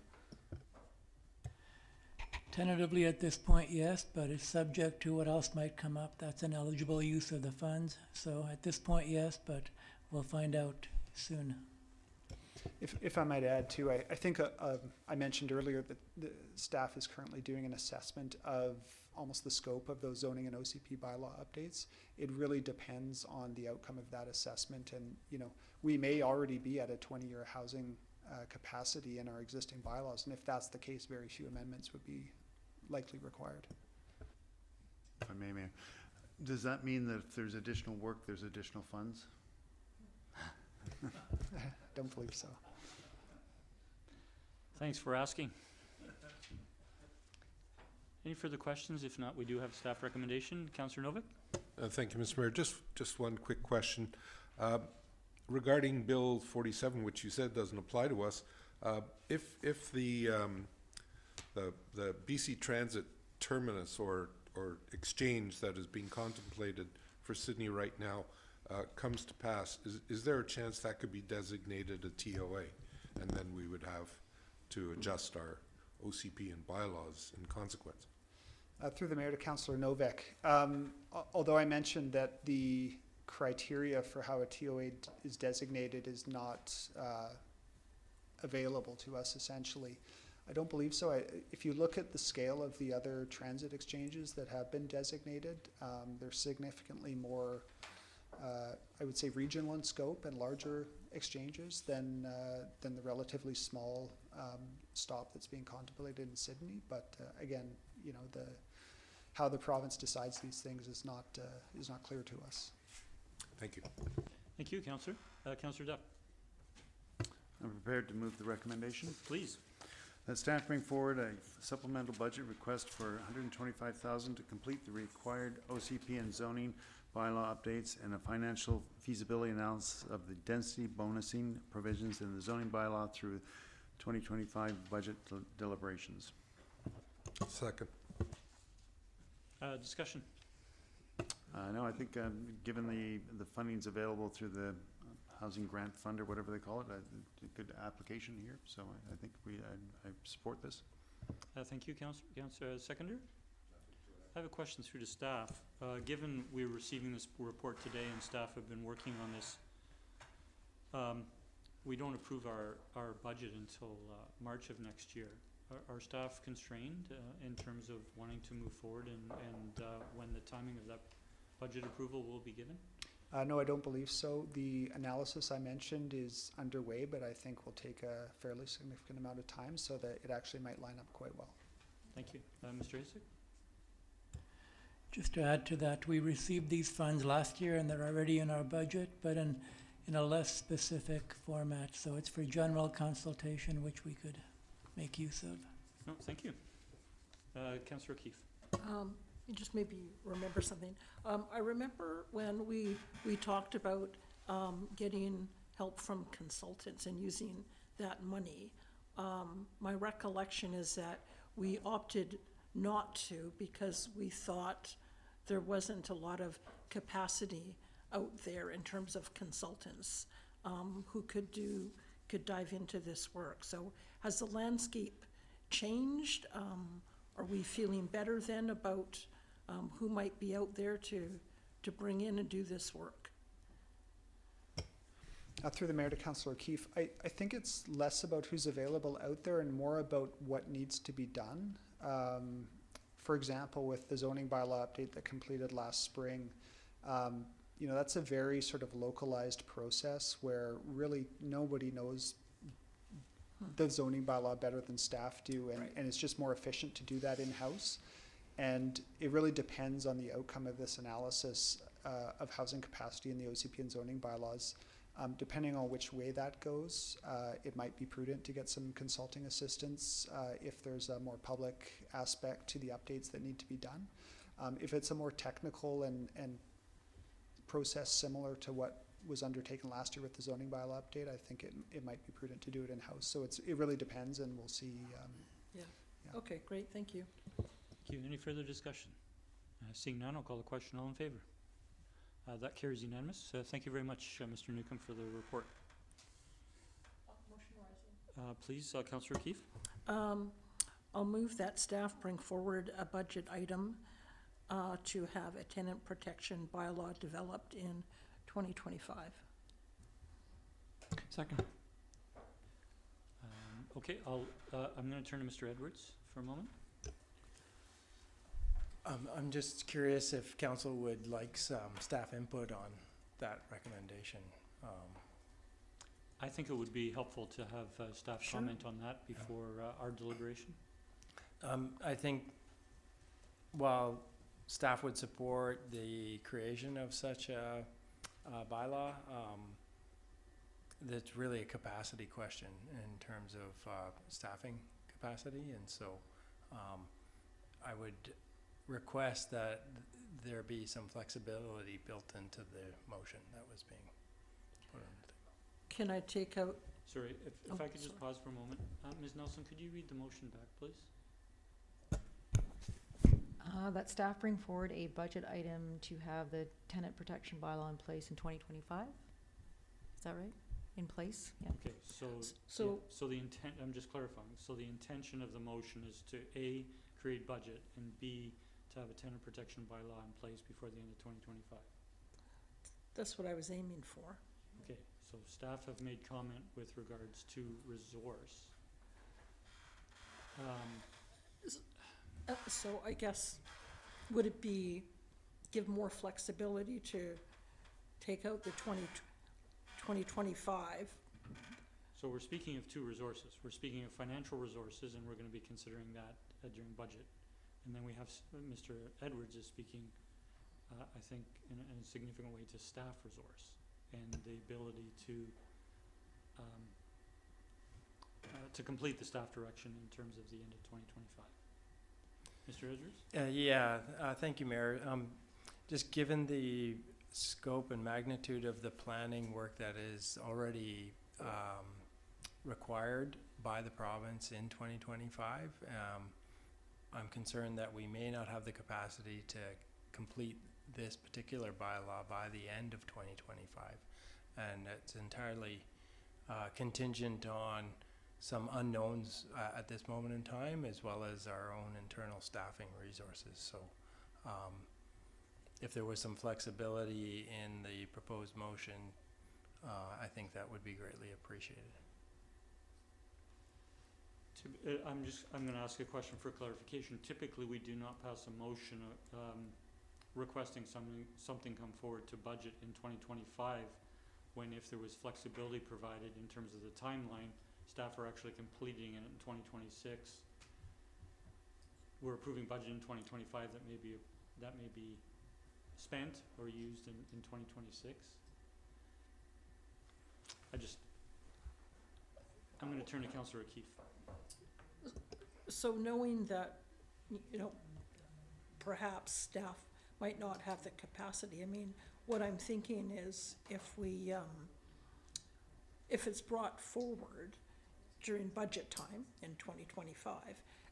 Tentatively at this point, yes, but it's subject to what else might come up. That's an eligible use of the funds. So at this point, yes, but we'll find out soon. if I might add too, I think I mentioned earlier that the staff is currently doing an assessment of almost the scope of those zoning and OCP bylaw updates. It really depends on the outcome of that assessment, and we may already be at a 20-year housing capacity in our existing bylaws, and if that's the case, very few amendments would be likely required. If I may, Mayor, does that mean that if there's additional work, there's additional funds? Don't believe so. Thanks for asking. Any further questions? If not, we do have staff recommendation. Councillor Novick? Thank you, Mr. Mayor. Just one quick question. Regarding Bill 47, which you said doesn't apply to us, if the BC Transit terminus or exchange that is being contemplated for Sydney right now comes to pass, is there a chance that could be designated a TOA, and then we would have to adjust our OCP and bylaws in consequence? Through the Mayor to Councillor Novak, although I mentioned that the criteria for how a TOA is designated is not available to us, essentially, I don't believe so. If you look at the scale of the other transit exchanges that have been designated, they're significantly more, I would say, regional in scope and larger exchanges than the relatively small stop that's being contemplated in Sydney. But again, how the province decides these things is not clear to us. Thank you. Thank you, Councillor. Councillor Duff. I'm prepared to move the recommendation. Please. That staff bring forward a supplemental budget request for $125,000 to complete the required OCP and zoning bylaw updates and a financial feasibility analysis of the density bonusing provisions in the zoning bylaw through 2025 budget deliberations. Second. Discussion. No, I think given the fundings available through the housing grant fund or whatever they call it, a good application here. So I think I support this. Thank you, Councillor. Seconder? I have a question through to staff. Given we're receiving this report today and staff have been working on this, we don't approve our budget until March of next year. Are staff constrained in terms of wanting to move forward and when the timing of that budget approval will be given? No, I don't believe so. The analysis I mentioned is underway, but I think will take a fairly significant amount of time, so that it actually might line up quite well. Thank you. Mr. Hasek? Just to add to that, we received these funds last year and they're already in our budget, but in a less specific format. So it's for general consultation, which we could make use of. No, thank you. Councillor O'Keefe. You just maybe remember something. I remember when we talked about getting help from consultants and using that money. My recollection is that we opted not to because we thought there wasn't a lot of capacity out there in terms of consultants who could dive into this work. So has the landscape changed? Are we feeling better then about who might be out there to bring in and do this work? Through the Mayor to Councillor O'Keefe, I think it's less about who's available out there and more about what needs to be done. For example, with the zoning bylaw update that completed last spring, that's a very sort of localized process where really nobody knows the zoning bylaw better than staff do, and it's just more efficient to do that in-house. And it really depends on the outcome of this analysis of housing capacity in the OCP and zoning bylaws. Depending on which way that goes, it might be prudent to get some consulting assistance if there's a more public aspect to the updates that need to be done. If it's a more technical and process similar to what was undertaken last year with the zoning bylaw update, I think it might be prudent to do it in-house. So it really depends, and we'll see. Yeah. Okay, great. Thank you. Thank you. Any further discussion? Seeing none, I'll call the question. All in favor? That carries unanimous. Thank you very much, Mr. Newcomb, for the report. Please, Councillor O'Keefe. I'll move that staff bring forward a budget item to have a tenant protection bylaw developed in 2025. Second. Okay, I'm going to turn to Mr. Edwards for a moment. I'm just curious if council would like some staff input on that recommendation. I think it would be helpful to have staff Sure. comment on that before our deliberation. I think while staff would support the creation of such a bylaw, that's really a capacity question in terms of staffing capacity, and so I would request that there be some flexibility built into the motion that was being put on the table. Can I take out, Sorry, if Oh, I could just sorry. pause for a moment. Ms. Nelson, could you read the motion back, please? That staff bring forward a budget item to have the tenant protection bylaw in place in 2025? Is that right? In place? Yeah. Okay, so, so- yeah, so the intent, I'm just clarifying, so the intention of the motion is to A, create budget, and B, to have a tenant protection bylaw in place before the end of 2025. that's what I was aiming for. Okay, so staff have made comment with regards to resource. So I guess, would it be, give more flexibility to take out the 2025? So we're speaking of two resources. We're speaking of financial resources, and we're gonna be considering that during budget. And then we have, Mr. Edwards is speaking, I think, in a significant way to staff resource and the ability to complete the staff direction in terms of the end of 2025. Mr. Edwards? Thank you, Mayor. Just given the scope and magnitude of the planning work that is already required by the province in 2025, I'm concerned that we may not have the capacity to complete this particular bylaw by the end of 2025. And it's entirely contingent on some unknowns at this moment in time, as well as our own internal staffing resources. So if there was some flexibility in the proposed motion, I think that would be greatly appreciated. I'm gonna ask a question for clarification. Typically, we do not pass a motion requesting something come forward to budget in 2025, when if there was flexibility provided in terms of the timeline, staff are actually completing it in 2026. We're approving budget in 2025 that may be spent or used in 2026. I'm gonna turn to Councillor O'Keefe. So knowing that, perhaps staff might not have the capacity, I mean, what I'm thinking is if it's brought forward during budget time in 2025,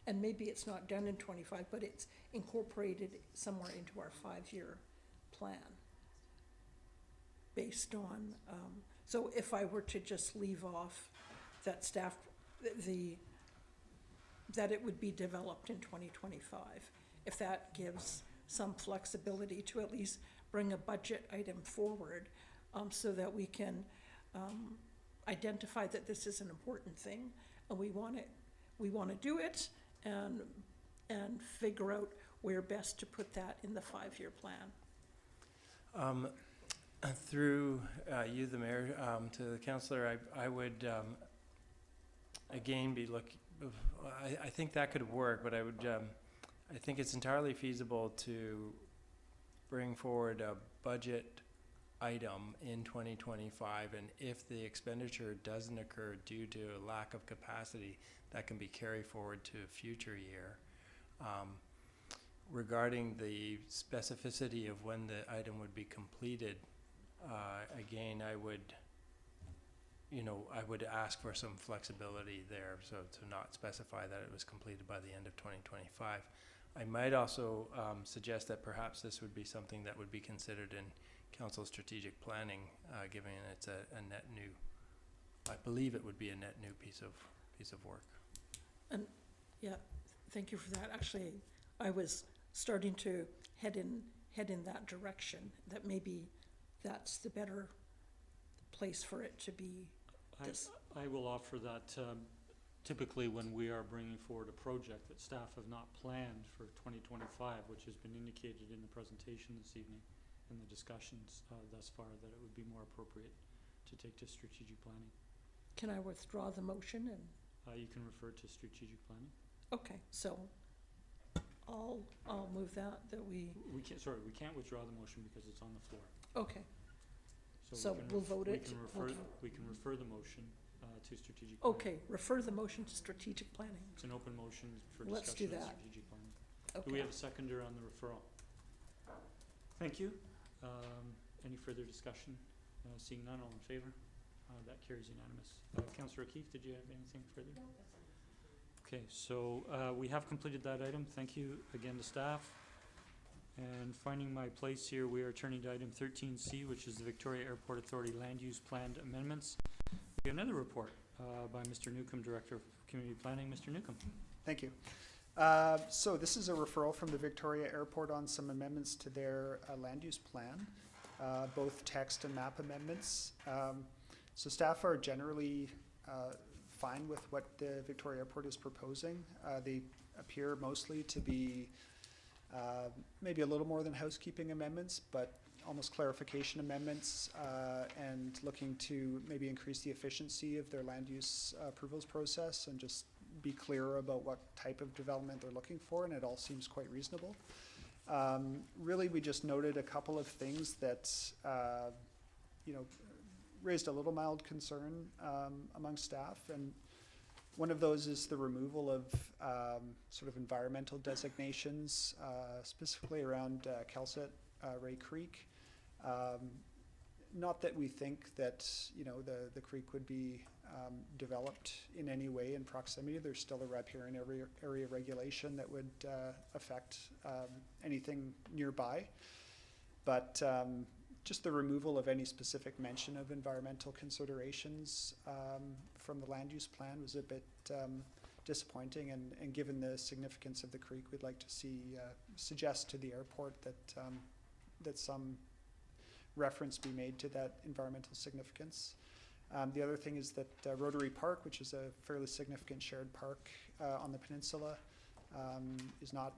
and maybe it's not done in 25, but it's incorporated somewhere into our 5-year plan based on, so if I were to just leave off that staff, that it would be developed in 2025, if that gives some flexibility to at least bring a budget item forward, so that we can identify that this is an important thing and we want to do it, and figure out where best to put that in the 5-year plan. Through you, the mayor, to the councillor, I would again be looking. I think that could work, but I think it's entirely feasible to bring forward a budget item in 2025, and if the expenditure doesn't occur due to a lack of capacity, that can be carried forward to a future year. Regarding the specificity of when the item would be completed, again, I would ask for some flexibility there, so to not specify that it was completed by the end of 2025. I might also suggest that perhaps this would be something that would be considered in council strategic planning, given it's a net new, I believe it would be a net new piece of work. And yeah, thank you for that. Actually, I was starting to head in that direction, that maybe that's the better place for it to be. I will offer that typically when we are bringing forward a project that staff have not planned for 2025, which has been indicated in the presentation this evening and the discussions thus far, that it would be more appropriate to take to strategic planning. Can I withdraw the motion and, You can refer to strategic planning. okay, so I'll move that we, We can't withdraw the motion because it's on the floor. okay, we So can we'll vote it. We can refer the motion to strategic planning. okay, refer the motion to strategic planning. It's an open motion for Let's do discussion of that. strategic planning. Okay. Do we have a seconder on the referral? Thank you. Any further discussion? Seeing none, all in favor? That carries unanimous. Councillor O'Keefe, did you have anything further? No, that's all. Okay, so we have completed that item. Thank you again to staff. And finding my place here, we are turning to item 13C, which is the Victoria Airport Authority Land Use Plan Amendments. We have another report by Mr. Newcomb, Director of Community Planning. Mr. Newcomb. Thank you. So this is a referral from the Victoria Airport on some amendments to their land use plan, both text and map amendments. So staff are generally fine with what the Victoria Airport is proposing. They appear mostly to be maybe a little more than housekeeping amendments, but almost clarification amendments, and looking to maybe increase the efficiency of their land use approvals process and just be clearer about what type of development they're looking for, and it all seems quite reasonable. Really, we just noted a couple of things that, raised a little mild concern among staff, and one of those is the removal of sort of environmental designations, specifically around Kelset, Ray Creek. Not that we think that, the creek would be developed in any way in proximity. There's still a riparian area regulation that would affect anything nearby. But just the removal of any specific mention of environmental considerations from the land use plan was a bit disappointing, and given the significance of the creek, we'd like to suggest to the airport that some reference be made to that environmental significance. The other thing is that Rotary Park, which is a fairly significant shared park on the peninsula, is not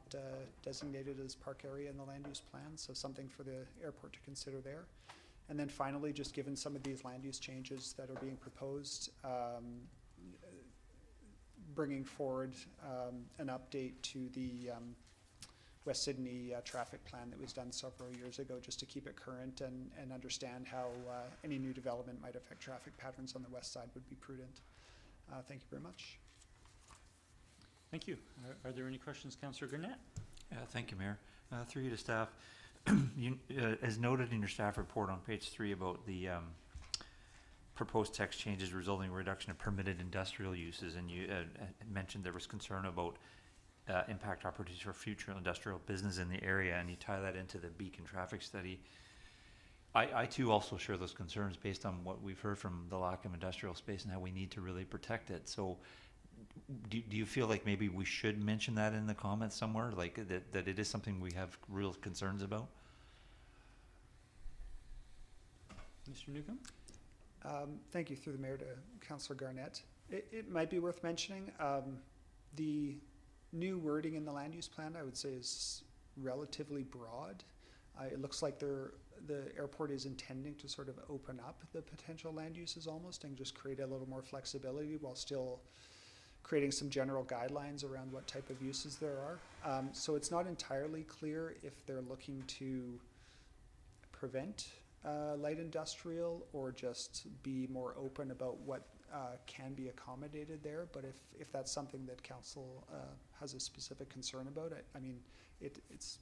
designated as park area in the land use plan, so something for the airport to consider there. And then finally, just given some of these land use changes that are being proposed, bringing forward an update to the West Sydney traffic plan that was done several years ago, just to keep it current and understand how any new development might affect traffic patterns on the west side would be prudent. Thank you very much. Thank you. Are there any questions, Councillor Gurnett? Thank you, Mayor. Through you to staff, as noted in your staff report on page 3 about the proposed text changes resulting in reduction of permitted industrial uses, and you mentioned there was concern about impact opportunities for future industrial business in the area, and you tie that into the Beacon traffic study. I too also share those concerns based on what we've heard from the lack of industrial space and how we need to really protect it. So do you feel like maybe we should mention that in the comments somewhere, like that it is something we have real concerns about? Mr. Newcomb? Thank you, through the mayor, to Councillor Garnett. It might be worth mentioning. The new wording in the land use plan, I would say, is relatively broad. It looks like the airport is intending to sort of open up the potential land uses almost and just create a little more flexibility while still creating some general guidelines around what type of uses there are. So it's not entirely clear if they're looking to prevent light industrial or just be more open about what can be accommodated there. But if that's something that council has a specific concern about, I mean, it's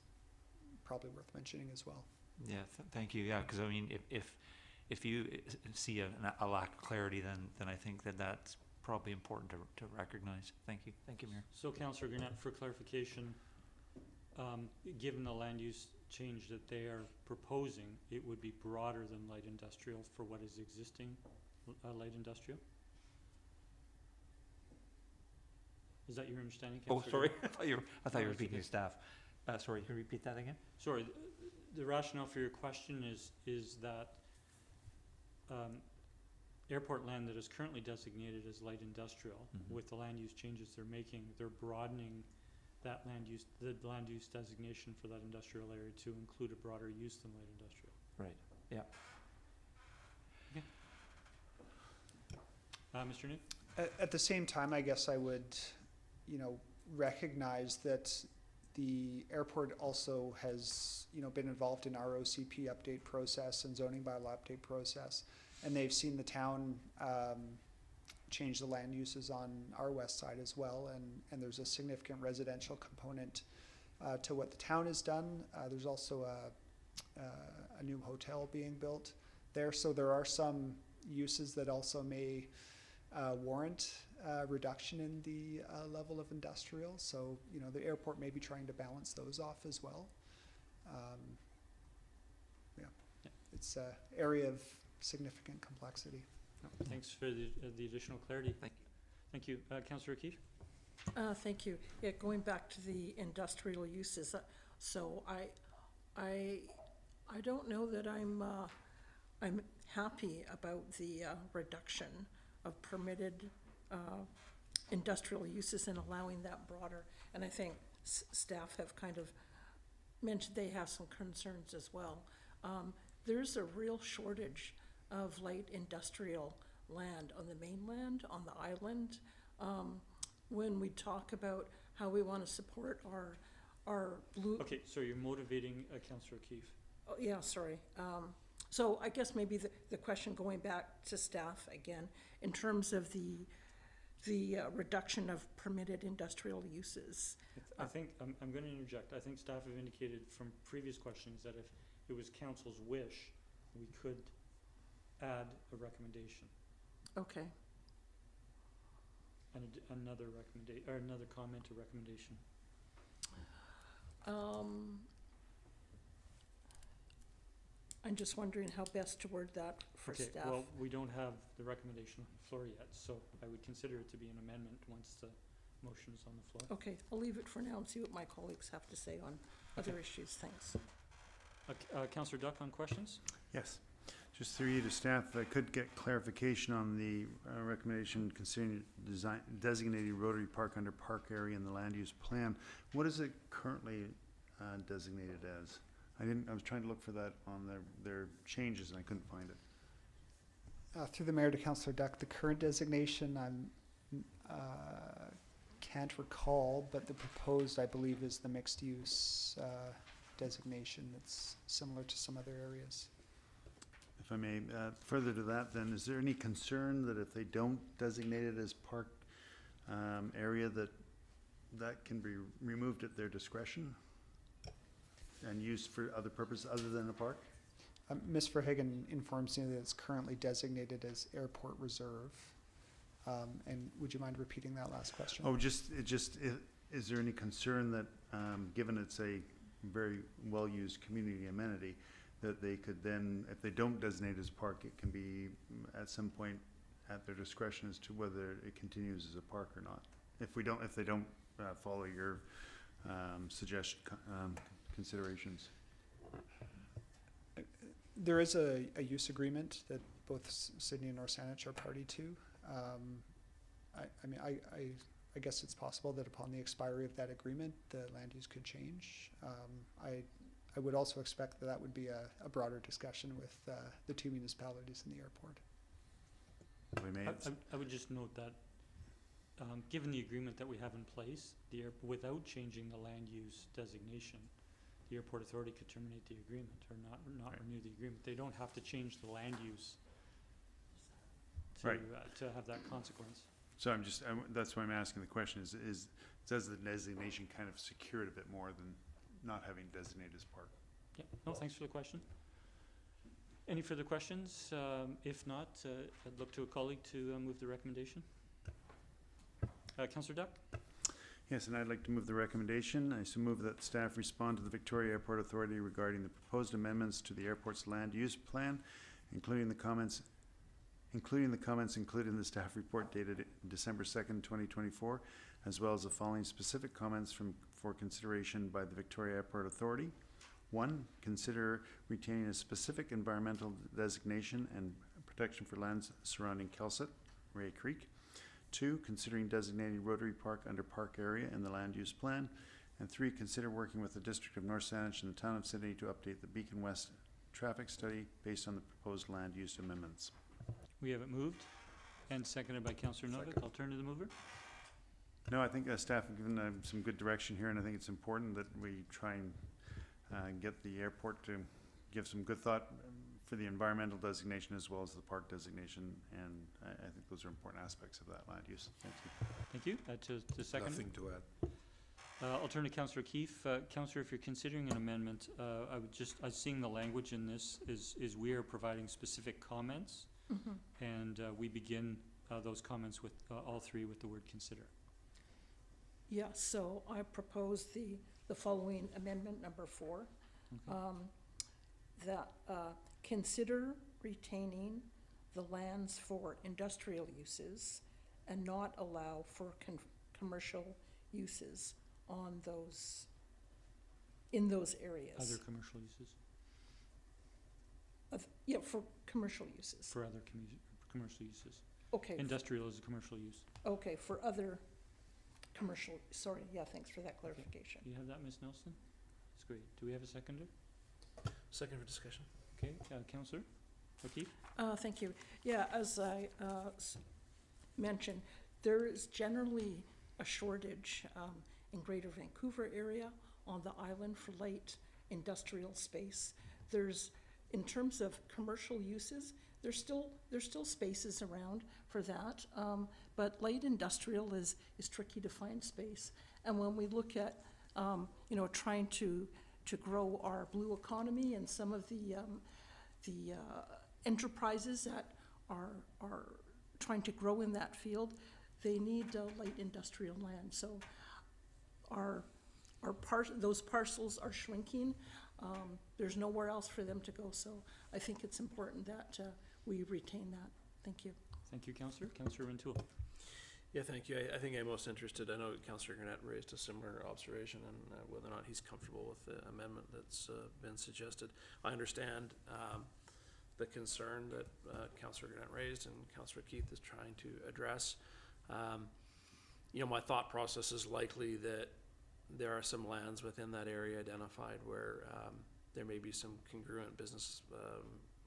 probably worth mentioning as well. Yeah, thank you. Yeah, because I mean, if you see a lack of clarity, then I think that's probably important to recognize. Thank you, Mayor. So, Councillor Gurnett, for clarification, given the land use change that they are proposing, it would be broader than light industrial for what is existing light industrial? Is that your understanding, Councillor? Oh, sorry. I thought you were speaking to staff. Sorry, can you repeat that again? Sorry, the rationale for your question is that airport land that is currently designated as light industrial, Mhm. with the land use changes they're making, they're broadening that land use, the land use designation for that industrial area to include a broader use than light industrial. Right, yeah. Mr. New? At the same time, I guess I would, recognize that the airport also has, been involved in our OCP update process and zoning bylaw update process. And they've seen the town change the land uses on our west side as well. And there's a significant residential component to what the town has done. There's also a new hotel being built there. So there are some uses that also may warrant reduction in the level of industrial. So, the airport may be trying to balance those off as well. It's an area of significant complexity. Thanks for the additional clarity. Thank you. Councillor O'Keefe? Thank you. Yeah, going back to the industrial uses, so I don't know that I'm happy about the reduction of permitted industrial uses and allowing that broader. And I think staff have kind of mentioned they have some concerns as well. There's a real shortage of light industrial land on the mainland, on the island. When we talk about how we want to support our blue. Okay, so you're motivating Councillor O'Keefe. Oh, yeah, sorry. So I guess maybe the question going back to staff again, in terms of the reduction of permitted industrial uses. I think, I'm going to interject, I think staff have indicated from previous questions that if it was council's wish, we could add a recommendation. Okay. And another recommendation, or another comment or recommendation. I'm just wondering how best to word that for Okay, staff. well, we don't have the recommendation on the floor yet, so I would consider it to be an amendment once the motion is on the floor. Okay, I'll leave it for now and see what my colleagues have to say on other Okay. issues. Thanks. Councillor Duck on questions? Yes. Just through you to staff, I could get clarification on the recommendation concerning designated Rotary Park under park area in the land use plan. What is it currently designated as? I was trying to look for that on their changes and I couldn't find it. Through the mayor to Councillor Duck, the current designation can't recall, but the proposed, I believe, is the mixed use designation that's similar to some other areas. If I may, further to that then, is there any concern that if they don't designate it as park area that can be removed at their discretion and used for other purposes other than a park? Ms. Verhagen informs me that it's currently designated as airport reserve. And would you mind repeating that last question? Oh, is there any concern that, given it's a very well-used community amenity, that they could then, if they don't designate as park, it can be at some point at their discretion as to whether it continues as a park or not? If they don't follow your suggested considerations. There is a use agreement that both Sydney and North Saanich are party to. I guess it's possible that upon the expiry of that agreement, the land use could change. I would also expect that would be a broader discussion with the two municipalities in the airport. I would just note that, given the agreement that we have in place, without changing the land use designation, the airport authority could terminate the agreement or not renew the agreement. They don't have to change the land use to have that consequence. So that's why I'm asking the question is does the designation kind of secure it a bit more than not having designated as park? Yeah, no, thanks for the question. Any further questions? If not, I'd look to a colleague to move the recommendation. Councillor Duck? Yes, and I'd like to move the recommendation. I so move that staff respond to the Victoria Airport Authority regarding the proposed amendments to the airport's land use plan, including the comments included in the staff report dated December 2nd, 2024, as well as the following specific comments for consideration by the Victoria Airport Authority. 1, consider retaining a specific environmental designation and protection for lands surrounding Kelset, Ray Creek. 2, considering designating Rotary Park under park area in the land use plan. And 3, consider working with the District of North Saanich and the Town of Sydney to update the Beacon West traffic study based on the proposed land use amendments. We have it moved and seconded by Councillor Novak. I'll turn to the mover. No, I think staff have given some good direction here, and I think it's important that we try and get the airport to give some good thought for the environmental designation as well as the park designation, and I think those are important aspects of that land use. Thank you. Thank you. To second. Nothing to add. I'll turn to Councillor Keefe. Councillor, if you're considering an amendment, I'm seeing the language in this is we are providing specific comments, and we begin those comments with all three with the word consider. Yeah, so I propose the following amendment, number 4. That consider retaining the lands for industrial uses and not allow for commercial uses on those, in those areas. Other commercial uses? Yeah, for commercial uses. For other commercial uses. Okay. Industrial is a commercial use. Okay, for other commercial, sorry, yeah, thanks for that clarification. Do you have that, Ms. Nelson? That's great. Do we have a seconder? Second for discussion. Okay, Councillor O'Keefe? Thank you. Yeah, as I mentioned, there is generally a shortage in Greater Vancouver area on the island for light industrial space. There's, in terms of commercial uses, there's still spaces around for that, but light industrial is tricky to find space. And when we look at trying to grow our blue economy and some of the enterprises that are trying to grow in that field, they need light industrial land. So those parcels are shrinking. There's nowhere else for them to go. So I think it's important that we retain that. Thank you. Thank you, Councillor. Councillor Rintoul. Yeah, thank you. I think I'm most interested, I know Councillor Gurnett raised a similar observation and whether or not he's comfortable with the amendment that's been suggested. I understand the concern that Councillor Gurnett raised and Councillor Keith is trying to address. My thought process is likely that there are some lands within that area identified where there may be some congruent business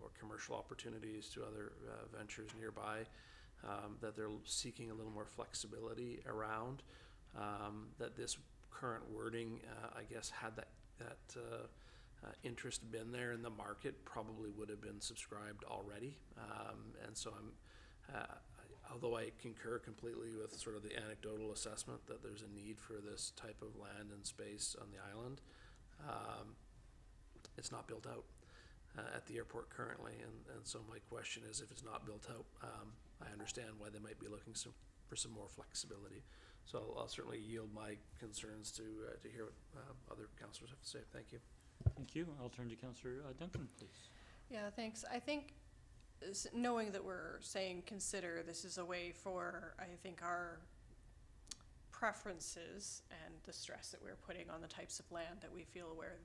or commercial opportunities to other ventures nearby. That they're seeking a little more flexibility around, that this current wording, I guess, had that interest been there in the market, probably would have been subscribed already. And so although I concur completely with sort of the anecdotal assessment that there's a need for this type of land and space on the island, it's not built out at the airport currently. And so my question is, if it's not built out, I understand why they might be looking for some more flexibility. So I'll certainly yield my concerns to hear what other councillors have to say. Thank you. Thank you. I'll turn to Councillor Duncan, please. Yeah, thanks. I think knowing that we're saying consider, this is a way for, I think, our preferences and the stress that we're putting on the types of land that we feel where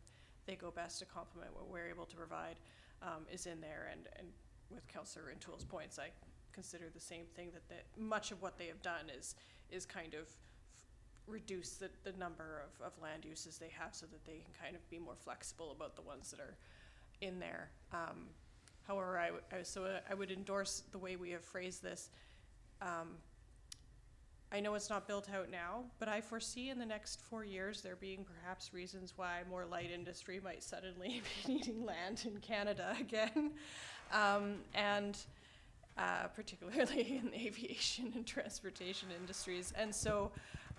they go best to complement what we're able to provide is in there. And with Councillor Rintoul's points, I consider the same thing, that much of what they have done is kind of reduce the number of land uses they have so that they can kind of be more flexible about the ones that are in there. However, I would endorse the way we have phrased this. I know it's not built out now, but I foresee in the next 4 years there being perhaps reasons why more light industry might suddenly be needing land in Canada again. And particularly in the aviation and transportation industries. And so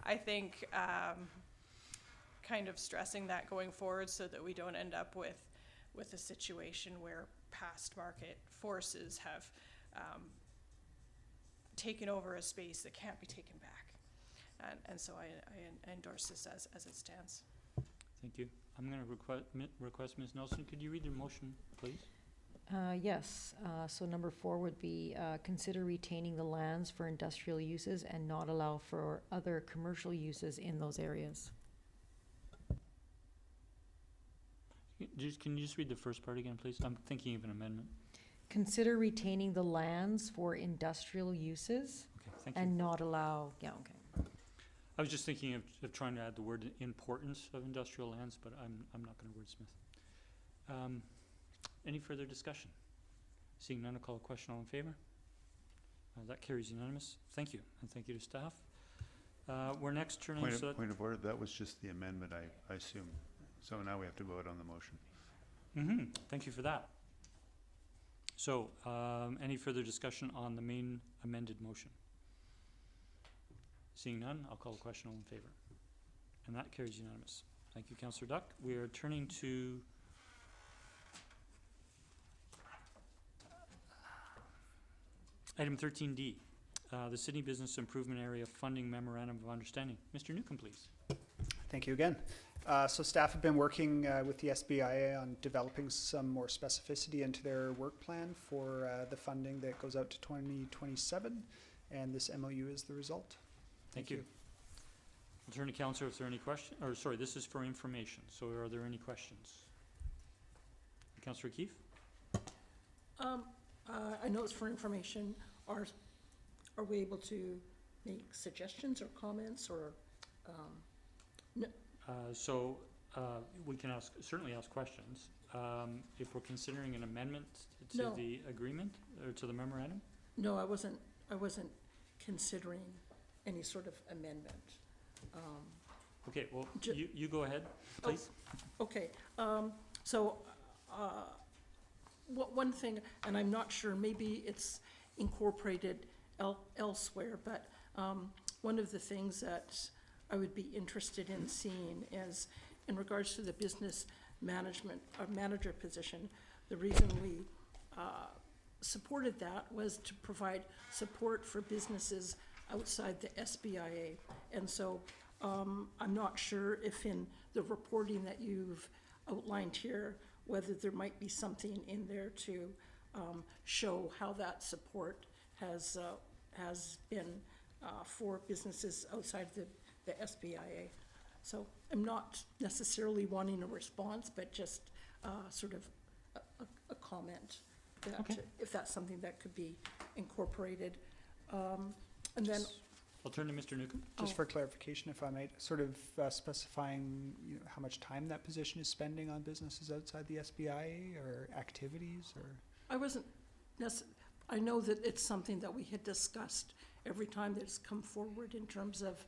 I think kind of stressing that going forward so that we don't end up with a situation where past market forces have taken over a space that can't be taken back. And so I endorse this as it stands. Thank you. I'm going to request Ms. Nelson, could you read the motion, please? Yes, so number 4 would be consider retaining the lands for industrial uses and not allow for other commercial uses in those areas. Can you just read the first part again, please? I'm thinking of an amendment. consider retaining the lands for industrial uses Okay, thank you. and not allow, yeah, okay. I was just thinking of trying to add the word importance of industrial lands, but I'm not gonna wordsmith. Any further discussion? Seeing none, I'll call a question. All in favor? That carries unanimous. Thank you, and thank you to staff. We're next turning, Point of order, that was just the amendment, I assume. So now we have to vote on the motion. Thank you for that. So, any further discussion on the main amended motion? Seeing none, I'll call a question. All in favor? And that carries unanimous. Thank you, Councillor Duck. We are turning to item 13D, the Sydney Business Improvement Area Funding Memorandum of Understanding. Mr. Newcomb, please. Thank you again. So staff have been working with the SBIA on developing some more specificity into their work plan for the funding that goes out to 2027, and this MOU is the result. Thank you. I'll turn to Councillor if there are any questions, or sorry, this is for information, so are there any questions? Councillor Keefe? I know it's for information. Are we able to make suggestions or comments or, We can certainly ask questions. If we're considering an amendment to No. the agreement, or to the memorandum? No, I wasn't considering any sort of amendment. Okay, well, Ju- you go ahead, please. Okay, one thing, and I'm not sure, maybe it's incorporated elsewhere, but one of the things that I would be interested in seeing is, in regards to the business management, or manager position, the reason we supported that was to provide support for businesses outside the SBIA. And so I'm not sure if in the reporting that you've outlined here, whether there might be something in there to show how that support has been for businesses outside the SBIA. So I'm not necessarily wanting a response, but just sort of a comment that Okay. if that's something that could be incorporated. And then I'll turn to Mr. Newcomb. Just for clarification, if I might, sort of specifying how much time that position is spending on businesses outside the SBIA or activities, or? I wasn't I know that it's something that we had discussed every time that it's come forward in terms of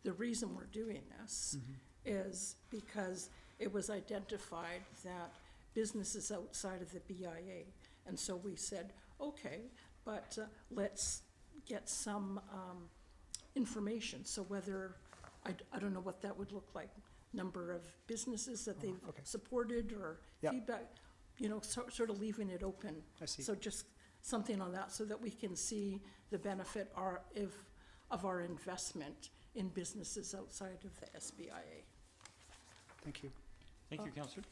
the reason we're doing this is because it was identified that businesses outside of the BIA. And so we said, okay, but let's get some information. So whether, I don't know what that would look like, number of businesses that they've supported or Yep. feedback, sort of leaving it open. I see. So just something on that so that we can see the benefit of our investment in businesses outside of the SBIA. Thank you. Thank you, Councillor.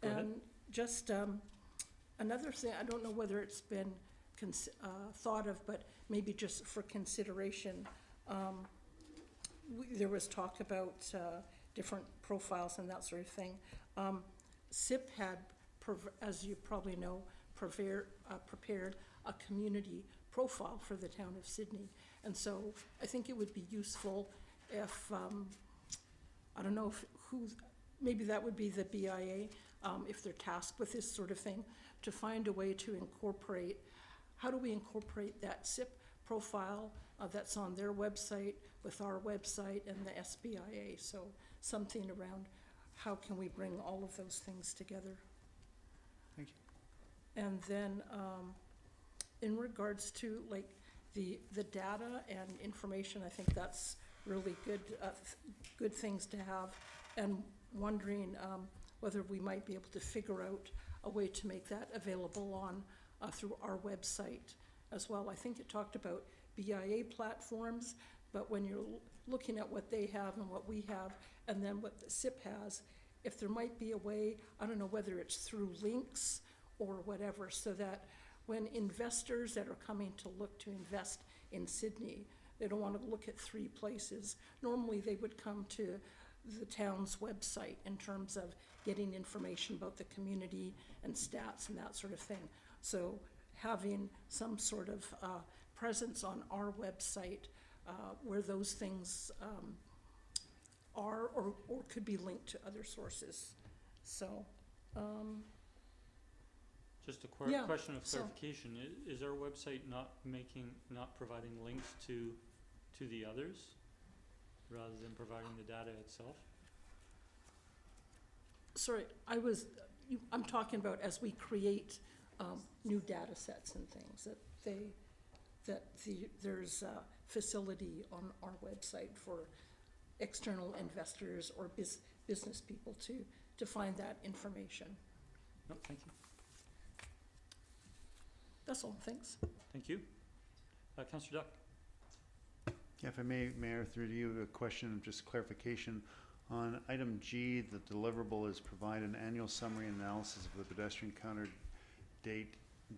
Go ahead. And just another thing, I don't know whether it's been thought of, but maybe just for consideration, there was talk about different profiles and that sort of thing. SIP had, as you probably know, prepared a community profile for the town of Sydney. And so I think it would be useful if, I don't know maybe that would be the BIA, if they're tasked with this sort of thing, to find a way to incorporate, how do we incorporate that SIP profile that's on their website with our website and the SBIA? So something around how can we bring all of those things together? Thank you. And then in regards to like the data and information, I think that's really good things to have. And wondering whether we might be able to figure out a way to make that available on through our website as well. I think it talked about BIA platforms, but when you're looking at what they have and what we have, and then what the SIP has, if there might be a way, I don't know whether it's through links or whatever, so that when investors that are coming to look to invest in Sydney, they don't want to look at 3 places. Normally they would come to the town's website in terms of getting information about the community and stats and that sort of thing. So having some sort of presence on our website where those things are or could be linked to other sources. So, Just a Yeah, question of so- clarification. Is our website not providing links to the others rather than providing the data itself? sorry, I'm talking about as we create new data sets and things, there's a facility on our website for external investors or business people to find that information. No, thank you. That's all, thanks. Thank you. Councillor Duck. Yeah, if I may, Mayor, through to you, a question of just clarification. On item G, the deliverable is provide an annual summary and analysis of the pedestrian counter data,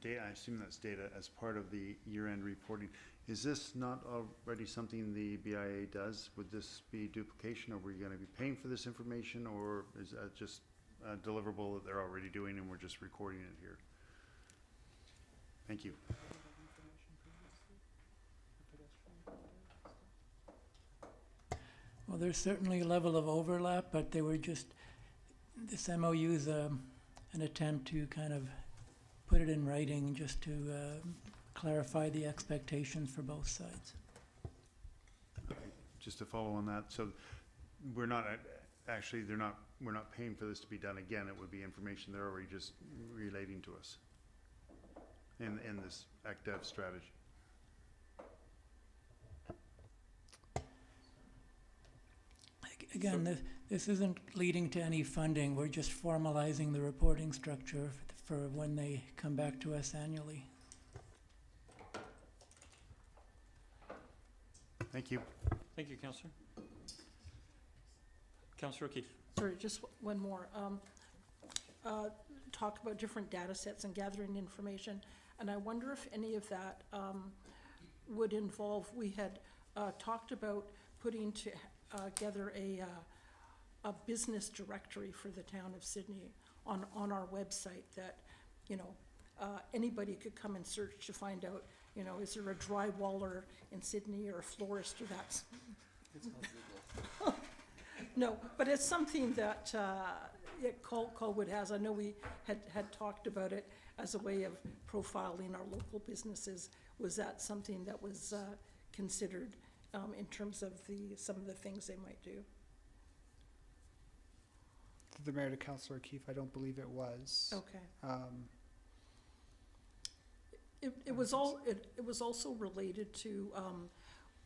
I assume that's data, as part of the year-end reporting. Is this not already something the BIA does? Would this be duplication, or were you gonna be paying for this information, or is that just a deliverable that they're already doing and we're just recording it here? Thank you. Well, there's certainly a level of overlap, but they were just, this MOU is an attempt to kind of put it in writing just to clarify the expectations for both sides. Just to follow on that, so we're not, actually, we're not paying for this to be done again. It would be information they're already just relating to us in this ACTEV strategy. Again, this isn't leading to any funding. We're just formalizing the reporting structure for when they come back to us annually. Thank you. Thank you, Councillor. Councillor O'Keefe. Sorry, just one more. Talk about different data sets and gathering information, and I wonder if any of that would involve, we had talked about putting together a business directory for the town of Sydney on our website that, you know, anybody could come and search to find out, you know, is there a drywaller in Sydney or a florist or that? No, but it's something that Colwood has. I know we had talked about it as a way of profiling our local businesses. Was that something that was considered in terms of some of the things they might do? To the Mayor, to Councillor O'Keefe, I don't believe it was. Okay. It was also related to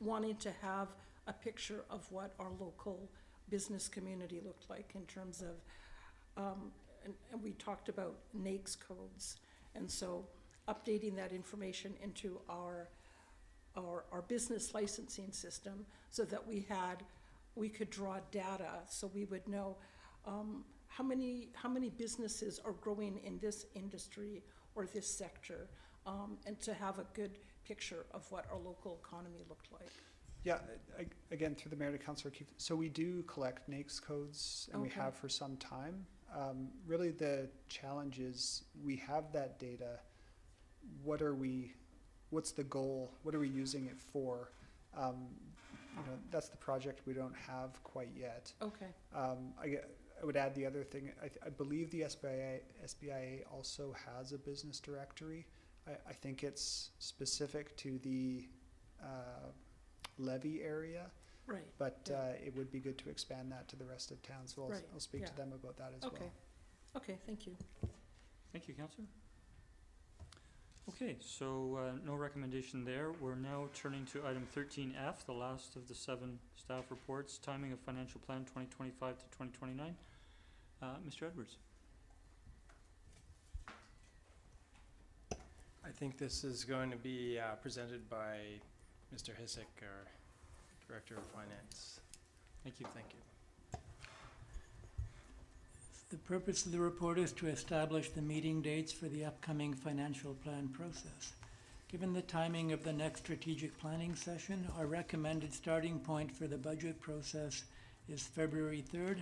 wanting to have a picture of what our local business community looked like in terms of, and we talked about NAICS codes, and so updating that information into our business licensing system so that we could draw data so we would know how many businesses are growing in this industry or this sector, and to have a good picture of what our local economy looked like. Yeah, again, through the Mayor to Councillor O'Keefe, so we do collect NAICS codes, and we Okay. have for some time. Really the challenge is we have that data. What's the goal? What are we using it for? You know, that's the project we don't have quite yet. Okay. I would add the other thing, I believe the SBIA also has a business directory. I think it's specific to the Levy area. Right. But yeah. it would be good to expand that to the rest of town, so Right, I'll speak to yeah. them about that as well. Okay. Okay, thank you. Thank you, Councillor. Okay, so no recommendation there. We're now turning to item 13F, the last of the 7 staff reports, timing of financial plan 2025 to 2029. Mr. Edwards. I think this is going to be presented by Mr. Hissick, our Director of Finance. Thank you. Thank you. The purpose of the report is to establish the meeting dates for the upcoming financial plan process. Given the timing of the next strategic planning session, our recommended starting point for the budget process is February 3rd,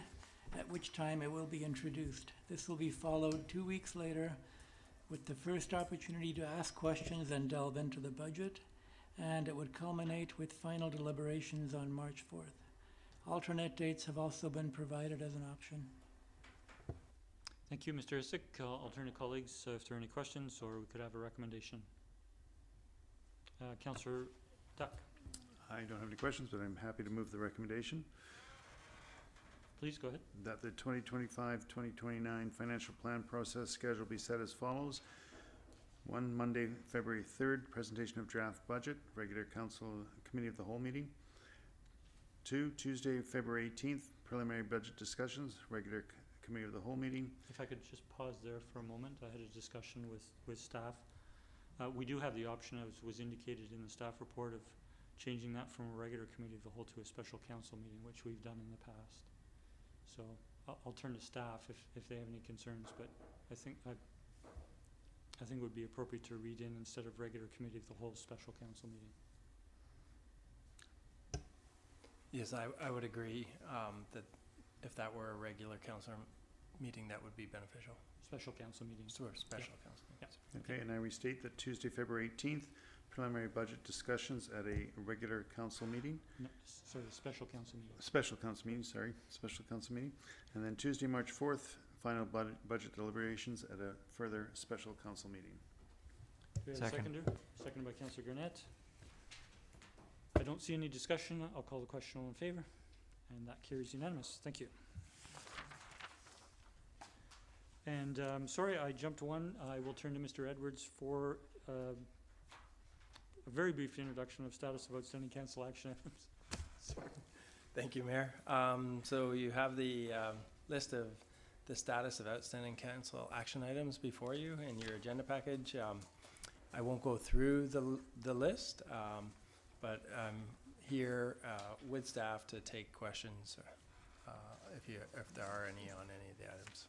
at which time it will be introduced. This will be followed 2 weeks later with the first opportunity to ask questions and delve into the budget, and it would culminate with final deliberations on March 4th. Alternate dates have also been provided as an option. Thank you, Mr. Isick. Alternate colleagues, if there are any questions, or we could have a recommendation. Councillor Duck, I don't have any questions, but I'm happy to move the recommendation please go ahead. that the 2025-2029 financial plan process schedule be set as follows. 1, Monday, February 3rd, presentation of draft budget, regular council committee of the whole meeting. 2, Tuesday, February 18th, preliminary budget discussions, regular committee of the whole meeting. If I could just pause there for a moment. I had a discussion with staff. We do have the option, as was indicated in the staff report, of changing that from a regular committee of the whole to a special council meeting, which we've done in the past. So I'll turn to staff if they have any concerns, but I think it would be appropriate to read in, instead of regular committee of the whole, special council meeting. Yes, I would agree that if that were a regular council meeting, that would be beneficial. Special council meeting. Sure, special council. Yeah. Okay, and I restate that Tuesday, February 18th, preliminary budget discussions at a regular council meeting. No, sorry, special council meeting. Special council meeting, sorry, special council meeting. And then Tuesday, March 4th, final budget deliberations at a further special council meeting. Do we have a Second. seconder? Seconded by Councillor Gurnett. I don't see any discussion. I'll call the question. All in favor? And that carries unanimous. Thank you. And sorry, I jumped one. I will turn to Mr. Edwards for a very brief introduction of status of outstanding council action items. Sorry. Thank you, Mayor. So you have the list of the status of outstanding council action items before you in your agenda package. I won't go through the list, but I'm here with staff to take questions if there are any on any of the items.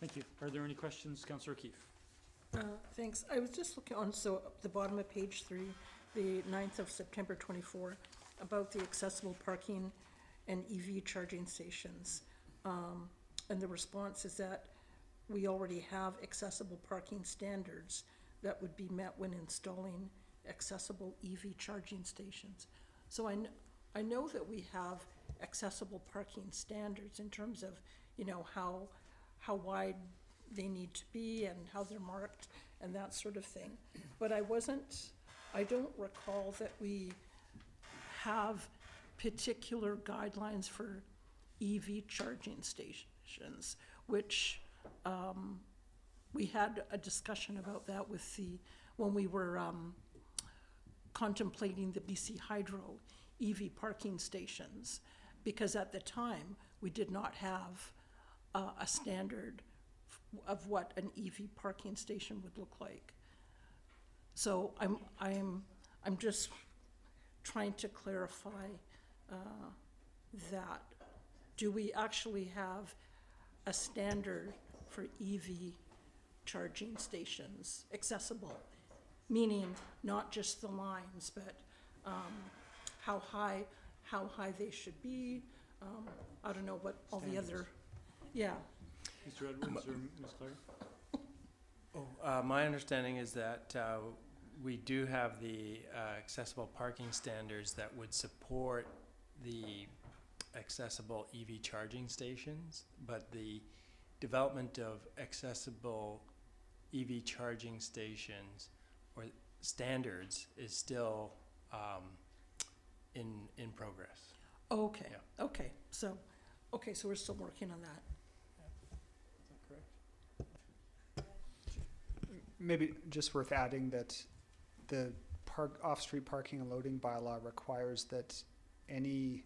Thank you. Are there any questions, Councillor O'Keefe? Thanks. I was just looking on, so at the bottom of page 3, the 9th of September 24, about the accessible parking and EV charging stations. And the response is that we already have accessible parking standards that would be met when installing accessible EV charging stations. So I know that we have accessible parking standards in terms of, you know, how wide they need to be and how they're marked and that sort of thing. But I don't recall that we have particular guidelines for EV charging stations, which we had a discussion about that when we were contemplating the BC Hydro EV parking stations, because at the time we did not have a standard of what an EV parking station would look like. So I'm just trying to clarify that. Do we actually have a standard for EV charging stations accessible? Meaning not just the lines, but how high they should be. I don't know what all the other, yeah. Mr. Edwards or Ms. Clary? My understanding is that we do have the accessible parking standards that would support the accessible EV charging stations, but the development of accessible EV charging stations or standards is still in progress. Okay, Yeah. okay, so we're still working on that. Maybe just worth adding that the off-street parking and loading bylaw requires that any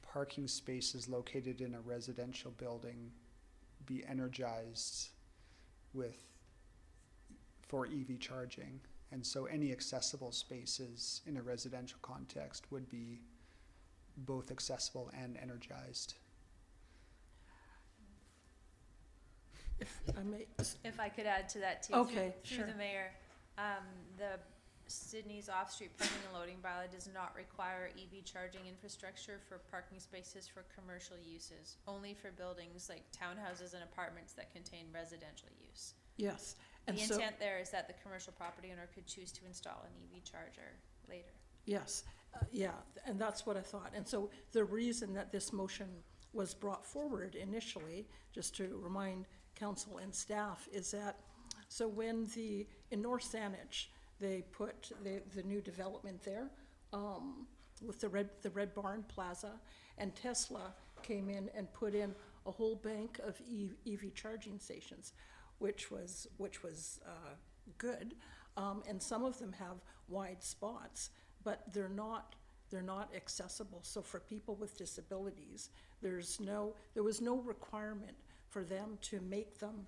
parking spaces located in a residential building be energized for EV charging. And so any accessible spaces in a residential context would be both accessible and energized. If I may, If I could add to that too. Okay, through sure. the mayor, the Sydney's off-street parking and loading bylaw does not require EV charging infrastructure for parking spaces for commercial uses, only for buildings like townhouses and apartments that contain residential use. yes, And The so, intent there is that the commercial property owner could choose to install an EV charger later. yes, yeah, and that's what I thought. And so the reason that this motion was brought forward initially, just to remind council and staff, is that, so when in North Saanich, they put the new development there, with the Red Barn Plaza, and Tesla came in and put in a whole bank of EV charging stations, which was good. And some of them have wide spots, but they're not accessible. So for people with disabilities, there was no requirement for them to make them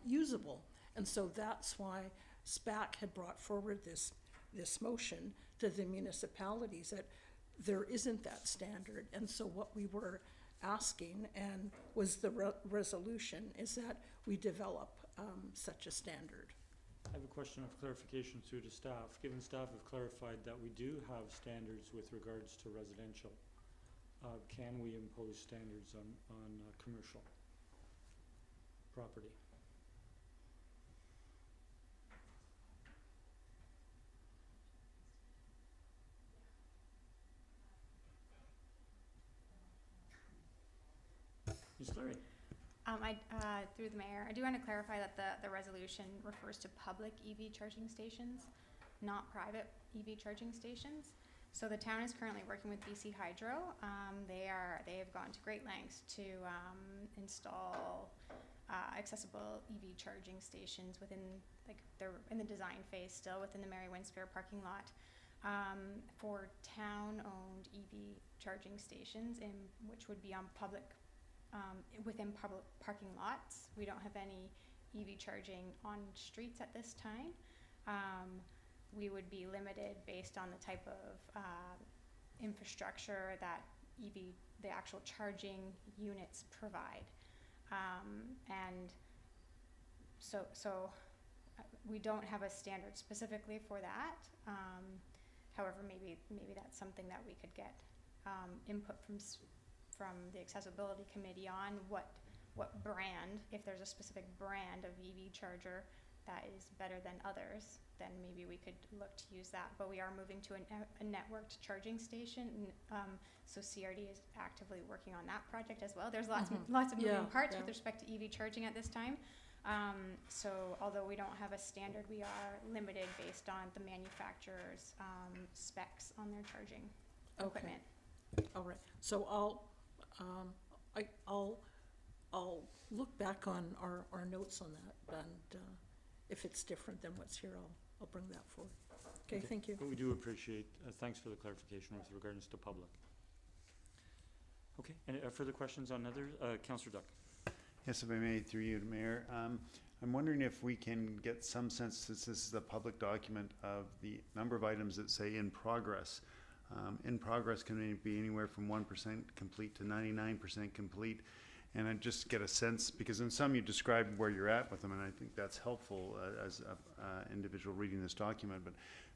usable. And so that's why SPAC had brought forward this motion to the municipalities, that there isn't that standard. And so what we were asking, and was the resolution, is that we develop such a standard. I have a question of clarification through to staff. Given staff have clarified that we do have standards with regards to residential, can we impose standards on commercial property? Ms. Larry? Through the mayor, I do want to clarify that the resolution refers to public EV charging stations, not private EV charging stations. So the town is currently working with BC Hydro. They have gone to great lengths to install accessible EV charging stations within, like, they're in the design phase still, within the Mary Winspear parking lot, for town-owned EV charging stations, which would be on public within public parking lots. We don't have any EV charging on streets at this time. We would be limited based on the type of infrastructure that the actual charging units provide. And so we don't have a standard specifically for that. However, maybe that's something that we could get input from the accessibility committee on what brand, if there's a specific brand of EV charger that is better than others, then maybe we could look to use that. But we are moving to a networked charging station, so CRD is actively working on that project as well. There's lots of moving parts with respect to EV charging at this time. So although we don't have a standard, we are limited based on the manufacturer's specs on their charging equipment. All right, so I'll look back on our notes on that, and if it's different than what's here, I'll bring that forward. Okay, thank you. But we do appreciate, thanks for the clarification with regards to public. Okay, any further questions on others? Councillor Duck. Yes, if I may, through you, Mayor. I'm wondering if we can get some sense, since this is a public document, of the number of items that say in progress. In progress can be anywhere from 1% complete to 99% complete. And I just get a sense, because in some you describe where you're at with them, and I think that's helpful as an individual reading this document, but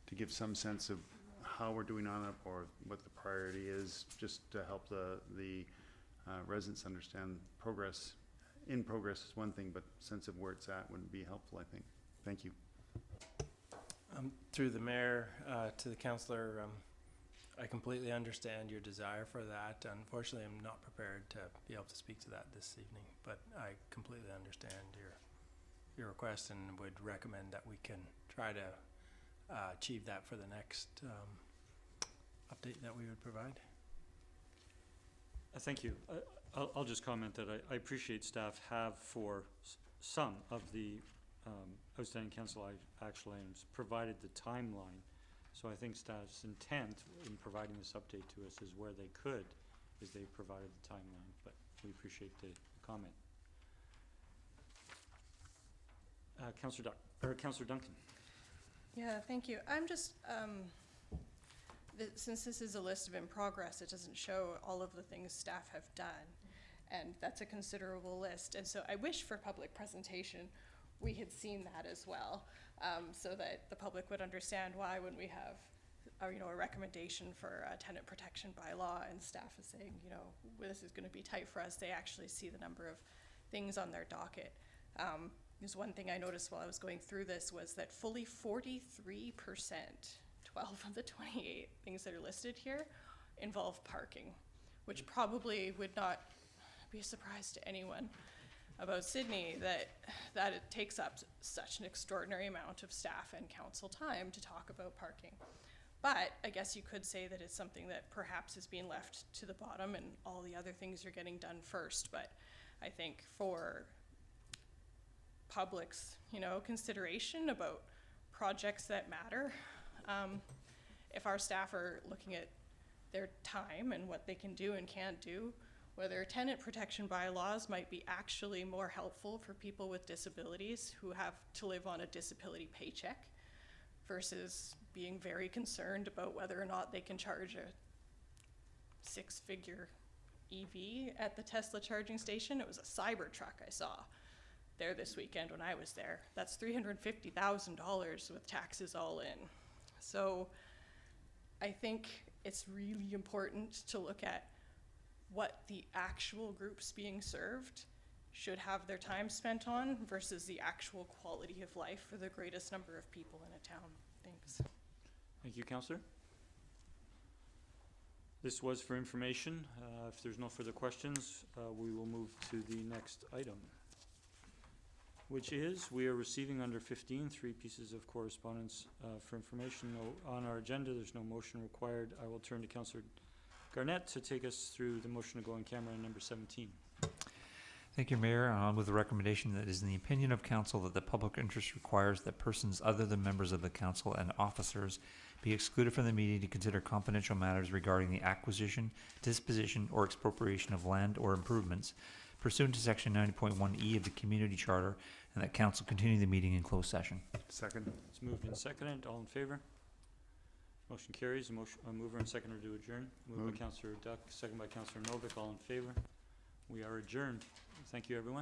to give some sense of how we're doing on it, or what the priority is, just to help the residents understand progress. In progress is one thing, but sense of where it's at would be helpful, I think. Thank you. Through the mayor, to the councillor, I completely understand your desire for that. Unfortunately, I'm not prepared to be able to speak to that this evening, but I completely understand your request, and would recommend that we can try to achieve that for the next update that we would provide. Thank you. I'll just comment that I appreciate staff have, for some of the outstanding council action items, provided the timeline. So I think staff's intent in providing this update to us is where they could, is they provided the timeline, but we appreciate the comment. Councillor Duncan. Yeah, thank you. I'm just, since this is a list of in progress, it doesn't show all of the things staff have done, and that's a considerable list. And so I wish for public presentation we had seen that as well, so that the public would understand why, when we have a recommendation for a tenant protection bylaw and staff is saying, this is going to be tight for us, they actually see the number of things on their docket. Because one thing I noticed while I was going through this was that fully 43%, 12 of the 28 things that are listed here, involve parking, which probably would not be a surprise to anyone about Sydney, that it takes up such an extraordinary amount of staff and council time to talk about parking. But I guess you could say that it's something that perhaps is being left to the bottom and all the other things are getting done first. But I think for public's, consideration about projects that matter, if our staff are looking at their time and what they can do and can't do, whether tenant protection bylaws might be actually more helpful for people with disabilities who have to live on a disability paycheck versus being very concerned about whether or not they can charge a 6-figure EV at the Tesla charging station. It was a Cybertruck I saw there this weekend when I was there. That's $350,000 with taxes all in. So I think it's really important to look at what the actual groups being served should have their time spent on versus the actual quality of life for the greatest number of people in a town. Thanks. Thank you, Councillor. This was for information. If there's no further questions, we will move to the next item, which is we are receiving under 15 3 pieces of correspondence for information. On our agenda, there's no motion required. I will turn to Councillor Garnett to take us through the motion to go in camera on number 17. Thank you, Mayor. With the recommendation that it is in the opinion of council that the public interest requires that persons other than members of the council and officers be excluded from the meeting to consider confidential matters regarding the acquisition, disposition, or expropriation of land or improvements pursuant to section 90.1E of the Community Charter, and that council continue the meeting in closed session. Second. It's moved and seconded. All in favor? Motion carries. A mover and seconder to adjourn. Moved by Councillor Duck, second by Councillor Novick. All in favor? We are adjourned. Thank you, everyone.